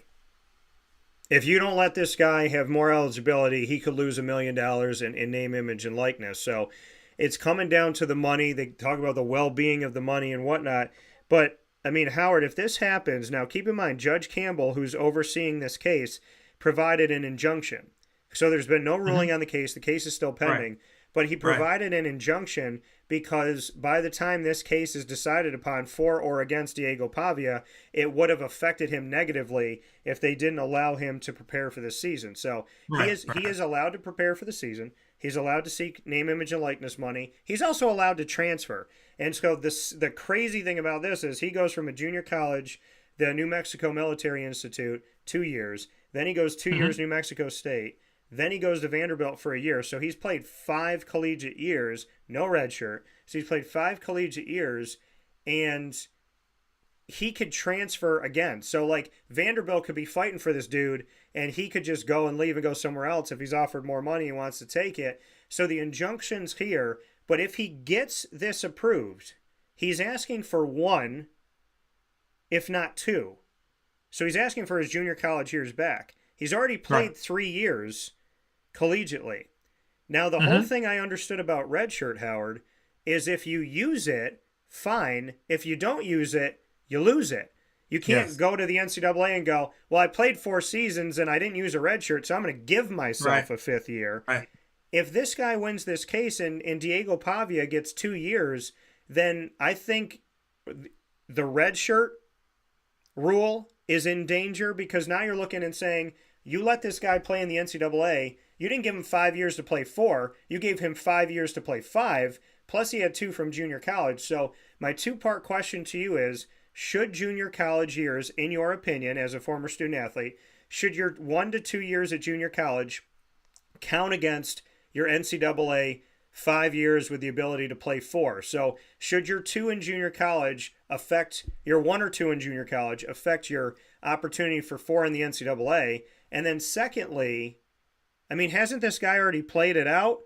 If you don't let this guy have more eligibility, he could lose $1 million in name, image, and likeness. So it's coming down to the money. They talk about the well-being of the money and whatnot. But, Howard, if this happens, now keep in mind, Judge Campbell, who's overseeing this case, provided an injunction. So there's been no ruling on the case. The case is still pending. Right. But he provided an injunction because by the time this case is decided upon for or against Diego Pavia, it would have affected him negatively if they didn't allow him to prepare for the season. So he is allowed to prepare for the season. He's allowed to seek name, image, and likeness money. He's also allowed to transfer. And so the crazy thing about this is he goes from a junior college, the New Mexico Military Institute, 2 years. Then he goes 2 years New Mexico State. Then he goes to Vanderbilt for a year. So he's played 5 collegiate years, no redshirt. So he's played 5 collegiate years, and he could transfer again. So, Vanderbilt could be fighting for this dude, and he could just go and leave and go somewhere else if he's offered more money and wants to take it. So the injunction's here. But if he gets this approved, he's asking for 1, if not 2. So he's asking for his junior college years back. He's already played 3 years collegiately. Now, the whole thing I understood about redshirt, Howard, is if you use it, fine. If you don't use it, you lose it. You can't go to the NCAA and go, well, I played 4 seasons and I didn't use a redshirt, so I'm going to give myself a 5th year. Right. If this guy wins this case and Diego Pavia gets 2 years, then I think the redshirt rule is in danger, because now you're looking and saying, you let this guy play in the NCAA. You didn't give him 5 years to play 4. You gave him 5 years to play 5, plus he had 2 from junior college. So my 2-part question to you is, should junior college years, in your opinion, as a former student athlete, should your 1 to 2 years at junior college count against your NCAA 5 years with the ability to play 4? So should your 2 in junior college affect your 1 or 2 in junior college, affect your opportunity for 4 in the NCAA? And then secondly, I mean, hasn't this guy already played it out?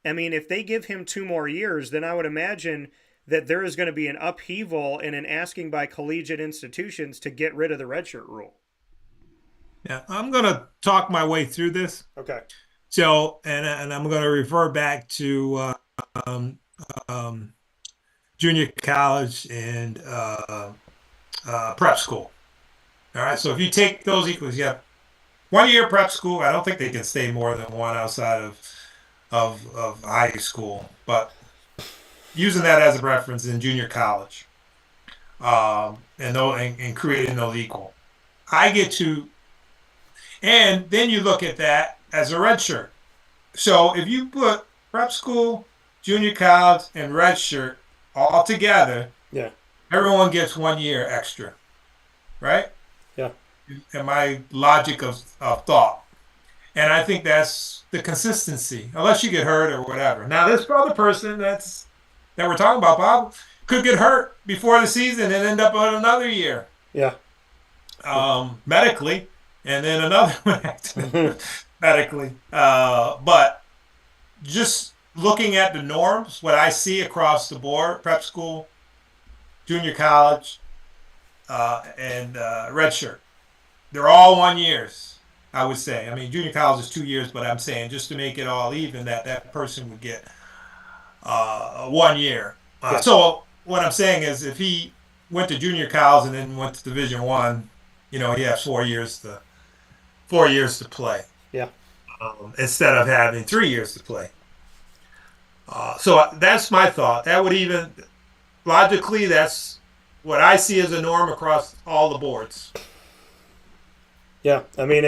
I mean, if they give him 2 more years, then I would imagine that there is going to be an upheaval and an asking by collegiate institutions to get rid of the redshirt rule. Yeah, I'm going to talk my way through this. Okay. So, and I'm going to refer back to junior college and prep school. All right. So if you take those equals, you have 1 year prep school. I don't think they can stay more than 1 outside of high school, but using that as a reference in junior college, and creating those equal, I get to, and then you look at that as a red shirt. So if you put prep school, junior college, and red shirt all together, everyone gets 1 year extra, right? Yeah. In my logic of thought. And I think that's the consistency, unless you get hurt or whatever. Now, this other person that we're talking about, Bob, could get hurt before the season and end up on another year. Yeah. Medically, and then another one medically. But just looking at the norms, what I see across the board, prep school, junior college, and redshirt, they're all 1 years. I would say. I mean, junior college is 2 years, but I'm saying just to make it all even, that person would get 1 year. So what I'm saying is, if he went to junior college and then went to Division I, he has 4 years to play. Yeah. Instead of having 3 years to play. So that's my thought. That would even logically, that's what I see as a norm across all the boards. Yeah, I mean,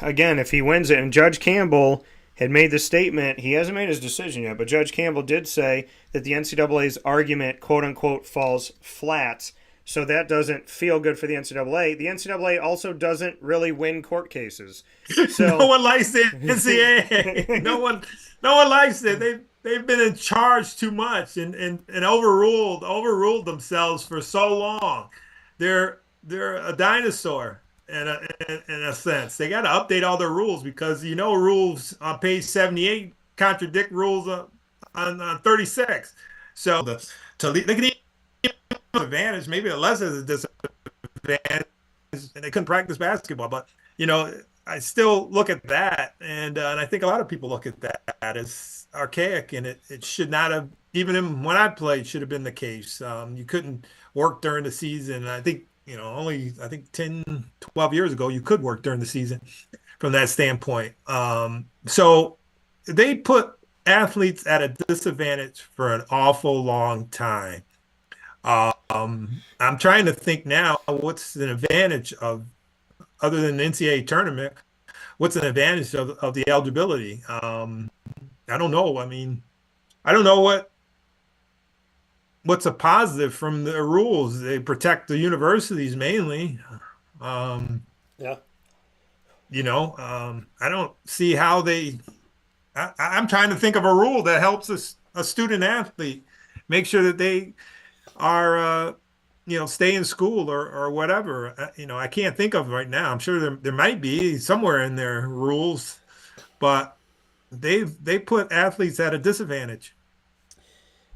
again, if he wins it, and Judge Campbell had made the statement, he hasn't made his decision yet, but Judge Campbell did say that the NCAA's argument, quote-unquote, falls flat, so that doesn't feel good for the NCAA. The NCAA also doesn't really win court cases. So no one likes the NCAA. no one likes it. They've been in charge too much and overruled themselves for so long. They're a dinosaur in a sense. They got to update all their rules because rules on page 78 contradict rules on 36. So they can even advantage, maybe less as a disadvantage, and they couldn't practice basketball. But I still look at that, and I think a lot of people look at that as archaic, and it should not have. Even when I played, should have been the case. You couldn't work during the season. And I think. Only 10, 12 years ago, you could work during the season from that standpoint. So they put athletes at a disadvantage for an awful long time. I'm trying to think now, what's an advantage of, other than the NCAA tournament, what's an advantage of the eligibility? I don't know. I mean, I don't know what's a positive from the rules. They protect the universities mainly. I don't see how I'm trying to think of a rule that helps a student athlete make sure that they are, stay in school or whatever. I can't think of right now. I'm sure there might be somewhere in their rules, but they put athletes at a disadvantage.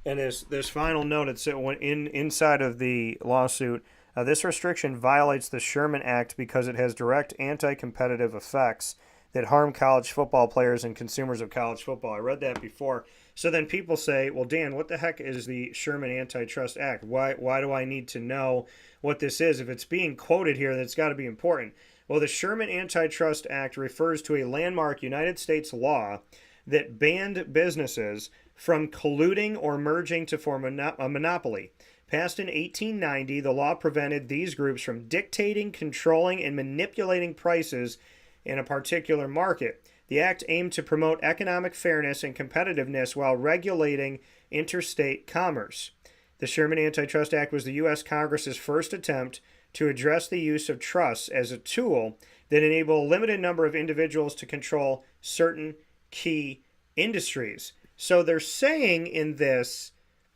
And this final note, it's inside of the lawsuit. This restriction violates the Sherman Act because it has direct anti-competitive effects that harm college football players and consumers of college football. I read that before. So then people say, well, Dan, what the heck is the Sherman Antitrust Act? Why do I need to know what this is? If it's being quoted here, that's got to be important. Well, the Sherman Antitrust Act refers to a landmark United States law that banned businesses from colluding or merging to form a monopoly. Passed in 1890, the law prevented these groups from dictating, controlling, and manipulating prices in a particular market. The act aimed to promote economic fairness and competitiveness while regulating interstate commerce. The Sherman Antitrust Act was the U.S. Congress's first attempt to address the use of trusts as a tool that enabled a limited number of individuals to control certain key industries. So they're saying in this,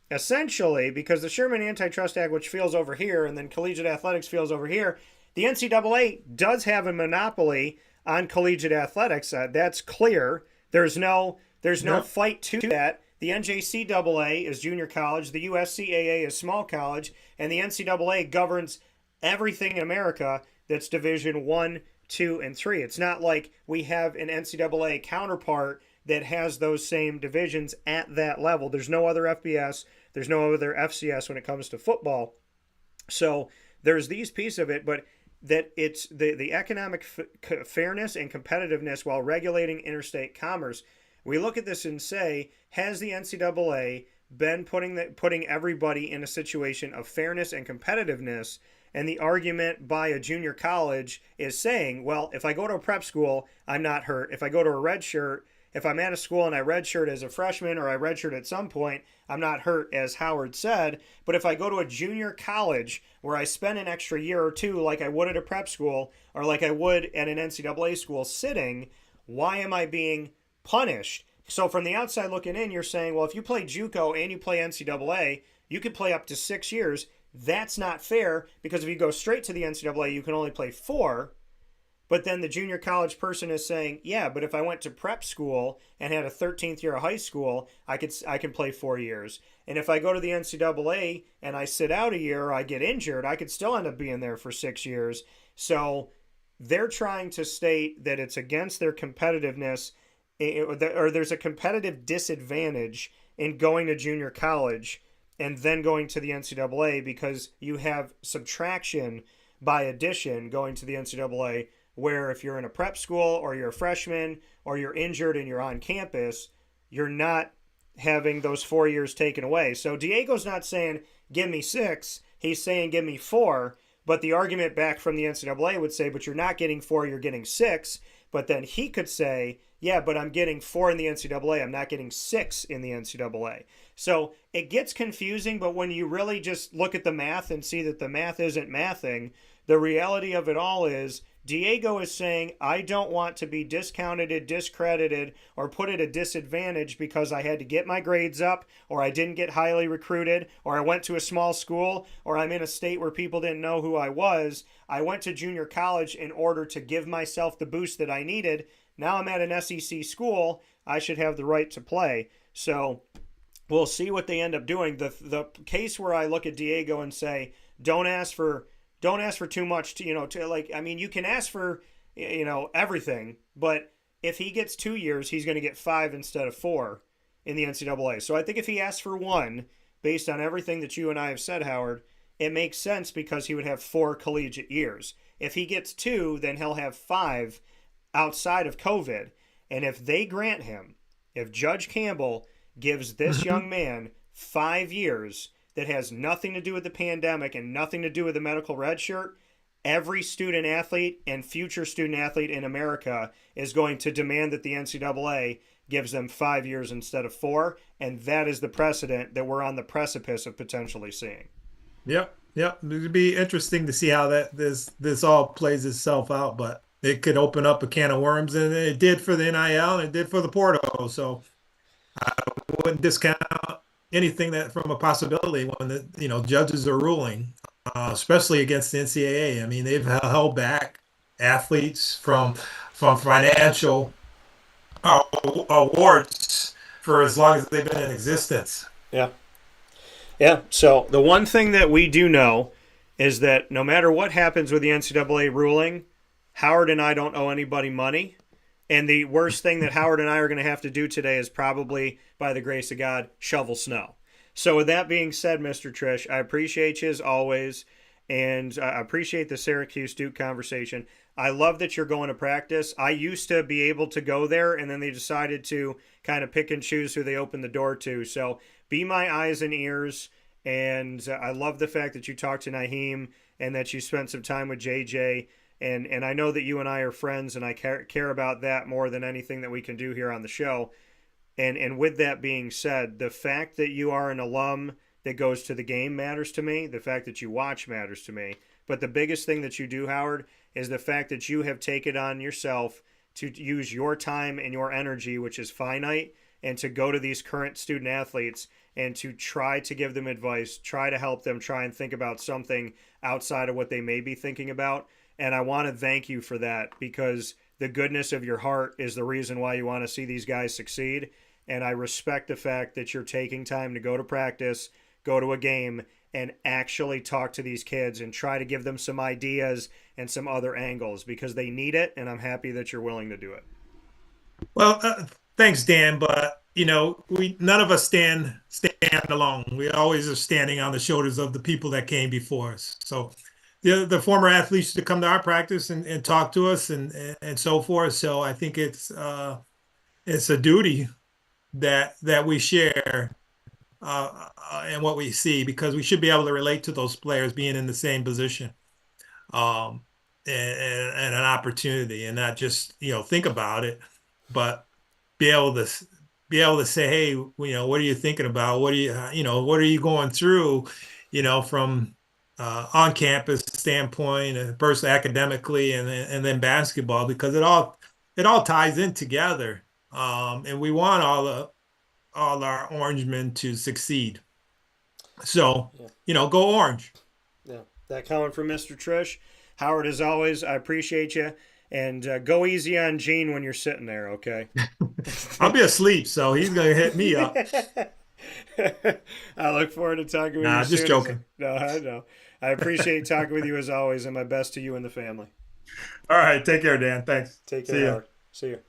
essentially, because the Sherman Antitrust Act, which feels over here, and then collegiate athletics feels over here, the NCAA does have a monopoly on collegiate athletics. That's clear. There's no fight to that. The NJCAA is junior college, the USCAA is small college, and the NCAA governs everything in America that's Division 1, 2, and 3. It's not like we have an NCAA counterpart that has those same divisions at that level. There's no other FBS. There's no other FCS when it comes to football. So there's these pieces of it, but that it's the economic fairness and competitiveness while regulating interstate commerce. We look at this and say, has the NCAA been putting everybody in a situation of fairness and competitiveness? And the argument by a junior college is saying, well, if I go to a prep school, I'm not hurt. If I go to a red shirt, if I'm at a school and I redshirt as a freshman or I redshirt at some point, I'm not hurt, as Howard said. But if I go to a junior college where I spend an extra year or two like I would at a prep school or like I would at an NCAA school sitting, why am I being punished? So from the outside looking in, you're saying, well, if you play JUCO and you play NCAA, you could play up to 6 years. That's not fair, because if you go straight to the NCAA, you can only play 4. But then the junior college person is saying, yeah, but if I went to prep school and had a 13th year of high school, I can play 4 years. And if I go to the NCAA and I sit out a year or I get injured, I could still end up being there for 6 years. So they're trying to state that it's against their competitiveness, or there's a competitive disadvantage in going to junior college and then going to the NCAA, because you have subtraction by addition going to the NCAA, where if you're in a prep school or you're a freshman or you're injured and you're on campus, you're not having those 4 years taken away. So Diego's not saying, give me 6. He's saying, give me 4. But the argument back from the NCAA would say, but you're not getting 4, you're getting 6. But then he could say, yeah, but I'm getting 4 in the NCAA. I'm not getting 6 in the NCAA. So it gets confusing, but when you really just look at the math and see that the math isn't mathing, the reality of it all is Diego is saying, I don't want to be discounted, discredited, or put at a disadvantage because I had to get my grades up, or I didn't get highly recruited, or I went to a small school, or I'm in a state where people didn't know who I was. I went to junior college in order to give myself the boost that I needed. Now I'm at an SEC school. I should have the right to play. So we'll see what they end up doing. The case where I look at Diego and say, don't ask for too much, you can ask for, everything, but if he gets 2 years, he's going to get 5 instead of 4 in the NCAA. So I think if he asks for 1, based on everything that you and I have said, Howard, it makes sense because he would have 4 collegiate years. If he gets 2, then he'll have 5 outside of COVID. And if they grant him, if Judge Campbell gives this young man 5 years, that has nothing to do with the pandemic and nothing to do with the medical red shirt, every student athlete and future student athlete in America is going to demand that the NCAA gives them 5 years instead of 4, and that is the precedent that we're on the precipice of potentially seeing. Yep. It'd be interesting to see how this all plays itself out, but it could open up a can of worms, and it did for the NIL and it did for the Porto. So I wouldn't discount anything that from a possibility when the judges are ruling, especially against the NCAA. I mean, they've held back athletes from financial awards for as long as they've been in existence. Yeah. So the one thing that we do know is that no matter what happens with the NCAA ruling, Howard and I don't owe anybody money. And the worst thing that Howard and I are going to have to do today is probably, by the grace of God, shovel snow. So with that being said, Mr. Triche, I appreciate you as always, and I appreciate the Syracuse-Duke conversation. I love that you're going to practice. I used to be able to go there, and then they decided to kind of pick and choose who they opened the door to. So be my eyes and ears, and I love the fact that you talked to Naheem and that you spent some time with JJ. And I know that you and I are friends, and I care about that more than anything that we can do here on the show. And with that being said, the fact that you are an alum that goes to the game matters to me. The fact that you watch matters to me. But the biggest thing that you do, Howard, is the fact that you have taken on yourself to use your time and your energy, which is finite, and to go to these current student athletes and to try to give them advice, try to help them try and think about something outside of what they may be thinking about. And I want to thank you for that, because the goodness of your heart is the reason why you want to see these guys succeed. And I respect the fact that you're taking time to go to practice, go to a game, and actually talk to these kids and try to give them some ideas and some other angles, because they need it. And I'm happy that you're willing to do it. Well, thanks, Dan. But, none of us stand alone. We always are standing on the shoulders of the people that came before us. So the former athletes to come to our practice and talk to us and so forth. So I think it's a duty that we share and what we see, because we should be able to relate to those players being in the same position and an opportunity, and not just think about it, but be able to say, hey, what are you thinking about? What are what are you going through, from on campus standpoint, and first academically, and then basketball, because it all ties in together, and we want all our Orangemen to succeed. So go Orange. Yeah, that coming from Mr. Triche. Howard, as always, I appreciate you, and go easy on Gene when you're sitting there. Okay. I'll be asleep, so he's gonna hit me up. I look forward to talking with you. Nah, just joking. No, I know. I appreciate talking with you as always, and my best to you and the family. All right, take care, Dan. Thanks. Take care, Howard. See you.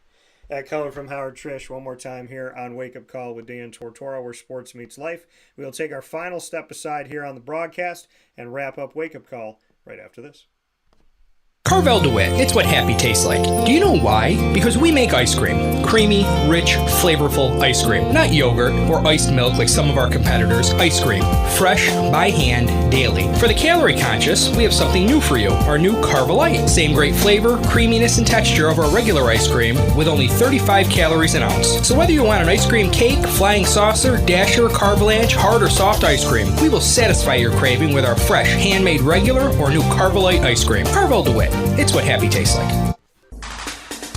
That coming from Howard Triche one more time here on Wake Up Call with Dan Tortora, where sports meets life. We'll take our final step aside here on the broadcast and wrap up Wake Up Call right after this. Carvel DeWitt, it's what happy tastes like. Do you know why? Because we make ice cream. Creamy, rich, flavorful ice cream. Not yogurt or iced milk like some of our competitors. Ice cream. Fresh, by hand, daily. For the calorie conscious, we have something new for you. Our new Carvelite. Same great flavor, creaminess, and texture of our regular ice cream with only 35 calories an ounce. So whether you want an ice cream cake, flying saucer, dasher, carvalanche, hard or soft ice cream, we will satisfy your craving with our fresh, handmade regular or new Carvelite ice cream. Carvel DeWitt. It's what happy tastes like.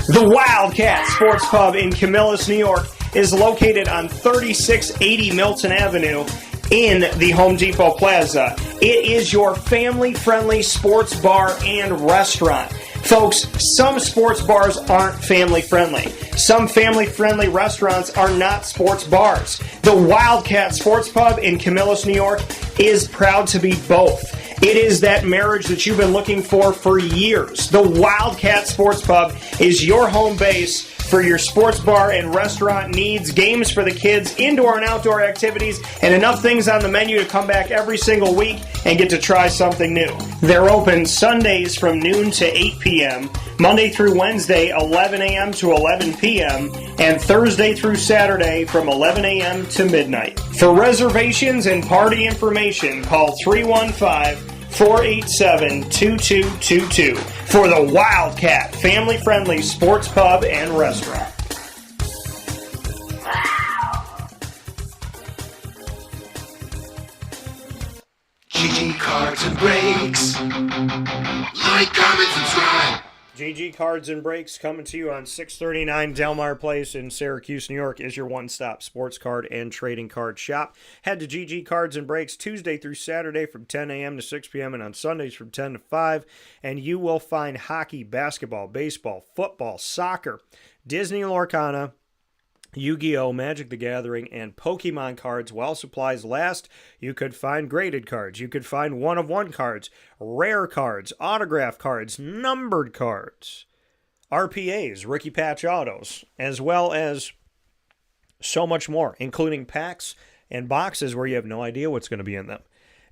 The Wildcat Sports Pub in Camillus, New York is located on 3680 Milton Avenue in the Home Depot Plaza. It is your family-friendly sports bar and restaurant. Folks, some sports bars aren't family-friendly. Some family-friendly restaurants are not sports bars. The Wildcat Sports Pub in Camillus, New York is proud to be both. It is that marriage that you've been looking for years. The Wildcat Sports Pub is your home base for your sports bar and restaurant needs, games for the kids, indoor and outdoor activities, and enough things on the menu to come back every single week and get to try something new. They're open Sundays from noon to 8 p.m., Monday through Wednesday, 11 a.m. to 11 p.m., and Thursday through Saturday from 11 a.m. to midnight. For reservations and party information, call 315-487-2222 for the Wildcat family-friendly sports pub and restaurant. GG Cards and Breaks. Like, comment, subscribe. GG Cards and Breaks, coming to you on 639 Delmar Place in Syracuse, New York, is your one-stop sports card and trading card shop. Head to GG Cards and Breaks Tuesday through Saturday from 10 a.m. to 6 p.m. and on Sundays from 10 to 5, and you will find hockey, basketball, baseball, football, soccer, Disney Lorcana, Yu-Gi-Oh!, Magic the Gathering, and Pokemon cards while supplies last. You could find graded cards. You could find one-of-one cards, rare cards, autograph cards, numbered cards, RPAs, rookie patch autos, as well as so much more, including packs and boxes where you have no idea what's going to be in them.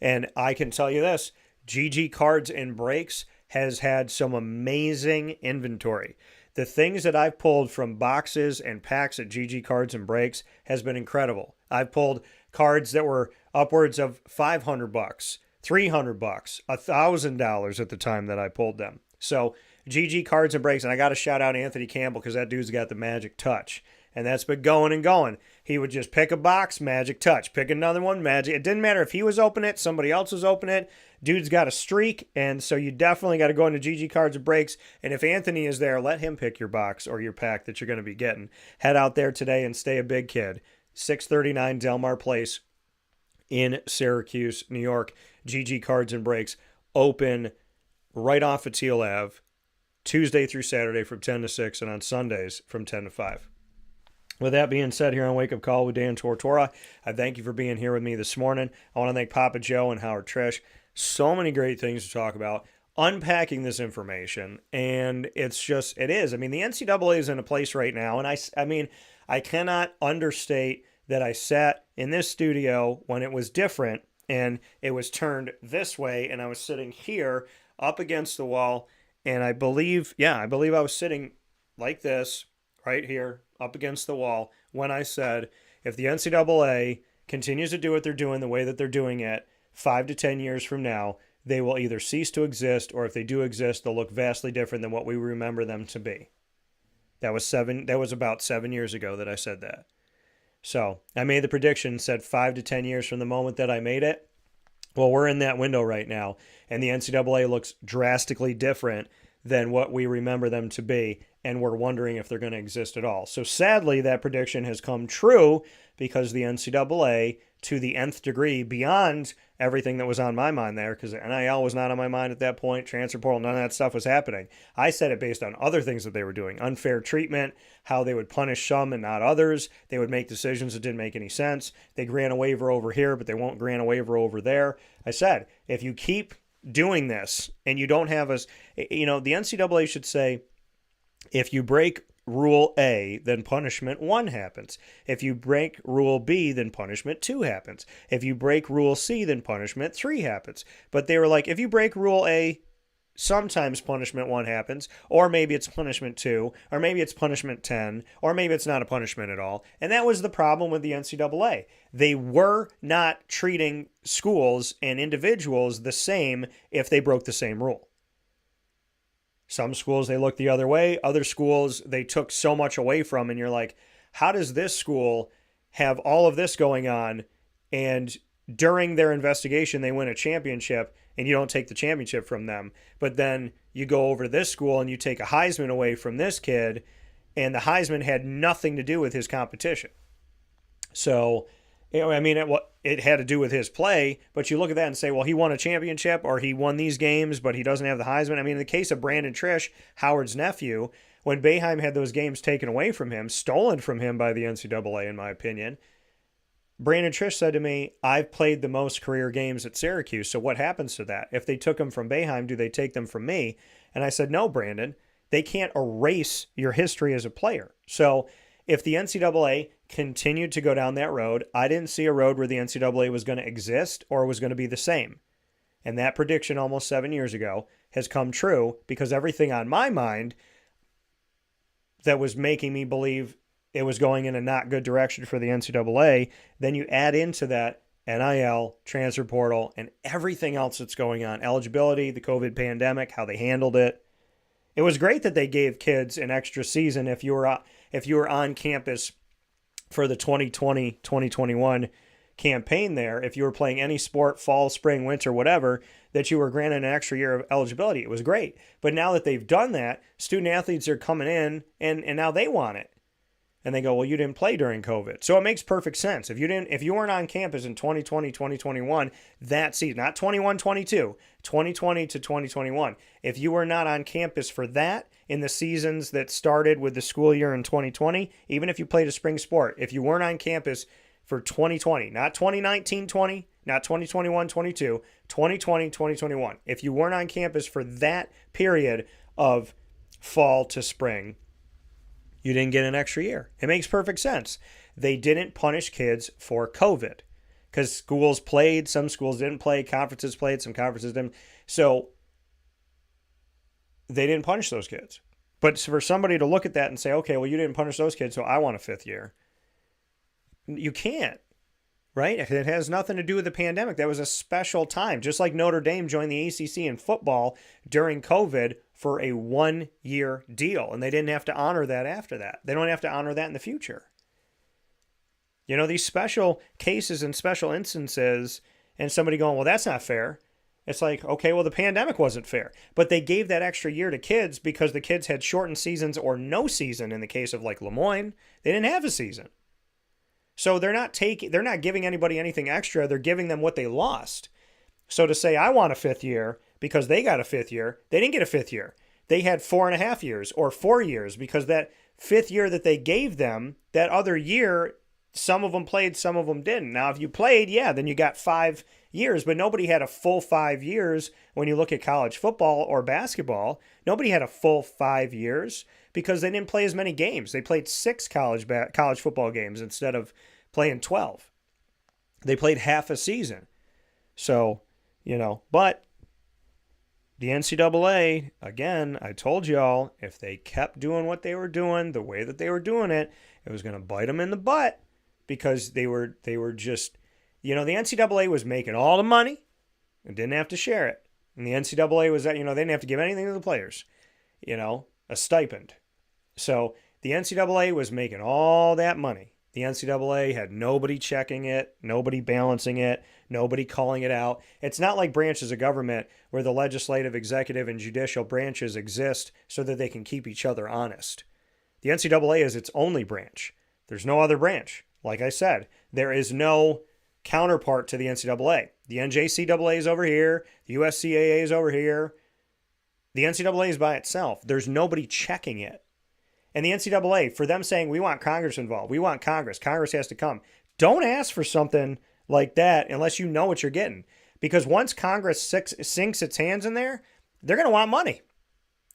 And I can tell you this, GG Cards and Breaks has had some amazing inventory. The things that I've pulled from boxes and packs at GG Cards and Breaks has been incredible. I've pulled cards that were upwards of $500, $300, $1,000 at the time that I pulled them. So GG Cards and Breaks, and I got to shout out Anthony Campbell because that dude's got the magic touch. And that's been going and going. He would just pick a box, magic touch. Pick another one, magic. It didn't matter if he was opening it, somebody else was opening it. Dude's got a streak, and so you definitely got to go into GG Cards and Breaks. And if Anthony is there, let him pick your box or your pack that you're going to be getting. Head out there today and stay a big kid. 639 Delmar Place in Syracuse, New York. GG Cards and Breaks open right off of Teal Ave, Tuesday through Saturday from 10 to 6, and on Sundays from 10 to 5. With that being said, here on Wake Up Call with Dan Tortora, I thank you for being here with me this morning. I want to thank Papa Joe and Howard Triche. So many great things to talk about, unpacking this information, and it is. I mean, the NCAA is in a place right now, and I cannot understate that I sat in this studio when it was different, and it was turned this way, and I was sitting here up against the wall, and I believe I was sitting like this, right here, up against the wall, when I said, if the NCAA continues to do what they're doing the way that they're doing it, 5 to 10 years from now, they will either cease to exist, or if they do exist, they'll look vastly different than what we remember them to be. That was about 7 years ago that I said that. So I made the prediction, said 5 to 10 years from the moment that I made it. Well, we're in that window right now, and the NCAA looks drastically different than what we remember them to be, and we're wondering if they're going to exist at all. So sadly, that prediction has come true because the NCAA, to the nth degree, beyond everything that was on my mind there, because NIL was not on my mind at that point, transfer portal, none of that stuff was happening. I said it based on other things that they were doing, unfair treatment, how they would punish some and not others. They would make decisions that didn't make any sense. They grant a waiver over here, but they won't grant a waiver over there. I said, if you keep doing this and you don't have us, the NCAA should say, if you break Rule A, then punishment 1 happens. If you break Rule B, then punishment 2 happens. If you break Rule C, then punishment 3 happens. But they were like, if you break Rule A, sometimes punishment 1 happens, or maybe it's punishment 2, or maybe it's punishment 10, or maybe it's not a punishment at all. And that was the problem with the NCAA. They were not treating schools and individuals the same if they broke the same rule. Some schools, they looked the other way. Other schools, they took so much away from, and you're like, how does this school have all of this going on, and during their investigation, they win a championship, and you don't take the championship from them? But then you go over to this school, and you take a Heisman away from this kid, and the Heisman had nothing to do with his competition. So, it had to do with his play, but you look at that and say, well, he won a championship, or he won these games, but he doesn't have the Heisman. In the case of Brandon Triche, Howard's nephew, when Boeheim had those games taken away from him, stolen from him by the NCAA, in my opinion, Brandon Triche said to me, I've played the most career games at Syracuse, so what happens to that? If they took them from Boeheim, do they take them from me? And I said, no, Brandon, they can't erase your history as a player. So if the NCAA continued to go down that road, I didn't see a road where the NCAA was going to exist or was going to be the same. And that prediction almost 7 years ago has come true, because everything on my mind that was making me believe it was going in a not good direction for the NCAA, then you add into that NIL, transfer portal, and everything else that's going on, eligibility, the COVID pandemic, how they handled it. It was great that they gave kids an extra season if you were on campus for the 2020-2021 campaign there. If you were playing any sport, fall, spring, winter, whatever, that you were granted an extra year of eligibility. It was great. But now that they've done that, student athletes are coming in, and now they want it. And they go, well, you didn't play during COVID. So it makes perfect sense. If you weren't on campus in 2020, 2021, that season, not 21, 22, 2020 to 2021, if you were not on campus for that in the seasons that started with the school year in 2020, even if you played a spring sport, if you weren't on campus for 2020, not 2019, 20, not 2021, 22, 2020, 2021, if you weren't on campus for that period of fall to spring, you didn't get an extra year. It makes perfect sense. They didn't punish kids for COVID because schools played, some schools didn't play, conferences played, some conferences didn't. So they didn't punish those kids. But for somebody to look at that and say, okay, well, you didn't punish those kids, so I want a fifth year. You can't, right? It has nothing to do with the pandemic. That was a special time. Just like Notre Dame joined the ACC in football during COVID for a 1-year deal, and they didn't have to honor that after that. They don't have to honor that in the future. You know, these special cases and special instances, and somebody going, well, that's not fair. It's like, okay, well, the pandemic wasn't fair, but they gave that extra year to kids because the kids had shortened seasons or no season. In the case of like Lemoyne, they didn't have a season. So they're not giving anybody anything extra. They're giving them what they lost. So to say, I want a fifth year because they got a fifth year, they didn't get a fifth year. They had 4.5 years or 4 years because that fifth year that they gave them, that other year, some of them played, some of them didn't. Now, if you played, yeah, then you got 5 years, but nobody had a full 5 years when you look at college football or basketball. Nobody had a full 5 years because they didn't play as many games. They played 6 college football games instead of playing 12. They played half a season. So, you know, but the NCAA, again, I told y'all, if they kept doing what they were doing, the way that they were doing it, it was going to bite them in the butt because they were just, you know, the NCAA was making all the money and didn't have to share it. And the NCAA was that, you know, they didn't have to give anything to the players, you know, a stipend. So the NCAA was making all that money. The NCAA had nobody checking it, nobody balancing it, nobody calling it out. It's not like branches of government where the legislative, executive, and judicial branches exist so that they can keep each other honest. The NCAA is its only branch. There's no other branch. Like I said, there is no counterpart to the NCAA. The NJCAA is over here. The USCAA is over here. The NCAA is by itself. There's nobody checking it. And the NCAA, for them saying, we want Congress involved, we want Congress has to come. Don't ask for something like that unless you know what you're getting. Because once Congress sinks its hands in there, they're going to want money.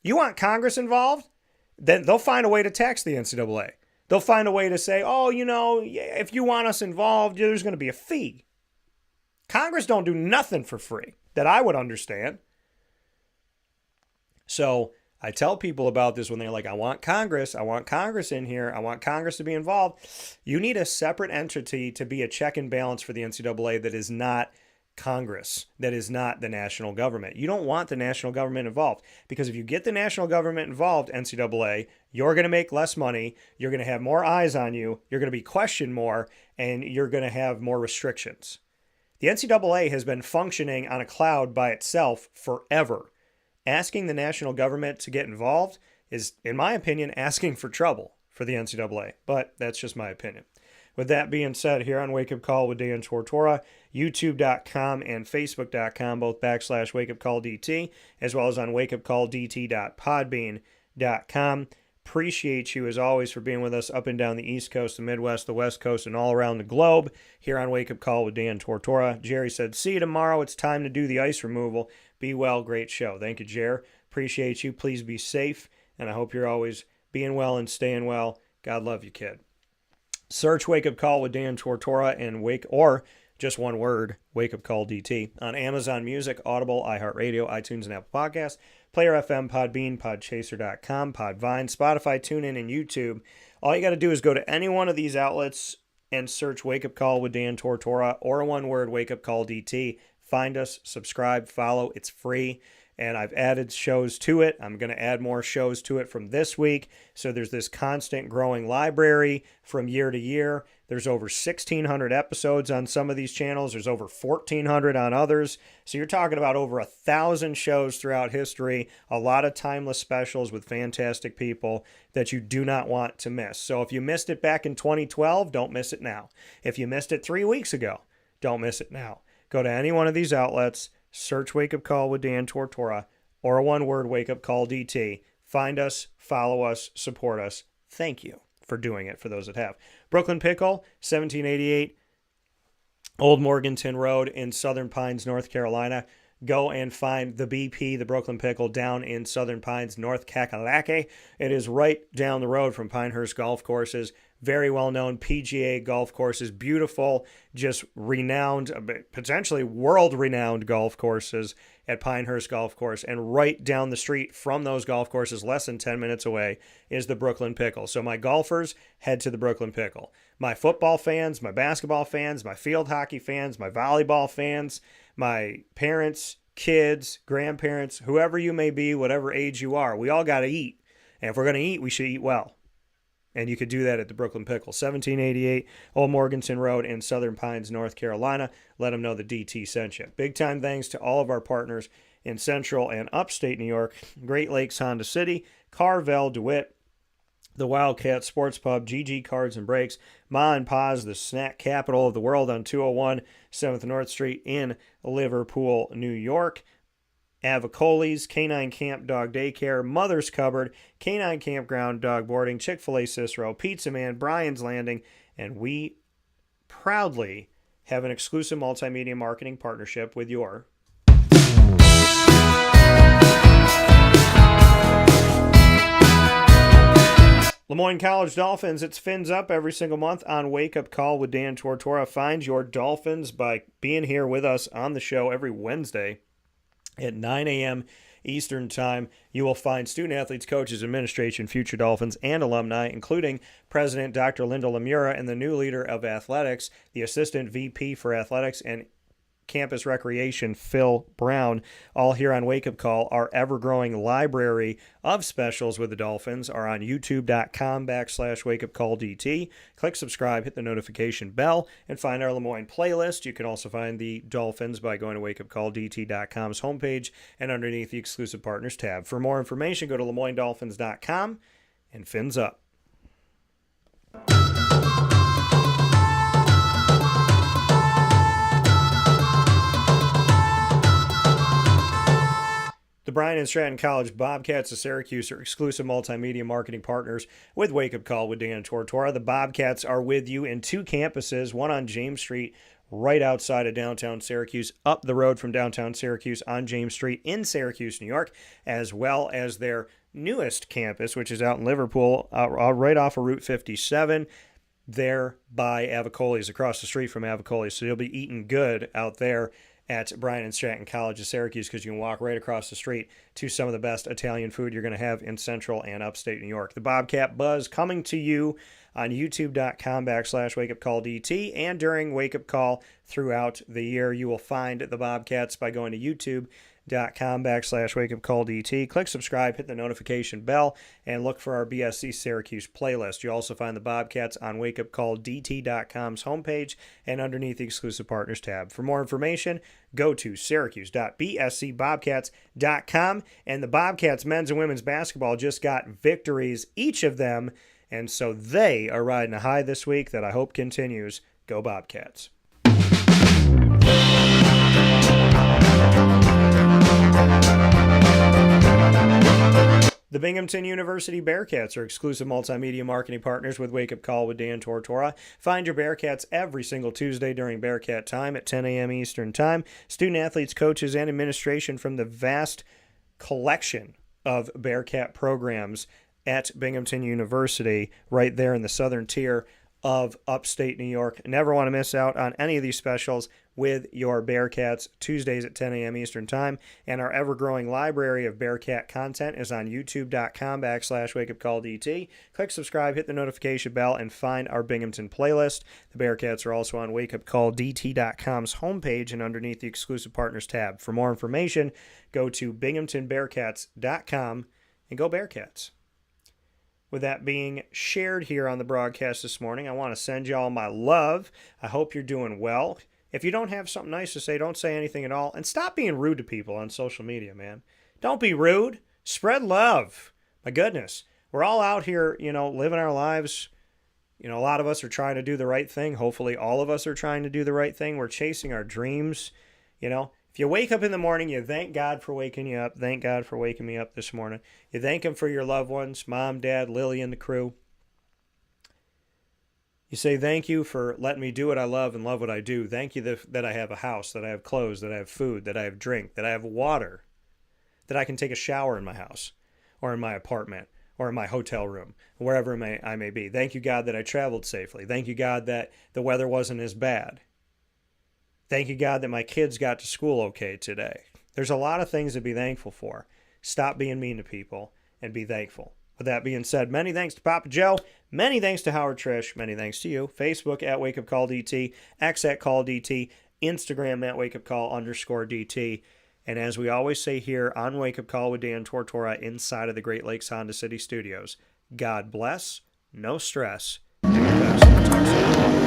You want Congress involved? Then they'll find a way to tax the NCAA. They'll find a way to say, oh, you know, if you want us involved, there's going to be a fee. Congress don't do nothing for free that I would understand. So I tell people about this when they're like, I want Congress in here, I want Congress to be involved. You need a separate entity to be a check and balance for the NCAA that is not Congress, that is not the national government. You don't want the national government involved because if you get the national government involved, NCAA, you're going to make less money, you're going to have more eyes on you, you're going to be questioned more, and you're going to have more restrictions. The NCAA has been functioning on a cloud by itself forever. Asking the national government to get involved is, in my opinion, asking for trouble for the NCAA. But that's just my opinion. With that being said, here on Wake Up Call with Dan Tortora, youtube.com and facebook.com, both /wakeupcalldt, as well as on wakeupcalldt.podbean.com. Appreciate you, as always, for being with us up and down the East Coast, the Midwest, the West Coast, and all around the globe here on Wake Up Call with Dan Tortora. Jerry said, see you tomorrow. It's time to do the ice removal. Be well. Great show. Thank you, Jer. Appreciate you. Please be safe, and I hope you're always being well and staying well. God love you, kid. Search Wake Up Call with Dan Tortora and or just one word, Wake Up Call DT, on Amazon Music, Audible, iHeartRadio, iTunes, and Apple Podcasts, Player FM, Podbean, Podchaser.com, Podvine, Spotify, TuneIn, and YouTube. All you got to do is go to any one of these outlets and search Wake Up Call with Dan Tortora or one word, Wake Up Call DT. Find us, subscribe, follow. It's free. and I've added shows to it. I'm going to add more shows to it from this week. So there's this constant growing library from year to year. There's over 1,600 episodes on some of these channels. There's over 1,400 on others. So you're talking about over 1,000 shows throughout history, a lot of timeless specials with fantastic people that you do not want to miss. So if you missed it back in 2012, don't miss it now. If you missed it 3 weeks ago, don't miss it now. Go to any one of these outlets, search Wake Up Call with Dan Tortora, or one word, Wake Up Call DT. Find us, follow us, support us. Thank you for doing it, for those that have. Brooklyn Pickle, 1788 Old Morganton Road in Southern Pines, North Carolina. Go and find the BP, the Brooklyn Pickle, down in Southern Pines, North Kakalaki. It is right down the road from Pinehurst Golf Courses. Very well-known PGA golf courses. Beautiful, just renowned, potentially world-renowned golf courses at Pinehurst Golf Course. And right down the street from those golf courses, less than 10 minutes away, is the Brooklyn Pickle. So my golfers, head to the Brooklyn Pickle. My football fans, my basketball fans, my field hockey fans, my volleyball fans, my parents, kids, grandparents, whoever you may be, whatever age you are, we all got to eat. And if we're going to eat, we should eat well. And you could do that at the Brooklyn Pickle, 1788 Old Morganton Road in Southern Pines, North Carolina. Let them know the DT sent you. Big time thanks to all of our partners in Central and Upstate New York, Great Lakes Honda City, Carvel, DeWitt, the Wildcat Sports Pub, GG Cards and Breaks, Ma and Pa's, the snack capital of the world on 201 7th North Street in Liverpool, New York. Avicoli's, Canine Camp Dog Daycare, Mother's Cupboard, Canine Campground Dog Boarding, Chick-fil-A Cicero, Pizza Man, Brian's Landing, and we proudly have an exclusive multimedia marketing partnership with your Lemoyne College Dolphins. It's Fins Up every single month on Wake Up Call with Dan Tortora. Find your Dolphins by being here with us on the show every Wednesday at 9 a.m. Eastern Time. You will find student athletes, coaches, administration, future Dolphins, and alumni, including President Dr. Linda Lemura and the new leader of athletics, the Assistant VP for Athletics and Campus Recreation, Phil Brown, all here on Wake Up Call. Our ever-growing library of specials with the Dolphins are on youtube.com/wakeupcalldt. Click subscribe, hit the notification bell, and find our Lemoyne playlist. You can also find the Dolphins by going to wakeupcalldt.com's homepage and underneath the exclusive partners tab. For more information, go to lemoynedolphins.com and Fins Up. The Bryan and Stratton College Bobcats of Syracuse are exclusive multimedia marketing partners with Wake Up Call with Dan Tortora. The Bobcats are with you in two campuses, one on James Street right outside of downtown Syracuse, up the road from downtown Syracuse on James Street in Syracuse, New York, as well as their newest campus, which is out in Liverpool, right off of Route 57, there by Avicoli's, across the street from Avicoli's. So you'll be eating good out there at Bryan and Stratton College of Syracuse, because you can walk right across the street to some of the best Italian food you're going to have in Central and Upstate New York. The Bobcat Buzz coming to you on youtube.com/wakeupcalldt, and during Wake Up Call throughout the year. You will find the Bobcats by going to youtube.com/wakeupcalldt. Click subscribe, hit the notification bell, and look for our BSC Syracuse playlist. You also find the Bobcats on wakeupcalldt.com's homepage and underneath the exclusive partners tab. For more information, go to syracuse.bscbobcats.com. And the Bobcats men's and women's basketball just got victories, each of them, and so they are riding a high this week that I hope continues. Go Bobcats. The Binghamton University Bearcats are exclusive multimedia marketing partners with Wake Up Call with Dan Tortora. Find your Bearcats every single Tuesday during Bearcat Time at 10 a.m. Eastern Time. Student athletes, coaches, and administration from the vast collection of Bearcat programs at Binghamton University, right there in the southern tier of upstate New York. Never want to miss out on any of these specials with your Bearcats, Tuesdays at 10 a.m. Eastern Time. And our ever-growing library of Bearcat content is on youtube.com/wakeupcalldt. Click subscribe, hit the notification bell, and find our Binghamton playlist. The Bearcats are also on wakeupcalldt.com's homepage and underneath the exclusive partners tab. For more information, go to binghamtonbearcats.com and go Bearcats. With that being shared here on the broadcast this morning, I want to send you all my love. I hope you're doing well. If you don't have something nice to say, don't say anything at all. And stop being rude to people on social media, man. Don't be rude. Spread love. My goodness. We're all out here, living our lives. A lot of us are trying to do the right thing. Hopefully all of us are trying to do the right thing. We're chasing our dreams. If you wake up in the morning, you thank God for waking you up. Thank God for waking me up this morning. You thank Him for your loved ones, Mom, Dad, Lily, and the crew. You say, thank you for letting me do what I love and love what I do. Thank you that I have a house, that I have clothes, that I have food, that I have drink, that I have water, that I can take a shower in my house or in my apartment or in my hotel room, wherever I may be. Thank you, God, that I traveled safely. Thank you, God, that the weather wasn't as bad. Thank you, God, that my kids got to school okay today. There's a lot of things to be thankful for. Stop being mean to people and be thankful. With that being said, many thanks to Papa Joe. Many thanks to Howard Triche. Many thanks to you. Facebook at WakeUpCallDT. X at CallDT. Instagram at WakeUpCall_DT. And as we always say here on Wake Up Call with Dan Tortora inside of the Great Lakes Honda City Studios, God bless, no stress, and your best. Talk soon.